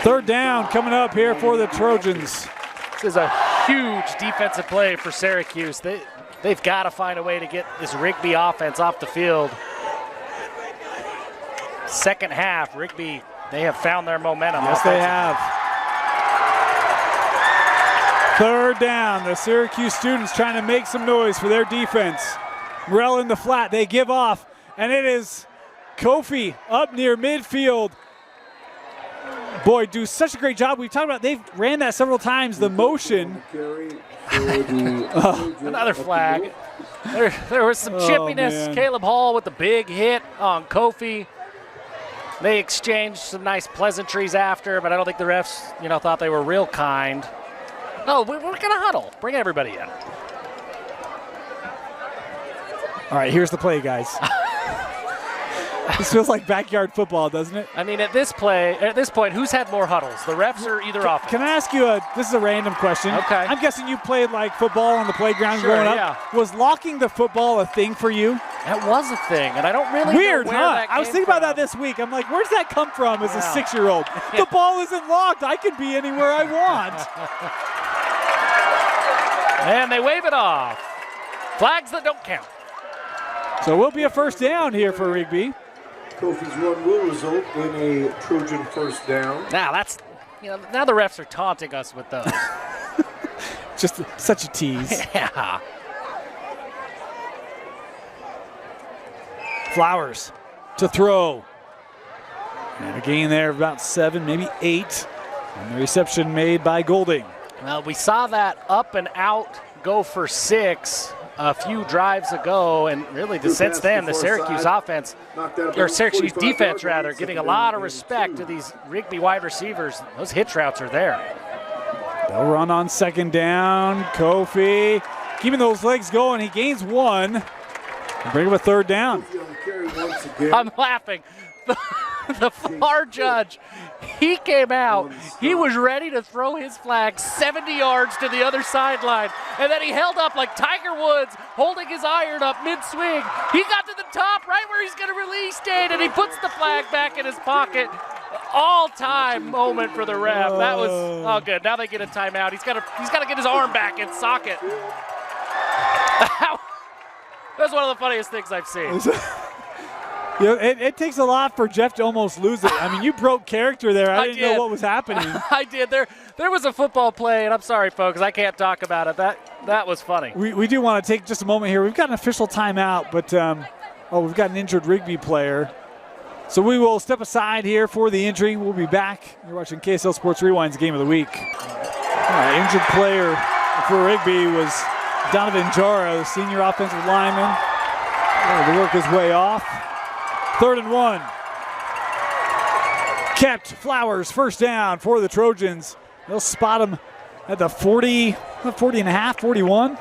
Third down coming up here for the Trojans. This is a huge defensive play for Syracuse. They've got to find a way to get this Rigby offense off the field. Second half, Rigby, they have found their momentum. Yes, they have. Third down, the Syracuse students trying to make some noise for their defense. Morrell in the flat, they give off, and it is Kofi up near midfield. boy, do such a great job. We've talked about, they've ran that several times, the motion. Another flag. There was some chippiness. Man. Caleb Hall with the big hit on Kofi. They exchanged some nice pleasantries after, but I don't think the refs, thought they were real kind. No, we're going to huddle. Bring everybody in. All right, here's the play, guys. This feels like backyard football, doesn't it? I mean, at this point, who's had more huddles? The refs or either offense? Can I ask you this is a random question. Okay. I'm guessing you played like football on the playground growing up. Yeah. Was locking the football a thing for you? That was a thing, and I don't really Weird, know where huh? that I was came thinking about from. that this week. I'm like, where's that come from as a Yeah. 6-year-old? The ball isn't locked. I can be anywhere I want. And they wave it off. Flags that don't count. So it will be a first down here for Rigby. Kofi's run will result in a Trojan first down. Now that's, now the refs are taunting us with those. Just such a tease. Yeah. Flowers to throw. And a gain there of about 7, maybe 8. And the reception made by Golding. Well, we saw that up and out go for 6 a few drives ago, and really since then the Syracuse offense, or Syracuse defense rather, giving a lot of respect to these Rigby wide receivers. Those hitch routes are there. They'll run on second down. Kofi keeping those legs going. He gains 1. And bring him a third down. I'm laughing. The far judge, he came out. He was ready to throw his flag 70 yards to the other sideline. And then he held up like Tiger Woods, holding his iron up mid-swing. He got to the top right where he's going to release Dane, and he puts the flag back in his pocket. All-time moment for the ref. That was good. Now they get a timeout. He's got to get his arm back in socket. That's one of the funniest things I've seen. It takes a lot for Jeff to almost lose it. I mean, you broke character there. I didn't know what was happening. I did. There was a football play, and I'm sorry, folks, I can't talk about it. That was funny. We do want to take just a moment here. We've got an official timeout, but we've got an injured Rigby player. So we will step aside here for the injury. We'll be back. You're watching KSL Sports Rewind's Game of the Week. Injured player for Rigby was Donovan Jara, the senior offensive lineman. To work his way off. 3rd and 1. Kept. Flowers, first down for the Trojans. They'll spot him at the 40 and a half, 41.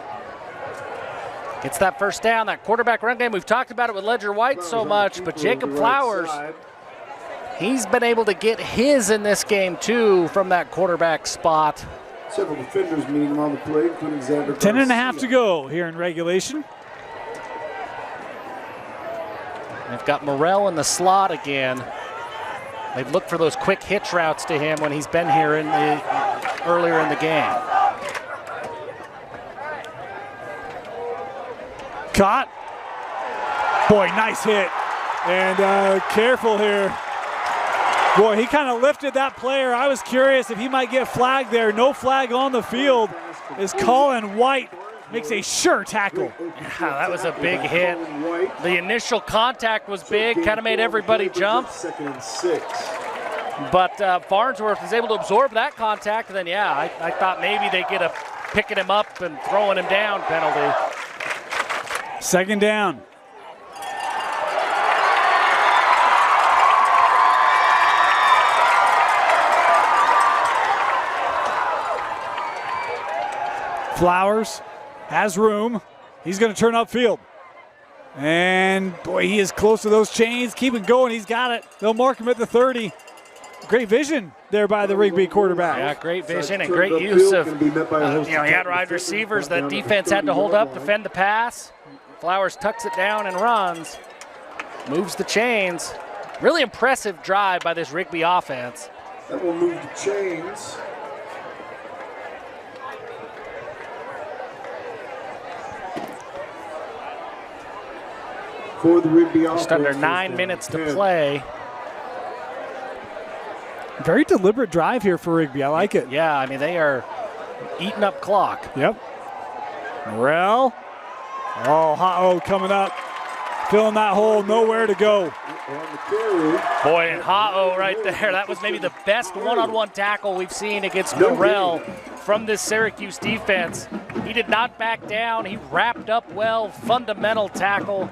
Gets that first down, that quarterback run game. We've talked about it with Ledger White so much, but Jacob Flowers, he's been able to get his in this game too from that quarterback spot. Several defenders meeting him on the play, including Xander. 10 and a half to go here in regulation. They've got Morrell in the slot again. They've looked for those quick hitch routes to him when he's been here earlier in the game. Caught. Boy, nice hit. And careful here. Boy, he kind of lifted that player. I was curious if he might get flagged there. No flag on the field as Colin White makes a sure tackle. Yeah, that was a big hit. The initial contact was big, kind of made everybody jump. 2nd and 6. But Farnsworth was able to absorb that contact, and then, I thought maybe they get a picking him up and throwing him down penalty. 2nd down. Flowers has room. He's going to turn upfield. And, boy, he is close to those chains. Keep it going. He's got it. They'll mark him at the 30. Great vision there by the Rigby quarterback. Yeah, great vision and great use of, he had wide receivers that defense had to hold up, defend the pass. Flowers tucks it down and runs. Moves the chains. Really impressive drive by this Rigby offense. That will move the chains. For the Rigby offense. Just under 9 minutes to play. Very deliberate drive here for Rigby. I like it. Yeah, I mean, they are eating up clock. Yep. Morrell. Oh, coming up. Filling that hole. Nowhere to go. Boy, and Ha-Oh right there. That was maybe the best one-on-one tackle we've seen against Morrell from this Syracuse defense. He did not back down. He wrapped up well, fundamental tackle,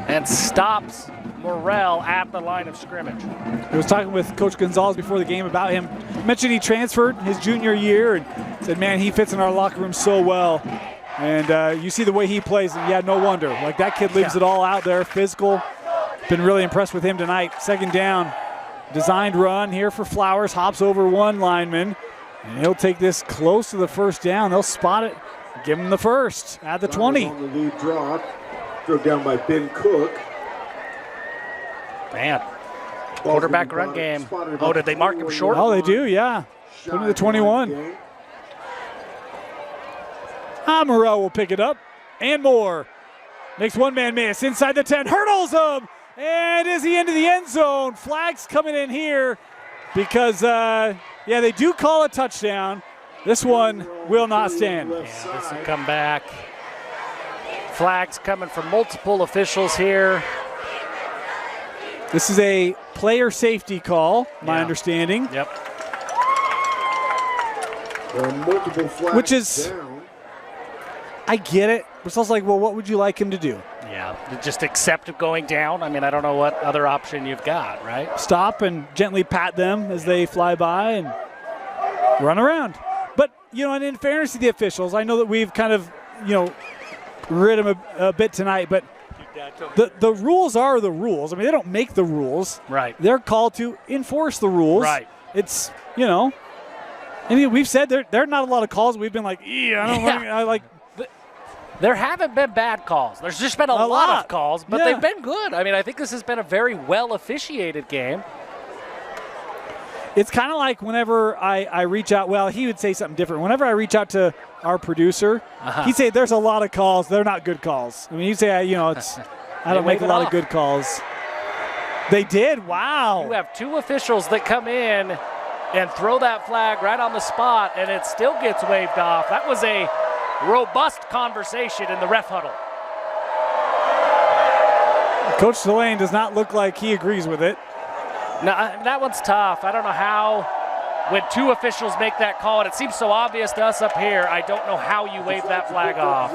and stops Morrell at the line of scrimmage. I was talking with Coach Gonzalez before the game about him. Mentioned he transferred his junior year and said, man, he fits in our locker room so well. And you see the way he plays, and yeah, no wonder. Like, that kid leaves it all out there, physical. Been really impressed with him tonight. Second down, designed run here for Flowers. Hops over one lineman, and he'll take this close to the first down. They'll spot it, give him the first at the 20. On the lead draw, drove down by Ben Cook. Man, quarterback run game. Oh, did they mark him short? Oh, they do, yeah. Put him to the 21. Morrell will pick it up, and more. Makes one man miss inside the 10, hurdles him, and is he into the end zone? Flags coming in here because, they do call a touchdown. This one will not stand. Yeah, this will come back. Flags coming from multiple officials here. This is a player safety call, my understanding. Yep. Multiple flags which is down. I get it. It's also like, well, what would you like him to do? Yeah, just accept going down. I mean, I don't know what other option you've got, right? Stop and gently pat them as they fly by and run around. But, and in fairness to the officials, I know that we've kind of, rid them a bit tonight, but the rules are the rules. I mean, they don't make the rules. Right. They're called to enforce the rules. Right. It's, and we've said there are not a lot of calls. We've been like, I like. There haven't been bad calls. There's just been a lot of calls, but they've been good. I mean, I think this has been a very well officiated game. It's kind of like whenever I reach out, well, he would say something different. Whenever I reach out to our producer, he'd say there's a lot of calls. They're not good calls. I mean, he'd say, I don't make a lot of good calls. They did, wow. You have two officials that come in and throw that flag right on the spot, and it still gets waved off. That was a robust conversation in the ref huddle. Coach Delane does not look like he agrees with it. No, that one's tough. I don't know how, when two officials make that call, and it seems so obvious to us up here, I don't know how you wave that flag off.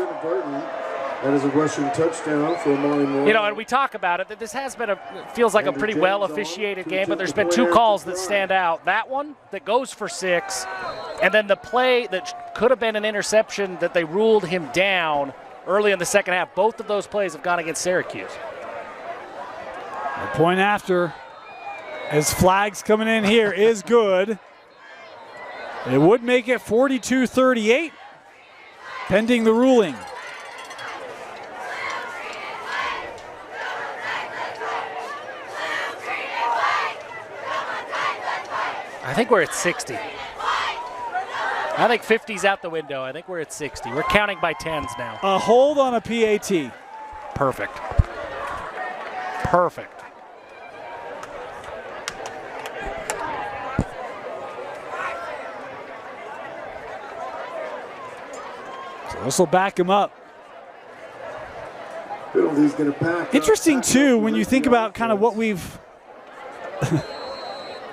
That is a rushing touchdown for Amari Moore. And we talk about it, that this has been feels like a pretty well officiated game, but there's been two calls that stand out. That one that goes for 6, and then the play that could have been an interception that they ruled him down early in the second half. Both of those plays have gone against Syracuse. The point after, as flags coming in here, is good. It would make it 42-38, pending the ruling. I think we're at 60. I think 50's out the window. I think we're at 60. We're counting by 10s now. A hold on a PAT. Perfect. Perfect. So this will back him up. Penalty's going to pack. Interesting, too, when you think about kind of what we've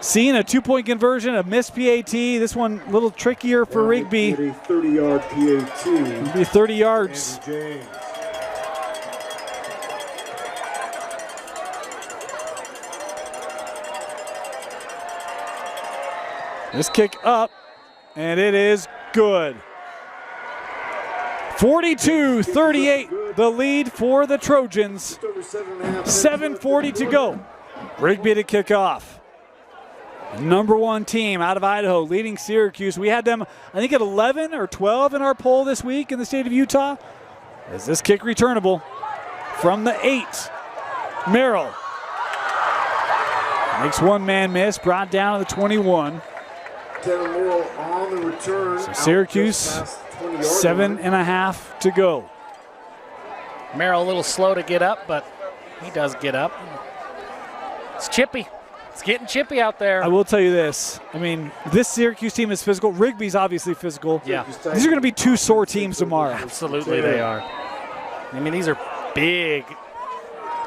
seen, a 2-point conversion, a missed PAT. This one a little trickier for Rigby. A 30-yard PAT. It'll be 30 yards. This kick up, and it is good. 42-38, the lead for the Trojans. 7:40 to go. Rigby to kick off. Number 1 team out of Idaho, leading Syracuse. We had them, I think, at 11 or 12 in our poll this week in the state of Utah. Is this kick returnable from the 8? Merrill makes one man miss, brought down to the 21. On the return. So Syracuse, 7.5 to go. Merrill a little slow to get up, but he does get up. It's chippy. It's getting chippy out there. I will tell you this. I mean, this Syracuse team is physical. Rigby's obviously physical. Yeah. These are going to be 2 sore teams tomorrow. Absolutely they are. I mean, these are big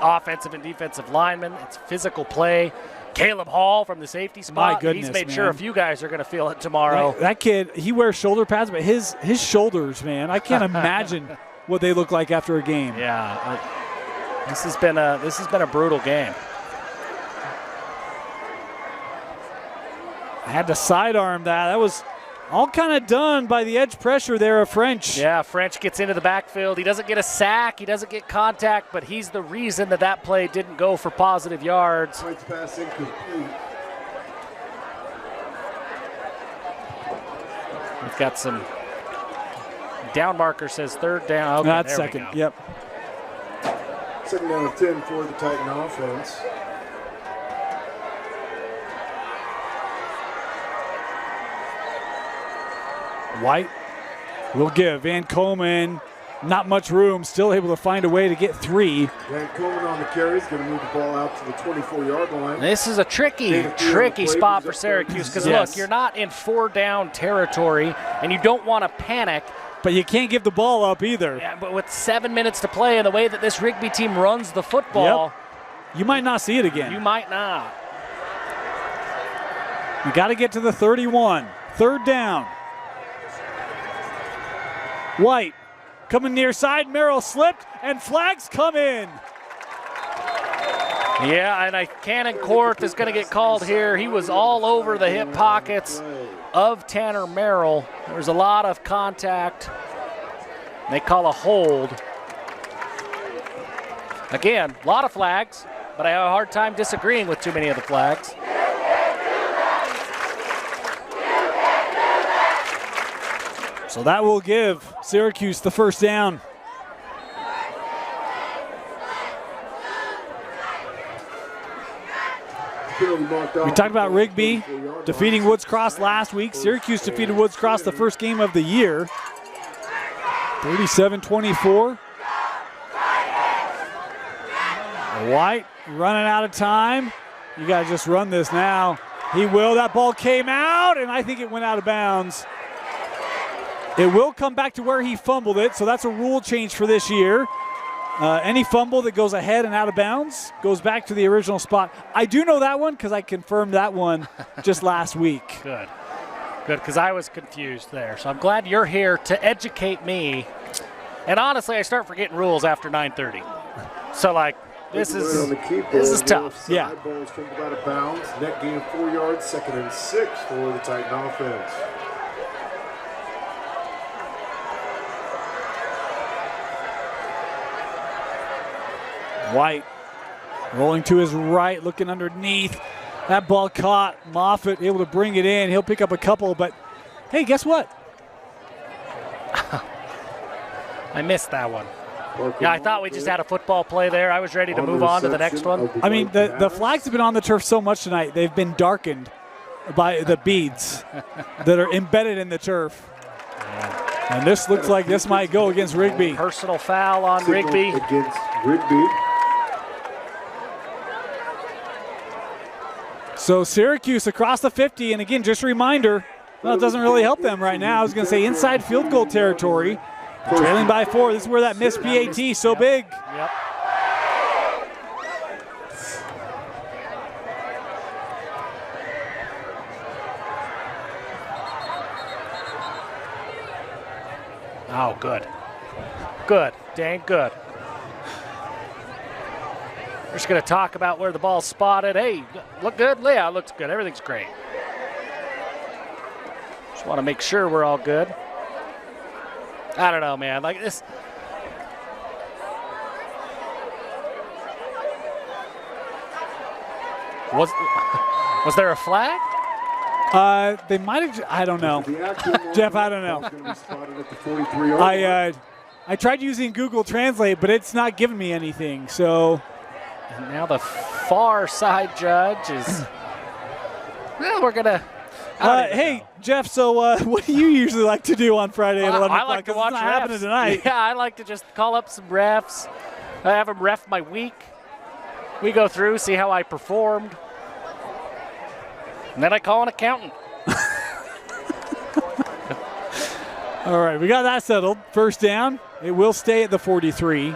offensive and defensive linemen. It's physical play. Caleb Hall from the safety spot. My goodness, he's made man. sure a few guys are going to feel it tomorrow. That kid, he wears shoulder pads, but his shoulders, man, I can't imagine what they look like after a game. Yeah, this has been a brutal game. I had to sidearm that. That was all kind of done by the edge pressure there of French. Yeah, French gets into the backfield. He doesn't get a sack. He doesn't get contact, but he's the reason that play didn't go for positive yards. Points pass incomplete. We've got some down marker says third down. Okay, That's there we second. go. Yep. 2nd down and 10 for the Titan offense. White will give. Van Coleman, not much room, still able to find a way to get 3. Van Coleman on the carry is going to move the ball out to the 24-yard line. This is a tricky spot for Syracuse because, look, you're not in 4-down territory, and you don't want to panic. But you can't give the ball up either. Yeah, but with 7 minutes to play and the way that this Rigby team runs the football, you might not see it again. You might not. You got to get to the 31. 3rd down. White coming near side. Merrill slipped, and flags come in. Yeah, and Cannon Court is going to get called here. He was all over the hip pockets of Tanner Merrill. There was a lot of contact. They call a hold. Again, a lot of flags, but I have a hard time disagreeing with too many of the flags. So that will give Syracuse the 1st down. We talked about Rigby defeating Woods Cross last week. Syracuse defeated Woods Cross the first game of the year. 37-24. White running out of time. You got to just run this now. He will. That ball came out, and I think it went out of bounds. It will come back to where he fumbled it, so that's a rule change for this year. Any fumble that goes ahead and out of bounds goes back to the original spot. I do know that one because I confirmed that one just last week. Good, because I was confused there. So I'm glad you're here to educate me. And honestly, I start forgetting rules after 9:30. So, like, this is tough. Yeah. Ball's fumbled out of bounds. Net gain of 4 yards. 2nd and 6 for the Titan offense. White rolling to his right, looking underneath. That ball caught. Moffitt able to bring it in. He'll pick up a couple, but hey, guess what? I missed that one. Yeah, I thought we just had a football play there. I was ready to move on to the next one. I mean, the flags have been on the turf so much tonight, they've been darkened by the beads that are embedded in the turf. And this looks like this might go against Rigby. Personal foul on Rigby. Against Rigby. So Syracuse across the 50, and again, just a reminder, well, it doesn't really help them right now. I was going to say inside field goal territory. Trailing by 4. This is where that missed PAT so big. Yep. Oh, good. Good. Dang good. We're just going to talk about where the ball's spotted. Hey, look good? Yeah, it looks good. Everything's great. Just want to make sure we're all good. I don't know, man. Like this. Was there a flag? They might have. I don't know, Jeff. I don't know. I tried using Google Translate, but it's not giving me anything. So. And now the far side judge is. Well, we're gonna. Hey, Jeff, so what do you usually like to do on Friday at 11 o'clock? I like to watch it's not refs. happening tonight. Yeah, I like to just call up some refs. I have them ref my week. We go through, see how I performed. And then I call an accountant. All right, we got that settled. 1st down. It will stay at the 43.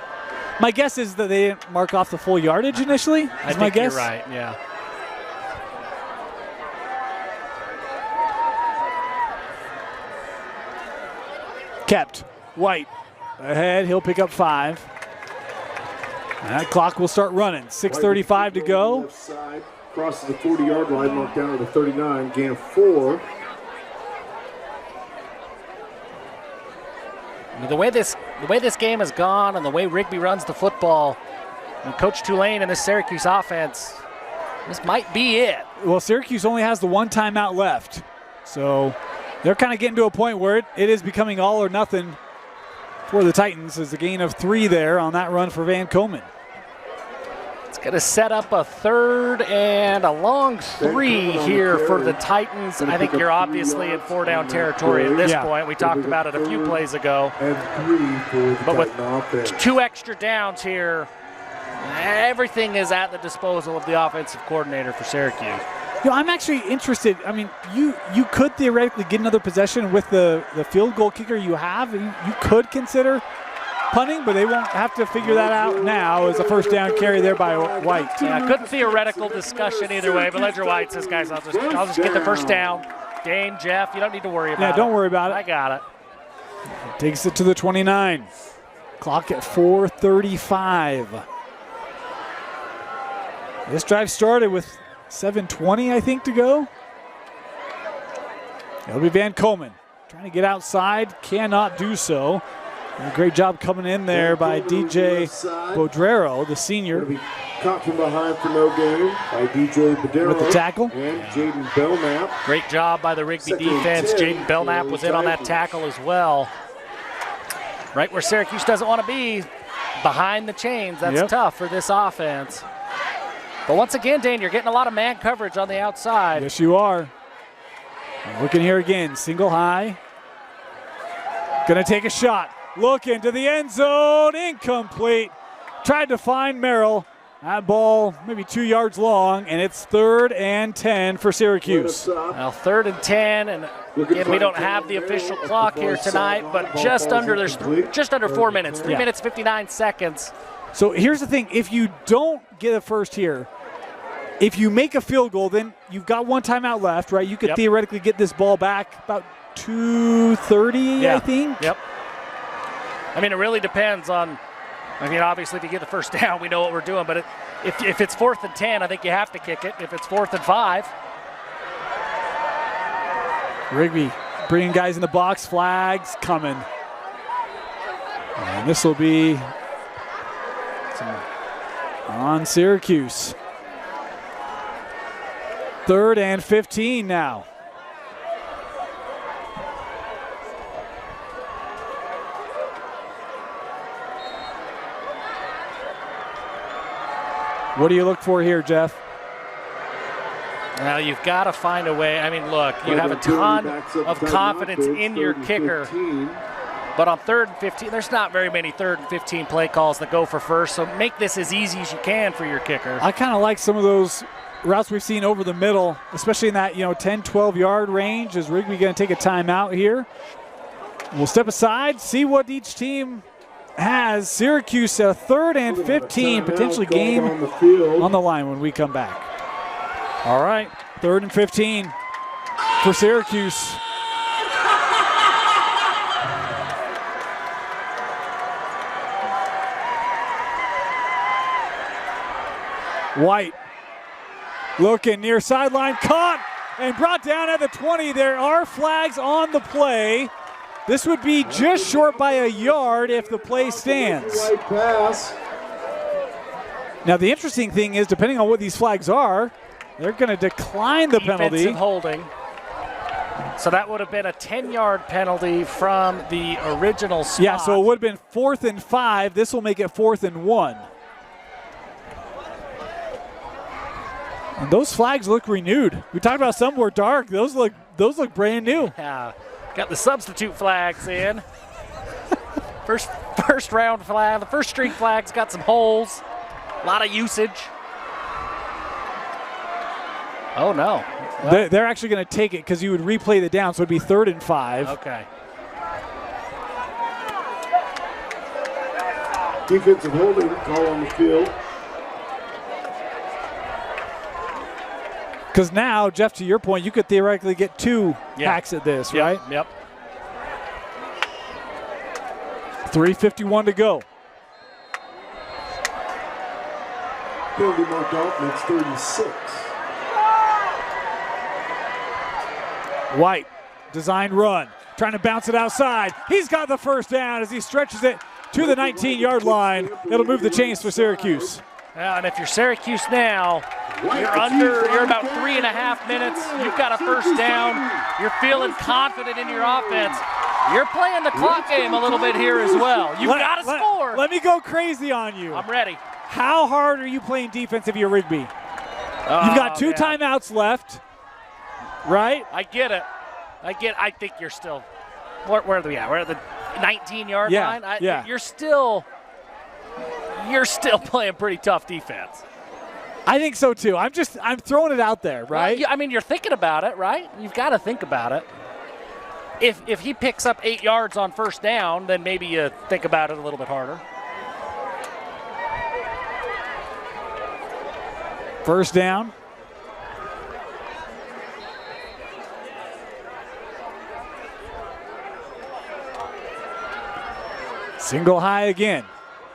My guess is that they didn't mark off the full yardage initially. I think you're right, yeah. Kept. White ahead. He'll pick up 5. And that clock will start running. 6:35 to go. Left side, crosses the 40-yard line, marked down to the 39, gain of 4. The way this game has gone and the way Rigby runs the football, and Coach Tulane and this Syracuse offense, this might be it. Well, Syracuse only has the 1 timeout left. So they're kind of getting to a point where it is becoming all or nothing for the Titans. As a gain of 3 there on that run for Van Komen. It's going to set up a 3rd and a long 3 here for the Titans. I think you're obviously in 4-down territory at this point. We talked about it a few plays ago. And 3 for the But with Titan offense. 2 extra downs here, everything is at the disposal of the offensive coordinator for Syracuse. You know, I'm actually interested. I mean, you could theoretically get another possession with the field goal kicker you have. And you could consider punting, but they won't have to figure that out now as a 1st down carry there by White. Yeah, good theoretical discussion either way, but Ledger White says, guys, I'll just get the 1st down. Dane, Jeff, you don't need to worry about it. Yeah, don't worry about it. I got it. Takes it to the 29. Clock at 4:35. This drive started with 7:20, I think, to go. It'll be Van Komen trying to get outside, cannot do so. And a great job coming in there by DJ Bodrero, the senior. Caught from behind for no gain by DJ Bodrero. With the tackle. And Jaden Belknap. Great job by the Rigby defense. Jaden Belknap was in on that tackle as well. Right where Syracuse doesn't want to be, behind the chains. That's tough for this offense. But once again, Dane, you're getting a lot of man coverage on the outside. Yes, you are. Looking here again, single high. Gonna take a shot. Looking to the end zone, incomplete. Tried to find Merrill. That ball maybe 2 yards long, and it's 3rd and 10 for Syracuse. Well, 3rd and 10, and again, we don't have the official clock here tonight, but there's just under 4 minutes, 3 minutes, 59 seconds. So here's the thing, if you don't get a first here, if you make a field goal, then you've got 1 timeout left, right? You could theoretically get this ball back about 2:30, I think. Yep. I mean, it really depends on, obviously if you get the 1st down, we know what we're doing, but if it's 4th and 10, I think you have to kick it. If it's 4th and 5. Rigby bringing guys in the box, flags coming. And this will be on Syracuse. 3rd and 15 now. What do you look for here, Jeff? Well, you've got to find a way. I mean, look, you have a ton of confidence in your kicker. But on 3rd and 15, there's not very many 3rd and 15 play calls that go for first, so make this as easy as you can for your kicker. I kind of like some of those routes we've seen over the middle, especially in that 10, 12-yard range. Is Rigby going to take a timeout here? We'll step aside, see what each team has. Syracuse a 3rd and 15, potentially game on the line when we come back. All right, 3rd and 15 for Syracuse. White looking near sideline, caught and brought down at the 20. There are flags on the play. This would be just short by a yard if the play stands. Now the interesting thing is, depending on what these flags are, they're going to decline the penalty. Defensive holding. So that would have been a 10-yard penalty from the original spot. Yeah, so it would have been 4th and 5. This will make it 4th and 1. And those flags look renewed. We talked about some were dark. Those look brand new. Yeah, got the substitute flags in. first round flag. The first string flag's got some holes. A lot of usage. Oh no. Well, they're actually going to take it because you would replay the down, so it'd be 3rd and 5. Okay. Defensive holding call on the field. Because now, Jeff, to your point, you could theoretically get 2 hacks at this, right? Yep. 3:51 to go. Penalty marked off, makes 36. White, design run, trying to bounce it outside. He's got the first down as he stretches it to the 19-yard line. It'll move the chains for Syracuse. Yeah, and if you're Syracuse now, you're about 3.5 minutes. You've got a first down. You're feeling confident in your offense. You're playing the clock game a little bit here as well. You've got to score. Let me go crazy on you. I'm ready. How hard are you playing defense if you're Rigby? You've got 2 timeouts left, right? I get it. I think you're still. Where are we at? We're at the 19-yard line. You're still playing pretty tough defense. I think so too. I'm throwing it out there, right? Well, I mean, you're thinking about it, right? You've got to think about it. If he picks up 8 yards on first down, then maybe you think about it a little bit harder. First down. Single high again.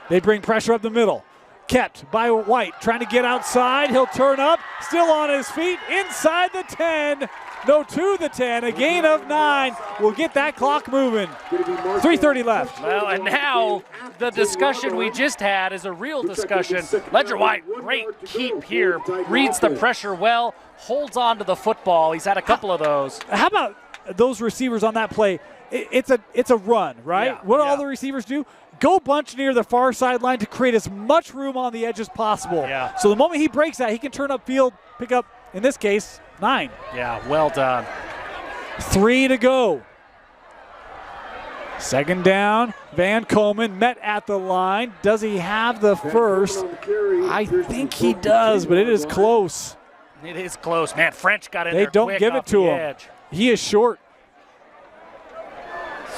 They bring pressure up the middle. Kept by White, trying to get outside. He'll turn up, still on his feet, inside the 10. No, to the 10, a gain of 9. We'll get that clock moving. 3:30 left. Well, and now the discussion we just had is a real discussion. Ledger White, great keep here, reads the pressure well, holds on to the football. He's had a couple of those. How about those receivers on that play? It's a run, right? Yeah, what do all the receivers do? Go bunch near the far sideline to create as much room on the edge as possible. Yeah. So the moment he breaks that, he can turn upfield, pick up, in this case, 9. Yeah, well done. 3 to go. Second down, Van Coleman met at the line. Does he have the first? I think he does, but it is close. It is close. Man, French got in there They don't quick give it off to the him. edge. He is short.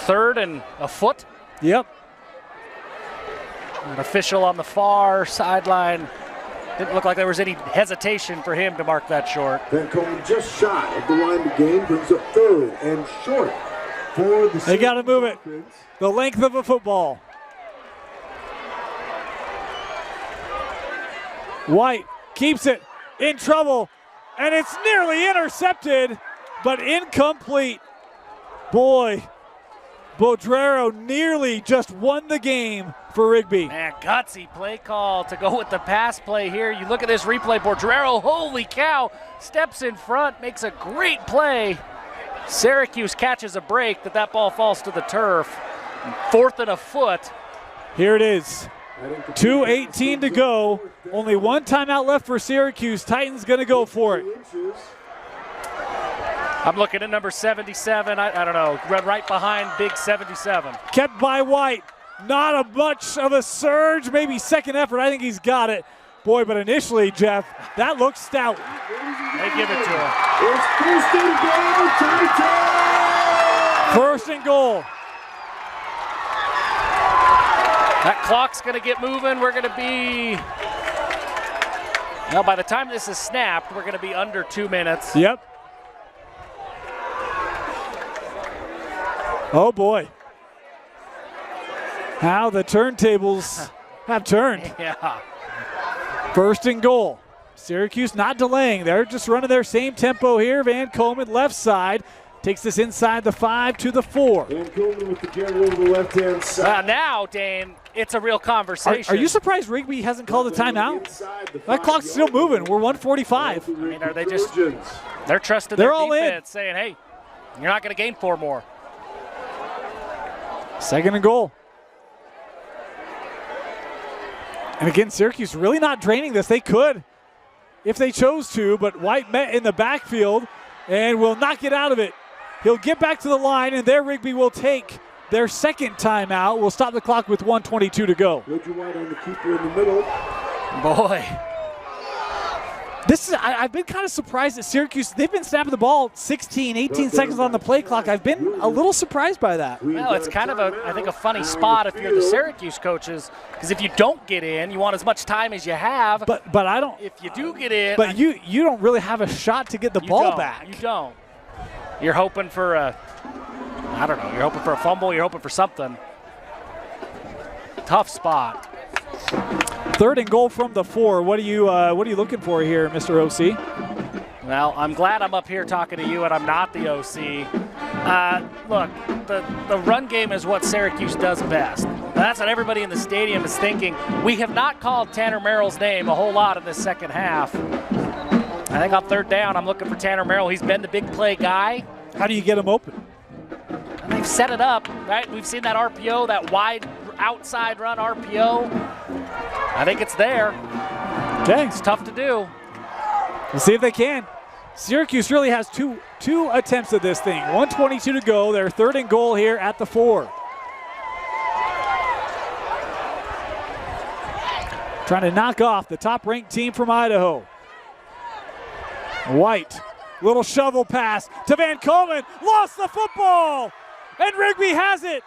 3rd and a foot. Yep. An official on the far sideline. Didn't look like there was any hesitation for him to mark that short. Van Coleman just shy of the line to gain, brings up 3rd and short for the. They got to move it. The length of a football. White keeps it in trouble, and it's nearly intercepted, but incomplete. Boy, Bodrero nearly just won the game for Rigby. Man, gutsy play call to go with the pass play here. You look at this replay, Bodrero, holy cow, steps in front, makes a great play. Syracuse catches a break, that ball falls to the turf. 4th and a foot. Here it is. 2:18 to go. Only 1 timeout left for Syracuse. Titans going to go for it. I'm looking at number 77. I don't know, right behind big 77. Kept by White. Not a much of a surge, maybe second effort. I think he's got it. Boy, but initially, Jeff, that looks stout. They give it to him. It's first and goal, Titans! First and goal. That clock's going to get moving. We're going to be, by the time this is snapped, we're going to be under 2 minutes. Yep. Oh, boy. How the turntables have turned. Yeah. First and goal. Syracuse not delaying. They're just running their same tempo here. Van Coleman left side. Takes this inside the 5 to the 4. Van Coleman with the carry over the left-hand side. Now, Dane, it's a real conversation. Are you surprised Rigby hasn't called a timeout? That clock's still moving. We're 1:45. I mean, are they just, they're trusting They're their all defense, saying, hey, you're not going to gain 4 more. Second and goal. And again, Syracuse really not draining this. They could if they chose to, but White met in the backfield and will not get out of it. He'll get back to the line, and there Rigby will take their second timeout. We'll stop the clock with 1:22 to go. Ledger White on the keeper in the middle. Boy. I've been kind of surprised at Syracuse. They've been snapping the ball 16, 18 seconds on the play clock. I've been a little surprised by that. Well, it's kind of I think a funny spot if you're the Syracuse coaches, because if you don't get in, you want as much time as you have. But I don't. If you do get in, but you don't really have a shot to get the ball back. You don't. You're hoping for a, I don't know. You're hoping for a fumble. You're hoping for something. Tough spot. 3rd and goal from the 4. What are you looking for here, Mr. OC? Well, I'm glad I'm up here talking to you and I'm not the OC. Look, the run game is what Syracuse does best. That's what everybody in the stadium is thinking. We have not called Tanner Merrill's name a whole lot in this second half. I think on 3rd down, I'm looking for Tanner Merrill. He's been the big play guy. How do you get him open? And they've set it up, right? We've seen that RPO, that wide outside run RPO. I think it's there. Okay. It's tough to do. We'll see if they can. Syracuse really has two attempts at this thing. 1:22 to go. They're 3rd and goal here at the 4. Trying to knock off the top-ranked team from Idaho. White, little shovel pass to Van Coleman. Lost the football, and Rigby has it.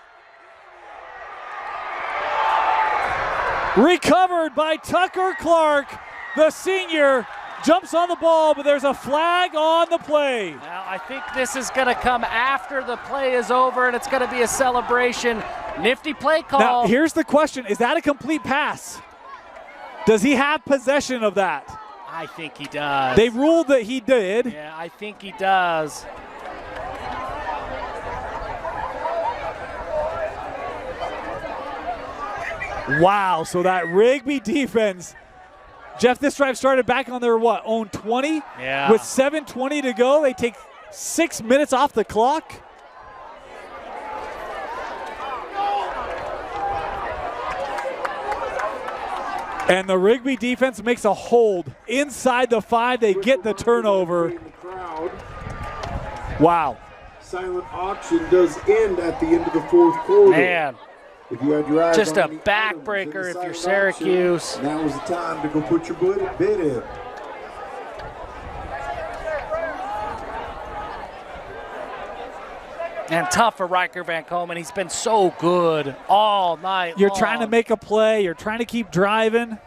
Recovered by Tucker Clark. The senior jumps on the ball, but there's a flag on the play. Now, I think this is going to come after the play is over, and it's going to be a celebration. Nifty play call. Now, here's the question. Is that a complete pass? Does he have possession of that? I think he does. They ruled that he did. Yeah, I think he does. Wow, so that Rigby defense, Jeff, this drive started back on their own 20? Yeah. With 7:20 to go, they take 6 minutes off the clock. And the Rigby defense makes a hold inside the 5. They get the turnover. Wow. Silent auction does end at the end of the 4th quarter. Man. If you had your eyes Just on a the backbreaker items in the if you're silent Syracuse. auction, now is the time to go put your bid in. And tough for Riker Van Coleman. He's been so good all night You're long. trying to make a play. You're trying to keep driving.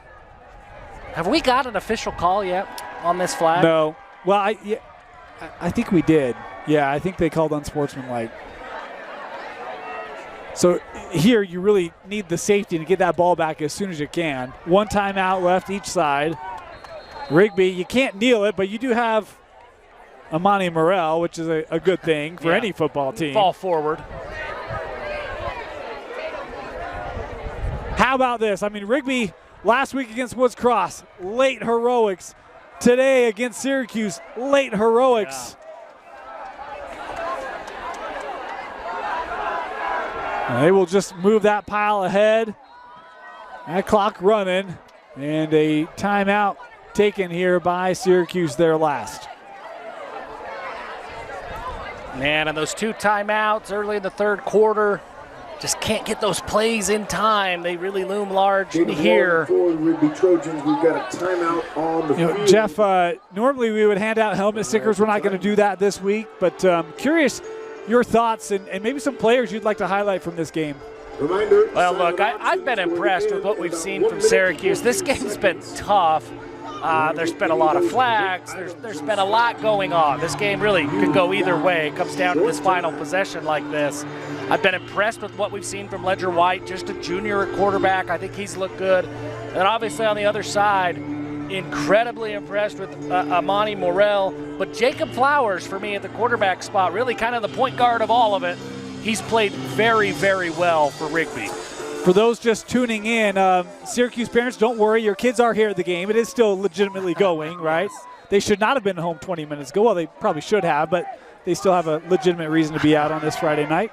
Have we got an official call yet on this flag? No. Well, I think we did. Yeah, I think they called unsportsmanlike. So here you really need the safety to get that ball back as soon as you can. 1 timeout left each side. Rigby, you can't kneel it, but you do have Amani Morrell, which is a good thing for any football team. Fall forward. How about this? I mean, Rigby last week against Woods Cross, late heroics. Today against Syracuse, late heroics. And they will just move that pile ahead. That clock running. And a timeout taken here by Syracuse, their last. Man, and those 2 timeouts early in the 3rd quarter, just can't get those plays in time. They really loom large here. For the Rigby Trojans, we've got a timeout on the field. Jeff, normally we would hand out helmet stickers. We're not going to do that this week, but curious your thoughts and maybe some players you'd like to highlight from this game. Reminder, well, look, I've been impressed with what we've seen from Syracuse. This game's been tough. There's been a lot of flags. There's been a lot going on. This game really could go either way. It comes down to this final possession like this. I've been impressed with what we've seen from Ledger White, just a junior at quarterback. I think he's looked good. And obviously on the other side, incredibly impressed with Amani Morrell. But Jacob Flowers, for me, at the quarterback spot, really kind of the point guard of all of it. He's played very, very well for Rigby. For those just tuning in, Syracuse parents, don't worry. Your kids are here at the game. It is still legitimately going, right? They should not have been home 20 minutes ago. Well, they probably should have, but they still have a legitimate reason to be out on this Friday night.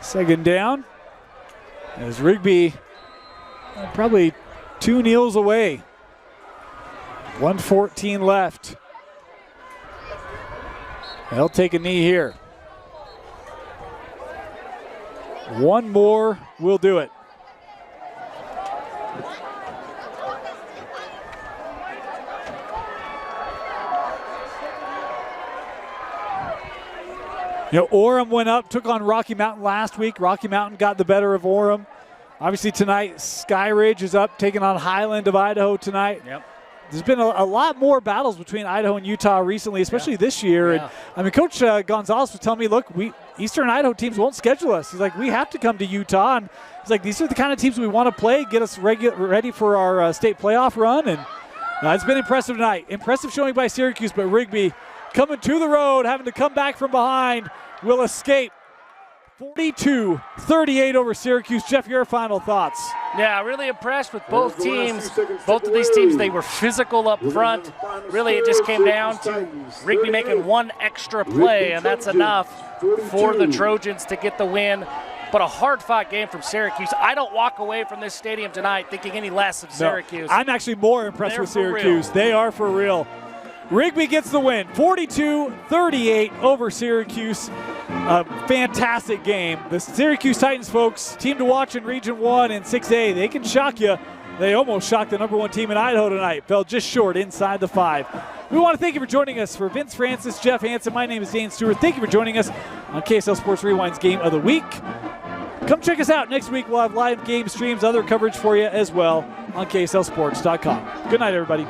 2nd down as Rigby probably 2 kneels away. 1:14 left. They'll take a knee here. 1 more will do it. Orem went up, took on Rocky Mountain last week. Rocky Mountain got the better of Orem. Obviously tonight, Skyridge is up, taking on Highland of Idaho tonight. Yep. There's been a lot more battles between Idaho and Utah recently, especially this year. Yeah. And Coach Gonzalez was telling me, look, Eastern Idaho teams won't schedule us. He's like, we have to come to Utah. And he's like, these are the kind of teams we want to play, get us ready for our state playoff run. And it's been impressive tonight. Impressive showing by Syracuse, but Rigby coming to the road, having to come back from behind, will escape. 42-38 over Syracuse. Jeff, your final thoughts? Yeah, really impressed with both teams. Both of these teams, they were physical up front. Really, it just came down to Rigby making one extra play, and that's enough for the Trojans to get the win. But a hard-fought game from Syracuse. I don't walk away from this stadium tonight thinking any less of Syracuse. No, I'm actually more impressed with Syracuse. They are for real. Rigby gets the win, 42-38 over Syracuse. A fantastic game. The Syracuse Titans, folks, team to watch in Region 1 and 6A. They can shock you. They almost shocked the #1 team in Idaho tonight. Fell just short inside the 5. We want to thank you for joining us. For Vince Francis, Jeff Hansen, my name is Dane Stewart. Thank you for joining us on KSL Sports Rewind's Game of the Week. Come check us out. Next week we'll have live game streams, other coverage for you as well on KSLSports.com. Good night, everybody.